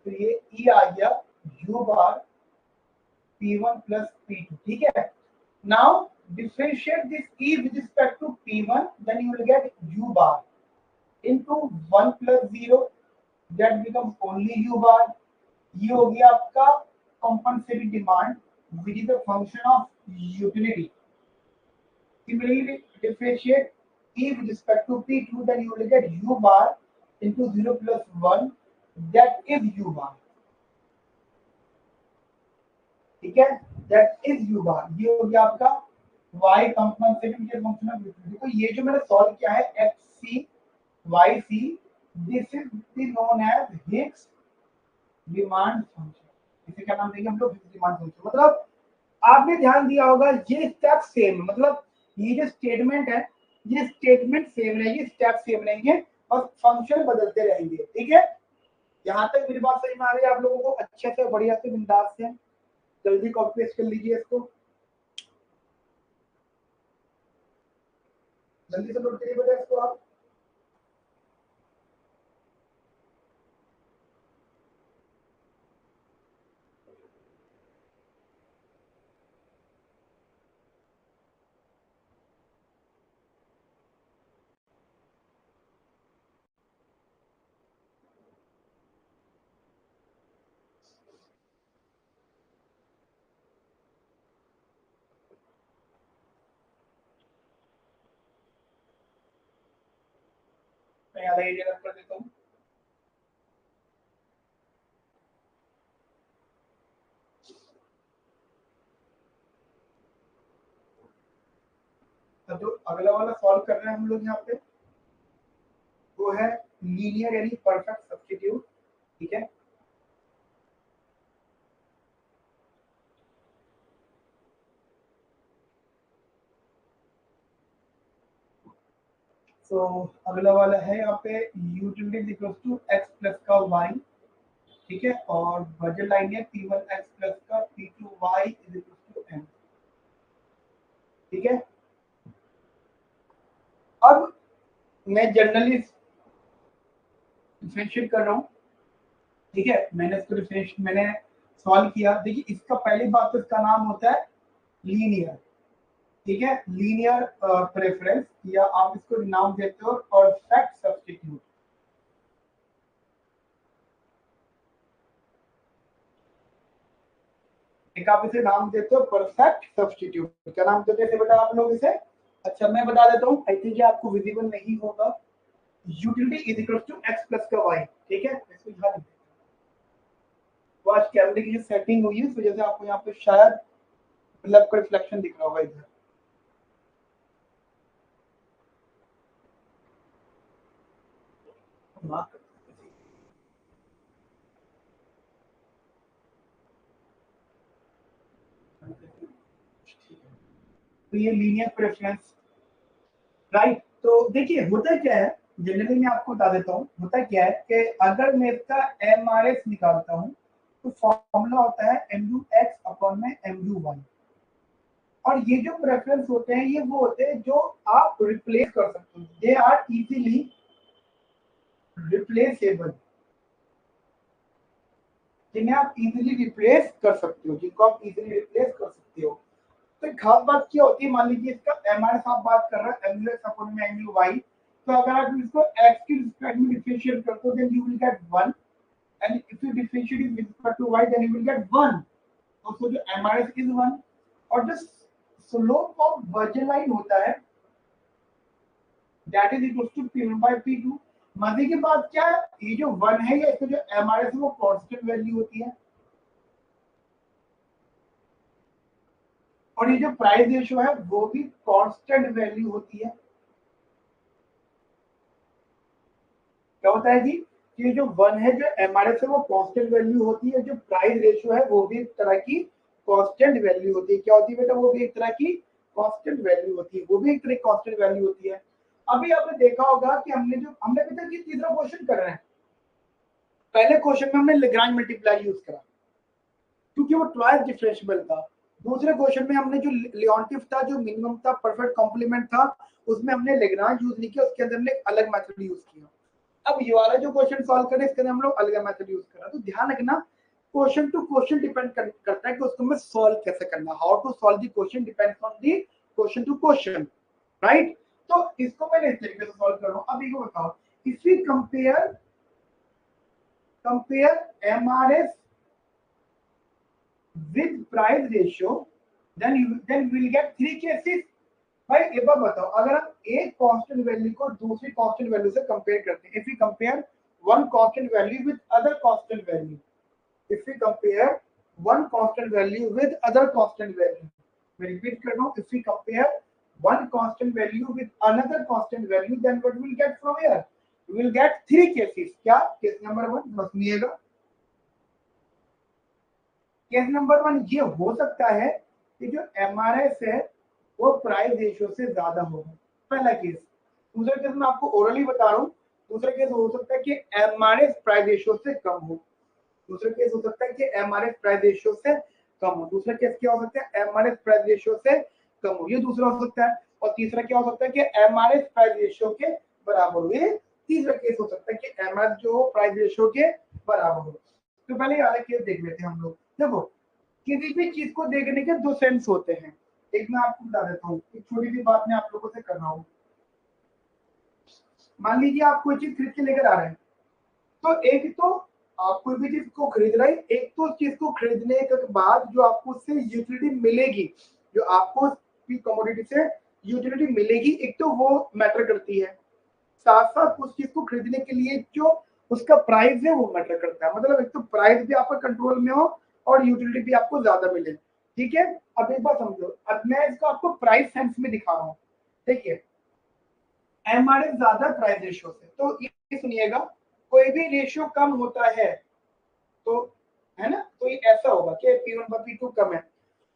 तो ये E आ गया u bar p1 plus p2, ठीक है। Now differentiate this e with respect to p1, then you will get u bar into 1 plus 0, that becomes only u bar. ये हो गया आपका compensated demand, which is a function of utility. Similarly, differentiate e with respect to p2, then you will get u bar into 0 plus 1, that is u bar. ठीक है, that is u bar. ये हो गया आपका y compensated के function of utility. देखो ये जो मैंने सॉल्व किया है xc yc, this is the known as Hicks demand function. इसे क्या नाम देंगे हम लोग? Hicks demand function. मतलब आपने ध्यान दिया होगा ये स्टेप सेम, मतलब ये जो स्टेटमेंट है ये स्टेटमेंट सेम रहेगी, स्टेप सेम रहेंगे और फंक्शन बदलते रहेंगे. ठीक है, यहाँ तक मेरी बात समझ में आ रही है आप लोगों को? अच्छे से बढ़िया से बिंदास से जल्दी कॉपी पेस्ट कर लीजिए इसको, जल्दी से नोट करिए बेटा इसको आप. मैं यहाँ ये जगह कर देता हूँ. तो जो अगला वाला सॉल्व कर रहे हैं हम लोग यहाँ पे वो है लीनियर यानी परफेक्ट सब्स्टिट्यूट. ठीक है, तो अगला वाला है यहाँ पे utility equals to x plus का y. ठीक है, और बजट लाइन है p1 x प्लस का p2 y is equals to m. ठीक है, अब मैं जनरली डिफरेंशिएट कर रहा हूँ. ठीक है, मैंने इसको डिफरेंशिएट मैंने सॉल्व किया. देखिए इसका पहली बात तो इसका नाम होता है लीनियर. ठीक है, लीनियर प्रेफरेंस या आप इसको नाम देते हो परफेक्ट सब्स्टिट्यूट. एक आप इसे नाम देते हो परफेक्ट सब्स्टिट्यूट. क्या नाम देते हैं बेटा आप लोग इसे? अच्छा मैं बता देता हूँ, आई थिंक ये आपको विजिबल नहीं होगा. Utility is equal to x plus का y. ठीक है, इसको ध्यान रखिए. तो आज कैमरे की जो सेटिंग हुई है इस वजह से आपको यहाँ पे शायद मतलब का रिफ्लेक्शन दिख रहा होगा इधर. तो ये लीनियर प्रेफरेंस राइट. तो देखिए होता क्या है, जनरली मैं आपको बता देता हूँ होता क्या है कि अगर मैं इसका एमआरएस निकालता हूँ तो फॉर्मूला होता है mu x अपॉन में mu y. और ये जो प्रेफरेंस होते हैं ये वो होते हैं जो आप रिप्लेस कर सकते हो. दे आर इजीली रिप्लेसेबल, जिन्हें आप इजीली रिप्लेस कर सकते हो, जिनको आप इजीली रिप्लेस कर सकते हो. तो खास बात क्या होती है, मान लीजिए इसका एमआरएस आप बात कर रहे हैं mu x अपॉन में mu y. तो अगर आप इसको x के रिस्पेक्ट में डिफरेंशिएट करते हो then you will get 1 and if you differentiate with respect to y then you will get 1. तो जो एमआरएस इज 1 और जो स्लोप ऑफ वर्जन लाइन होता है that is equal to p1 by p2. मजे की बात क्या है, ये जो 1 है या इसका जो एमआरएस है वो कांस्टेंट वैल्यू होती है और ये जो प्राइस रेशियो है वो भी कांस्टेंट वैल्यू होती है. क्या होता है जी, ये जो 1 है जो एमआरएस है वो कांस्टेंट वैल्यू होती है, जो प्राइस रेशियो है वो भी एक तरह की कांस्टेंट वैल्यू होती है. क्या होती है बेटा? वो भी एक तरह की कांस्टेंट वैल्यू होती है, वो भी एक तरह की कांस्टेंट वैल्यू होती है. अभी आपने देखा होगा कि हमने पता कि तीसरा क्वेश्चन कर रहे हैं. पहले क्वेश्चन में हमने लेग्रांज मल्टीप्लाई यूज करा क्योंकि वो ट्वाइस डिफरेंशिएबल था. दूसरे क्वेश्चन में हमने जो लियोंटिफ था, जो मिनिमम था, परफेक्ट कॉम्प्लीमेंट था, उसमें हमने लेग्रांज यूज नहीं किया, उसके अंदर हमने अलग मेथड यूज किया. अब ये वाला जो क्वेश्चन सॉल्व करें इसके अंदर हम लोग अलग मेथड यूज करा. तो ध्यान रखना क्वेश्चन टू क्वेश्चन डिपेंड करता है कि उसको हमें सॉल्व कैसे करना. How to solve the question depends on the question to question, right. तो इसको मैंने इस तरीके से सॉल्व कर रहा हूं। अब इनको बताओ, if we compare MRS with price ratio, then we'll get three cases। भाई एक बार बताओ, अगर हम एक कांस्टेंट वैल्यू को दूसरी कांस्टेंट वैल्यू से कंपेयर करते हैं, if we compare one constant value with other constant value, if we compare one constant value with other constant value, मैं रिपीट कर रहा हूं, if we compare one constant value with another constant value, then what we'll get from here? We will get three cases। क्या? Case number 1 सुनिएगा। Case number 1 ये हो सकता है कि जो एमआरएस है वो प्राइस रेशियो से ज्यादा होगा, पहला केस। दूसरा केस मैं आपको ओरली बता रहा हूँ, दूसरा केस हो सकता है कि एमआरएस प्राइस रेशियो से कम हो, दूसरा केस हो सकता है कि एमआरएस प्राइस रेशियो से कम हो, दूसरा केस क्या हो सकता है, एमआरएस प्राइस रेशियो से कम हो, ये दूसरा हो सकता है। और तीसरा क्या हो सकता है कि एमआरएस प्राइस रेशियो के बराबर हो, ये तीसरा केस हो सकता है कि एमआरएस जो प्राइस रेशियो के बराबर हो। तो पहले वाला केस देख लेते हैं हम लोग। देखो, किसी भी चीज को देखने के दो सेंस होते हैं। एक मैं आपको बता देता हूँ, एक छोटी सी बात मैं आप लोगों से कर रहा हूँ। मान लीजिए आप कोई चीज खरीद के लेकर आ रहे हैं, तो एक तो आप कोई भी चीज को खरीद रहे हैं, एक तो उस चीज को खरीदने के बाद जो आपको उससे यूटिलिटी मिलेगी, जो आपको कमोडिटी से यूटिलिटी मिलेगी, एक तो वो मैटर करती है। साथ साथ उस चीज को खरीदने के लिए जो उसका प्राइस है वो मैटर करता है। मतलब एक तो प्राइस भी आपका कंट्रोल में हो और यूटिलिटी भी आपको ज्यादा मिले, ठीक है। अब एक बात समझो, अब मैं इसको आपको प्राइस सेंस में दिखा रहा हूँ, देखिए एमआरएस ज्यादा प्राइस रेशियो से, तो ये सुनिएगा, कोई भी रेशियो कम होता है तो, है ना, तो ये ऐसा होगा कि P1 पर P2 कम है।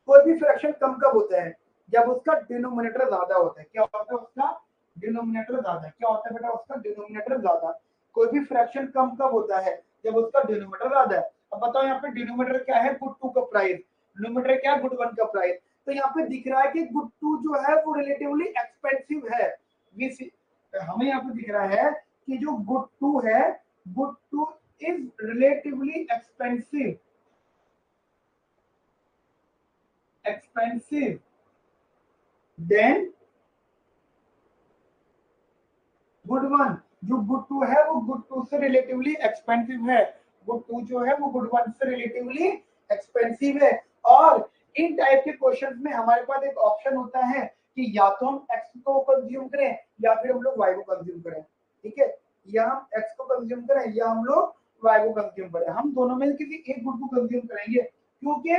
कोई भी फ्रैक्शन कम कब होता है, जब उसका डिनोमिनेटर ज्यादा होता है। क्या होता है? उसका डिनोमिनेटर ज्यादा। क्या होता है बेटा? उसका डिनोमिनेटर ज्यादा। कोई भी फ्रैक्शन कम कब होता है, जब उसका डिनोमिनेटर ज्यादा है। अब बताओ यहाँ पे डिनोमिनेटर क्या है, गुड 2 का प्राइस, डिनोमिनेटर क्या है, गुड 1 का प्राइस। तो यहाँ पे दिख रहा है कि गुड 2 जो है वो रिलेटिवली एक्सपेंसिव है। हमें यहाँ पे दिख रहा है कि जो गुड 2 है, good 2 is relatively expensive then good 1। जो गुड 2 है वो गुड 2 से रिलेटिवली एक्सपेंसिव है, गुड 2 जो है वो गुड 1 से रिलेटिवली एक्सपेंसिव है। और इन टाइप के क्वेश्चंस में हमारे पास एक ऑप्शन होता है कि या तो हम x को कंज्यूम करें या फिर हम लोग y को कंज्यूम करें, ठीक है। या हम x को कंज्यूम करें या हम लोग y को कंज्यूम करें। हम दोनों में किसी एक गुड को कंज्यूम करेंगे, क्योंकि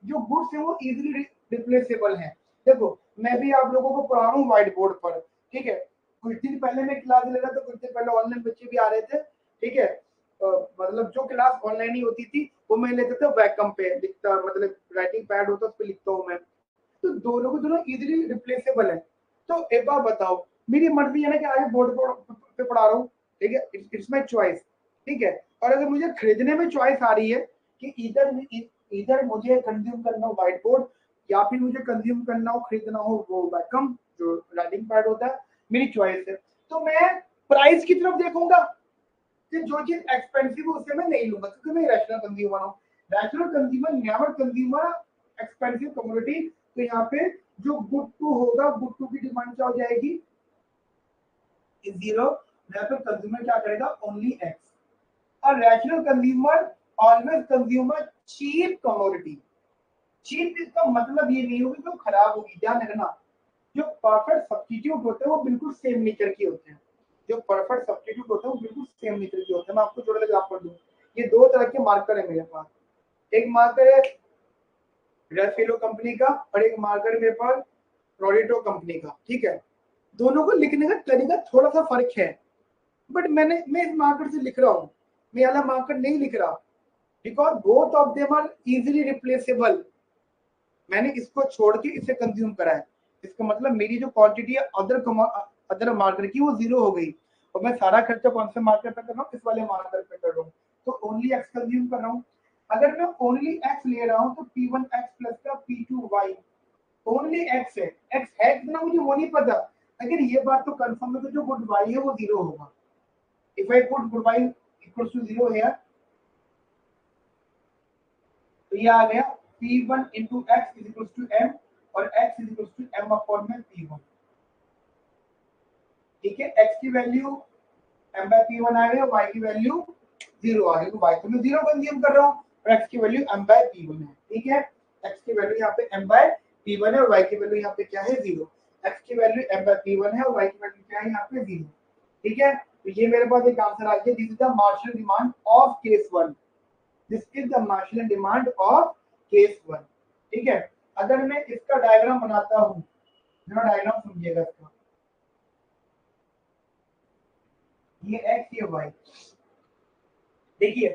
जो गुड्स है वो इजीली रिप्लेसेबल है। देखो, मैं भी आप लोगों को पढ़ा रहा हूँ व्हाइट बोर्ड पर, ठीक है। कुछ दिन पहले मैं क्लास ले रहा था, कुछ दिन पहले ऑनलाइन बच्चे भी आ रहे थे, ठीक है। मतलब जो क्लास ऑनलाइन ही होती थी वो मैं लेता था वैकम पे लिखता, मतलब राइटिंग पैड होता है उस पे लिखता हूँ मैं। तो दोनों को दोनों इजीली रिप्लेसेबल है। तो एक बार बताओ, मेरी मर्जी है ना कि आज बोर्ड पे पढ़ा रहा हूँ, ठीक है, इट्स माय चॉइस, ठीक है। और अगर मुझे खरीदने में चॉइस आ रही है कि इधर मुझे कंज्यूम करना हो व्हाइट बोर्ड या फिर मुझे कंज्यूम करना हो, खरीदना हो वो वैकम जो राइटिंग पैड होता है, मेरी चॉइस है। तो मैं प्राइस की तरफ देखूंगा कि जो चीज एक्सपेंसिव है उसे मैं नहीं लूंगा, क्योंकि मैं रैशनल कंज्यूमर हूँ। Rational consumer never consumer expensive commodity. तो यहाँ पे जो गुड 2 होगा, गुड 2 की डिमांड क्या हो जाएगी, जीरो। यहाँ पे कंज्यूमर क्या करेगा, ओनली एक्स। और rational consumer always consumer cheap commodity. Cheap इसका मतलब ये नहीं होगा कि वो खराब होगी, ध्यान रखना। जो परफेक्ट सब्स्टिट्यूट होते हैं वो बिल्कुल सेम नेचर के होते हैं, जो परफेक्ट सब्स्टिट्यूट होते हैं वो बिल्कुल सेम नेचर के होते हैं। मैं आपको थोड़ा एग्जांपल दूं, ये दो तरह के मार्कर है मेरे पास। एक मार्कर है रेफिलो कंपनी का और एक मार्कर मेरे पास रोडिटो कंपनी का, ठीक है। दोनों को लिखने का तरीका थोड़ा सा फर्क है, बट मैं इस मार्कर से लिख रहा हूँ, मैं वाला मार्कर नहीं लिख रहा, because both of them are easily replaceable. मैंने इसको छोड़ के इसे कंज्यूम करा है, इसका मतलब मेरी जो क्वांटिटी है अदर मार्कर की वो जीरो हो गई, और मैं सारा खर्चा कौन से मार्कर पे कर रहा हूँ, इस वाले मार्कर पे कर रहा हूँ। तो ओनली एक्स कंज्यूम कर रहा हूँ। अगर मैं ओनली एक्स ले रहा हूँ तो P1 x प्लस का P2 y ओनली एक्स है, एक्स है कितना मुझे वो नहीं पता, लेकिन ये बात तो कंफर्म है कि जो गुड y है वो जीरो होगा। If I put good y equals to zero here, तो ये आ गया P1 into x is equals to m, और x is equal to m upon में p1। ठीक है, x की वैल्यू m बाय p1 आ गई और y की वैल्यू 0 आ गई, तो y को मैं 0 कंज्यूम कर रहा हूँ और x की वैल्यू m बाय p1 है। ठीक है, x की वैल्यू यहाँ पे m बाय p1 है और y की वैल्यू यहाँ पे क्या है 0। x की वैल्यू m बाय p1 है और y की वैल्यू क्या है यहाँ पे 0। ठीक है, तो ये मेरे पास एक आंसर आ गया, this is the Marshall demand of case 1। This is the Marshall demand of case 1। ठीक है, अगर मैं इसका डायग्राम बनाता हूँ, जरा डायग्राम समझिएगा इसका, ये x ये y, देखिए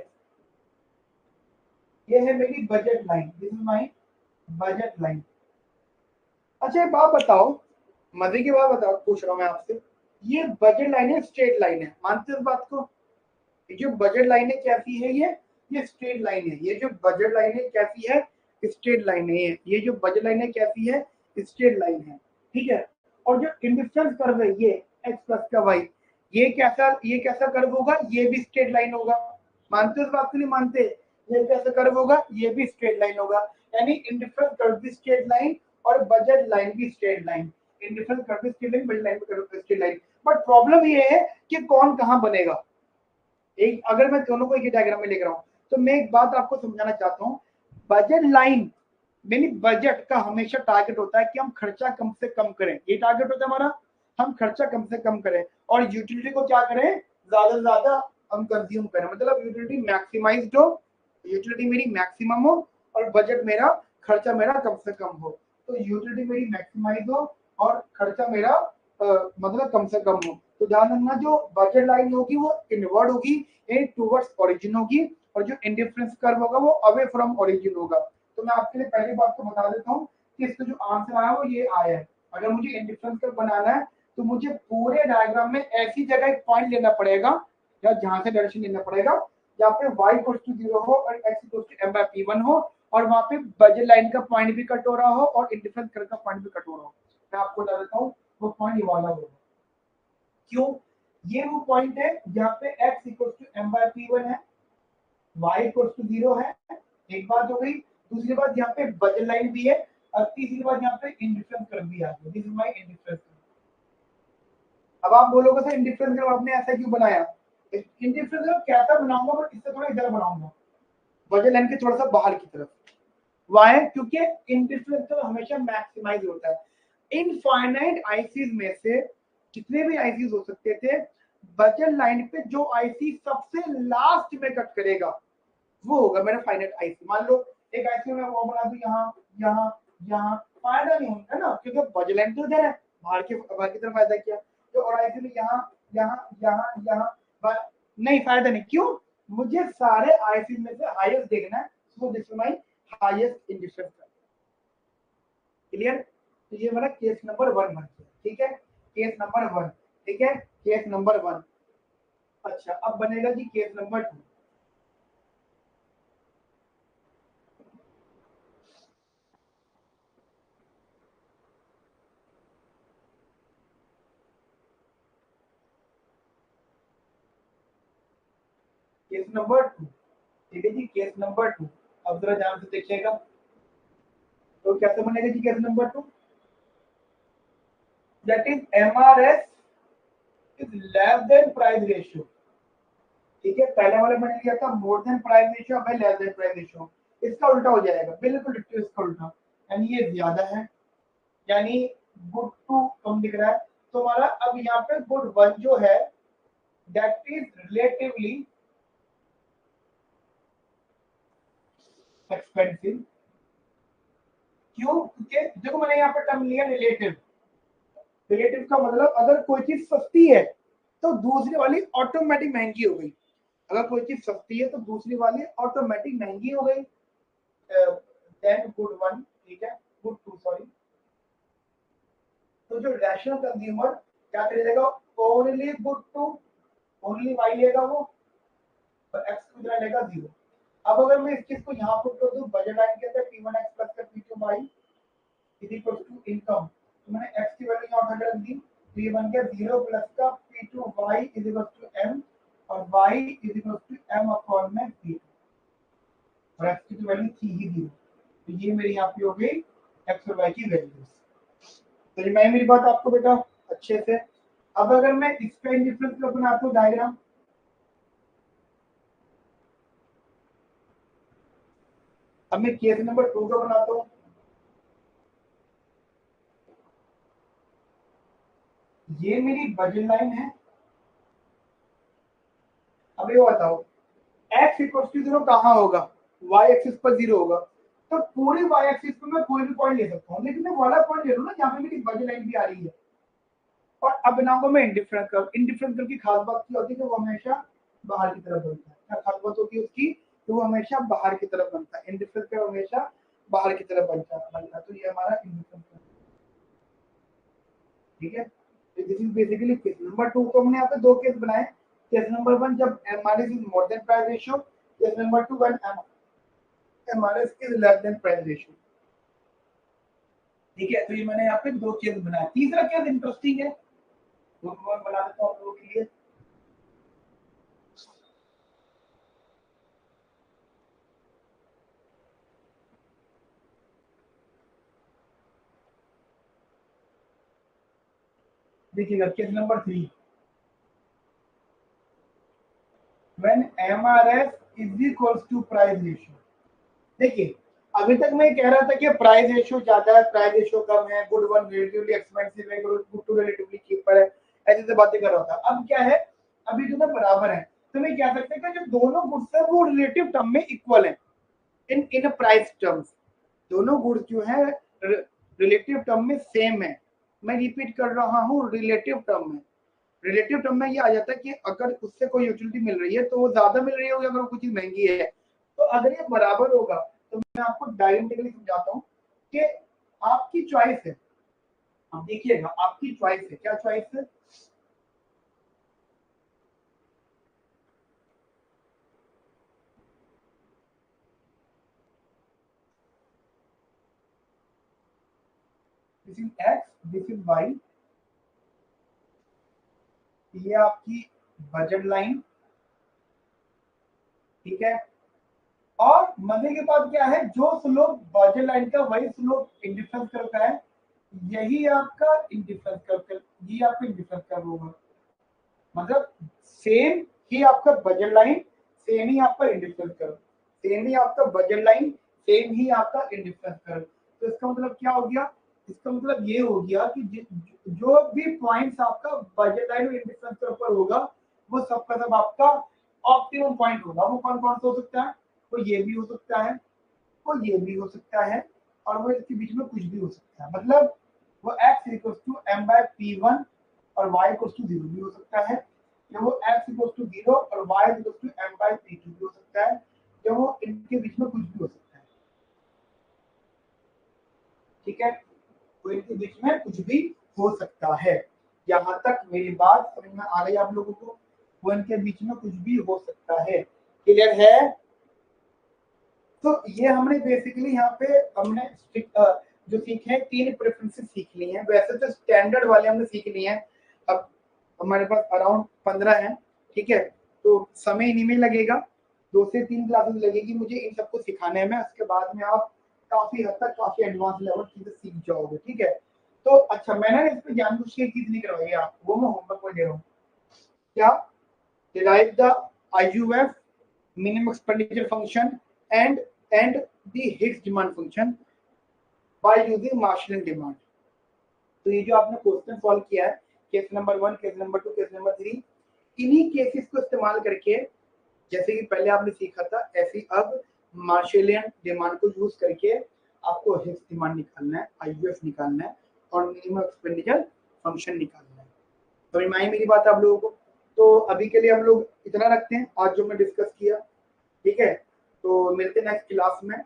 ये है मेरी budget line, this is my budget line. अच्छा एक बात बताओ, मजे की बात बताओ, पूछ रहा हूँ मैं आपसे, ये बजट लाइन है, स्ट्रेट लाइन है, मानते हो इस बात को? ये जो बजट लाइन है कैसी है, ये स्ट्रेट लाइन है। ये जो बजट लाइन है कैसी है, स्ट्रेट लाइन है। ये जो बजट लाइन है कैसी है, स्ट्रेट लाइन है। ठीक है, और जो इंडिफरेंस कर्व है ये x प्लस का y, ये कैसा कर्व होगा, ये भी स्ट्रेट लाइन होगा। मानते हो इस बात को? नहीं मानते? ये कैसा कर्व होगा, ये भी स्ट्रेट लाइन होगा। यानी इंडिफरेंस कर्व भी स्ट्रेट लाइन और बजट लाइन भी स्ट्रेट लाइन। इंडिफरेंस कर्व भी स्ट्रेट लाइन, बजट लाइन भी स्ट्रेट लाइन। बट प्रॉब्लम ये है कि कौन कहाँ बनेगा। एक अगर मैं दोनों को एक ही डायग्राम में लेकर आऊं तो मैं एक बात आपको समझाना चाहता हूं, बजट लाइन यानी बजट का हमेशा टारगेट होता है कि हम खर्चा कम से कम करें, ये टारगेट होता है हमारा, हम खर्चा कम से कम करें और यूटिलिटी को क्या करें, ज्यादा से ज्यादा हम कंज्यूम करें, मतलब यूटिलिटी मैक्सिमाइज्ड हो, यूटिलिटी मेरी मैक्सिमम हो और बजट मेरा, खर्चा मेरा कम से कम हो। तो यूटिलिटी मेरी मैक्सिमाइज हो और खर्चा मेरा मतलब कम से कम हो। तो ध्यान रखना, जो बजट लाइन होगी वो इनवर्ड होगी, टूवर्ड्स ओरिजिन होगी, और जो इंडिफरेंस कर्व होगा वो अवे फ्रॉम ओरिजिन होगा। तो मैं आपके लिए पहली बात को बता देता हूँ कि इसका जो आंसर आया वो ये आया है। अगर मुझे इंडिफरेंस कर्व बनाना है तो मुझे पूरे डायग्राम में ऐसी जगह एक पॉइंट लेना पड़ेगा या जहां से डायरेक्शन लेना पड़ेगा जहाँ पे y इक्वल टू 0 हो और x equal to m by p1 हो और वहां पे बजट लाइन का पॉइंट भी कट हो रहा हो और इंडिफरेंस कर्व का पॉइंट भी कट हो रहा हो। मैं आपको बता देता हूँ वो पॉइंट ये वाला होगा। क्यों? ये वो पॉइंट है जहाँ पे x equal to m by p1 है, y इक्वल टू 0 है, एक बात हो गई। दूसरी बात यहाँ पे बजट लाइन भी है और तीसरी बात यहाँ पे इंडिफरेंस कर्व भी आ गया, this is my indifference curve. अब आप बोलोगे सर इंडिफरेंस कर्व आपने ऐसा क्यों बनाया? इंडिफरेंस कर्व कैसा बनाऊंगा, बट इससे थोड़ा इधर बनाऊंगा, बजट लाइन के थोड़ा सा बाहर की तरफ। वाई? क्योंकि इंडिफरेंस कर्व हमेशा मैक्सिमाइज होता है। इनफाइनाइट आईसीज में से जितने भी आईसीज हो सकते थे, बजट लाइन पे जो आईसी सबसे लास्ट में कट करेगा वो होगा मेरा फाइनाइट आईसी। मान लो एक आईसी में वो बना दूं यहाँ यहाँ यहाँ, फायदा नहीं होता ना, क्योंकि बजट लाइन तो इधर है, बाहर की तरफ फायदा क्या, तो और आईसी में यहाँ यहाँ यहाँ यहाँ नहीं, फायदा नहीं। क्यों? मुझे सारे आईसी में से हाईएस्ट देखना है, सो this is my highest indifference curve. Clear? तो ये मेरा केस नंबर 1 बन गया। ठीक है, केस नंबर 1। ठीक है, केस नंबर 1। अच्छा अब बनेगा जी केस नंबर 2। Case number 2। ठीक है जी, केस नंबर 2। अब जरा ध्यान से देखिएगा, तो कैसे बनेगा जी case number 2? That is MRS is less than price ratio. ठीक है, पहले वाले मैंने लिया था मोर देन प्राइस रेशियो, अब है लेस देन प्राइस रेशियो। इसका उल्टा हो जाएगा, बिल्कुल डिट्टो इसका उल्टा, यानी ये ज्यादा है, यानी गुड टू कम दिख रहा है। तो हमारा अब यहाँ पे गुड 1 जो है दैट इज रिलेटिवली एक्सपेंसिव। क्यों? क्योंकि देखो मैंने यहाँ पे टर्म लिया रिलेटिव। रिलेटिव का मतलब अगर कोई चीज सस्ती है तो दूसरी वाली ऑटोमेटिक महंगी हो गई, अगर कोई चीज सस्ती है तो दूसरी वाली ऑटोमेटिक महंगी हो गई। देन गुड 1, ठीक है, गुड 2 सॉरी। तो जो रैशनल कंज्यूमर क्या करेगा, ओनली गुड 2, ओनली वाई लेगा वो और एक्स को कितना लेगा 0। अब अगर मैं इस चीज को यहाँ पुट कर दूं, बजट लाइन के अंदर p1 x प्लस का p2 y is equal to income, तो मैंने x की वैल्यू यहाँ उठा के रख दी, तो ये बन गया 0 प्लस का p2 y is equal to m और y is equal to m upon में p2, और x की तो वैल्यू थी ही 0, तो ये मेरी यहाँ पे हो गई एक्स और वाई की वैल्यूज। तो मैं मेरी बात आपको बेटा अच्छे से। अब अगर मैं इसका इंडिफरेंस का बनाता हूँ डायग्राम, अब मैं केस नंबर 2 का बनाता हूँ। ये मेरी बजट लाइन है। अब ये बताओ x इक्वल टू 0 कहाँ होगा, y एक्सिस पर 0 होगा। तो पूरे y एक्सिस पे मैं कोई भी पॉइंट ले सकता हूँ, लेकिन मैं वाला पॉइंट ले लूँ ना जहाँ पे मेरी बजट लाइन भी आ रही है। और अब बनाऊंगा मैं इंडिफरेंस कर्व। इंडिफरेंस कर्व की खास बात क्या होती है कि वो हमेशा बाहर की तरफ बनता है। क्या खास बात होती है उसकी, तो वो हमेशा बाहर की तरफ बनता है। इंडिफरेंस कर्व हमेशा बाहर की तरफ बनता है। तो ये हमारा इंडिफरेंस कर्व, ठीक है। तो this is basically case number 2 को हमने यहाँ पे दो केस बनाए। केस नंबर 1 जब MRS is more than price ratio, case number 2 when MRS is less than price ratio, ठीक है। तो ये मैंने यहाँ पे दो केस बनाए। तीसरा केस इंटरेस्टिंग है, वो मैं बना देता हूँ आप लोगों के लिए। देखिएगा case number 3, when MRS is equals to price ratio. देखिए अभी तक मैं कह रहा था कि प्राइस रेशियो ज्यादा है, प्राइस रेशियो कम है, गुड वन रिलेटिवली एक्सपेंसिव है, गुड टू रिलेटिवली चीपर है, ऐसे से बातें कर रहा था। अब क्या है, अभी जो ना बराबर है, तो मैं कह सकते हैं कि जो दोनों गुड्स है वो रिलेटिव टर्म में इक्वल है। इन प्राइस टर्म्स दोनों गुड्स जो है रिलेटिव टर्म में सेम है। मैं रिपीट कर रहा हूँ, रिलेटिव टर्म में। रिलेटिव टर्म में ये आ जाता है कि अगर उससे कोई यूटिलिटी मिल रही है तो वो ज्यादा मिल रही होगी अगर कुछ चीज महंगी है। तो अगर ये बराबर होगा तो मैं आपको डायरेक्टली समझाता हूँ कि आपकी चॉइस है। अब देखिएगा आपकी चॉइस है, क्या चॉइस है, this is x, this is y, ये आपकी बजट लाइन, ठीक है। और मजे की बात क्या है, जो स्लोप बजट लाइन का वही स्लोप इंडिफरेंस कर्व का है। यही आपका इंडिफरेंस कर्व, ये आपका इंडिफरेंस कर्व होगा। मतलब सेम ही आपका बजट लाइन, सेम ही आपका इंडिफरेंस कर्व, सेम ही आपका बजट लाइन, सेम ही आपका इंडिफरेंस कर्व। तो इसका मतलब क्या हो गया, इसका मतलब ये हो गया कि जो भी पॉइंट्स आपका बजट लाइन और इंडिफरेंस कर्व पर होगा वो सबका सब आपका ऑप्टिमम पॉइंट होगा। वो कौन कौन सा हो सकता है, वो ये भी हो सकता है, वो ये भी हो सकता है, और वो इसके बीच में कुछ भी हो सकता है। मतलब वो x equal to m by p1 और y इक्वल टू 0 भी हो सकता है, या वो x इक्वल टू 0 और y equal to m by p2 भी हो सकता है, या वो इनके बीच में कुछ भी हो सकता है, ठीक है। वो इनके बीच में कुछ भी हो सकता है। यहाँ तक मेरी बात समझ में आ गई आप लोगों को, वो इनके बीच में कुछ भी हो सकता है, क्लियर है। तो ये हमने बेसिकली यहाँ पे हमने जो सीखे हैं तीन प्रेफरेंसेस सीख ली हैं। वैसे तो स्टैंडर्ड वाले हमने सीख लिए हैं, अब हमारे पास अराउंड 15 हैं, ठीक है। तो समय इन्हीं में लगेगा, 2 से 3 क्लासेस लगेगी मुझे इन सबको सिखाने में। उसके बाद में आप काफी हद तक काफी एडवांस लेवल चीजें सीख जाओगे, ठीक है। तो अच्छा मैंने इस पे जानबूझ के चीज नहीं करवाई है आपको, वो मैं होमवर्क में दे रहा हूँ। क्या, derive the IUF minimum expenditure function and the Higgs demand function by using Marshalling demand। तो ये जो आपने क्वेश्चन सॉल्व किया है, case number 1, case number 2, case number 3, इन्हीं केसेस को इस्तेमाल करके जैसे कि पहले आपने सीखा था ऐसे ही अब मार्शलियन डिमांड को यूज करके आपको हिग्स डिमांड निकालना है, आईयूएफ निकालना है और मिनिमम एक्सपेंडिचर फंक्शन निकालना है। तो रिमाइंड मेरी बात आप लोगों को। तो अभी के लिए हम लोग इतना रखते हैं आज जो मैं डिस्कस किया, ठीक है। तो मिलते हैं नेक्स्ट क्लास में।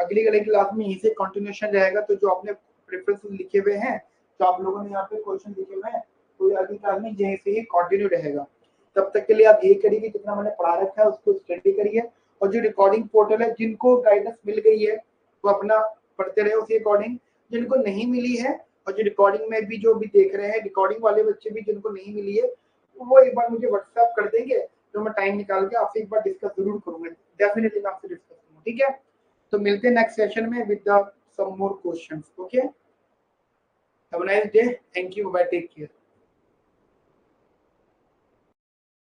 अगली क्लास में यहीं से कंटिन्यूशन रहेगा। तो जो आपने प्रेफरेंसेस लिखे हुए हैं, तो आप लोगों ने यहाँ पे क्वेश्चन लिखे हुए हैं, तो अगली क्लास में यहीं से ही कंटिन्यू रहेगा। तब तक के लिए आप यही करिए कि जितना मैंने पढ़ा रखा है उसको स्टडी करिए, और जो रिकॉर्डिंग पोर्टल है जिनको गाइडेंस मिल गई है वो अपना पढ़ते रहे उसी अकॉर्डिंग, जिनको नहीं मिली है और जो रिकॉर्डिंग में भी जो भी देख रहे हैं रिकॉर्डिंग वाले बच्चे भी जिनको नहीं मिली है वो एक बार मुझे व्हाट्सएप कर देंगे, तो मैं टाइम निकाल के आपसे एक बार डिस्कस जरूर करूंगा। डेफिनेटली मैं आपसे डिस्कस करूंगा, ठीक है। तो मिलते हैं नेक्स्ट सेशन में with the some more questions. Okay, have a nice day. Thank you. Bye, take care.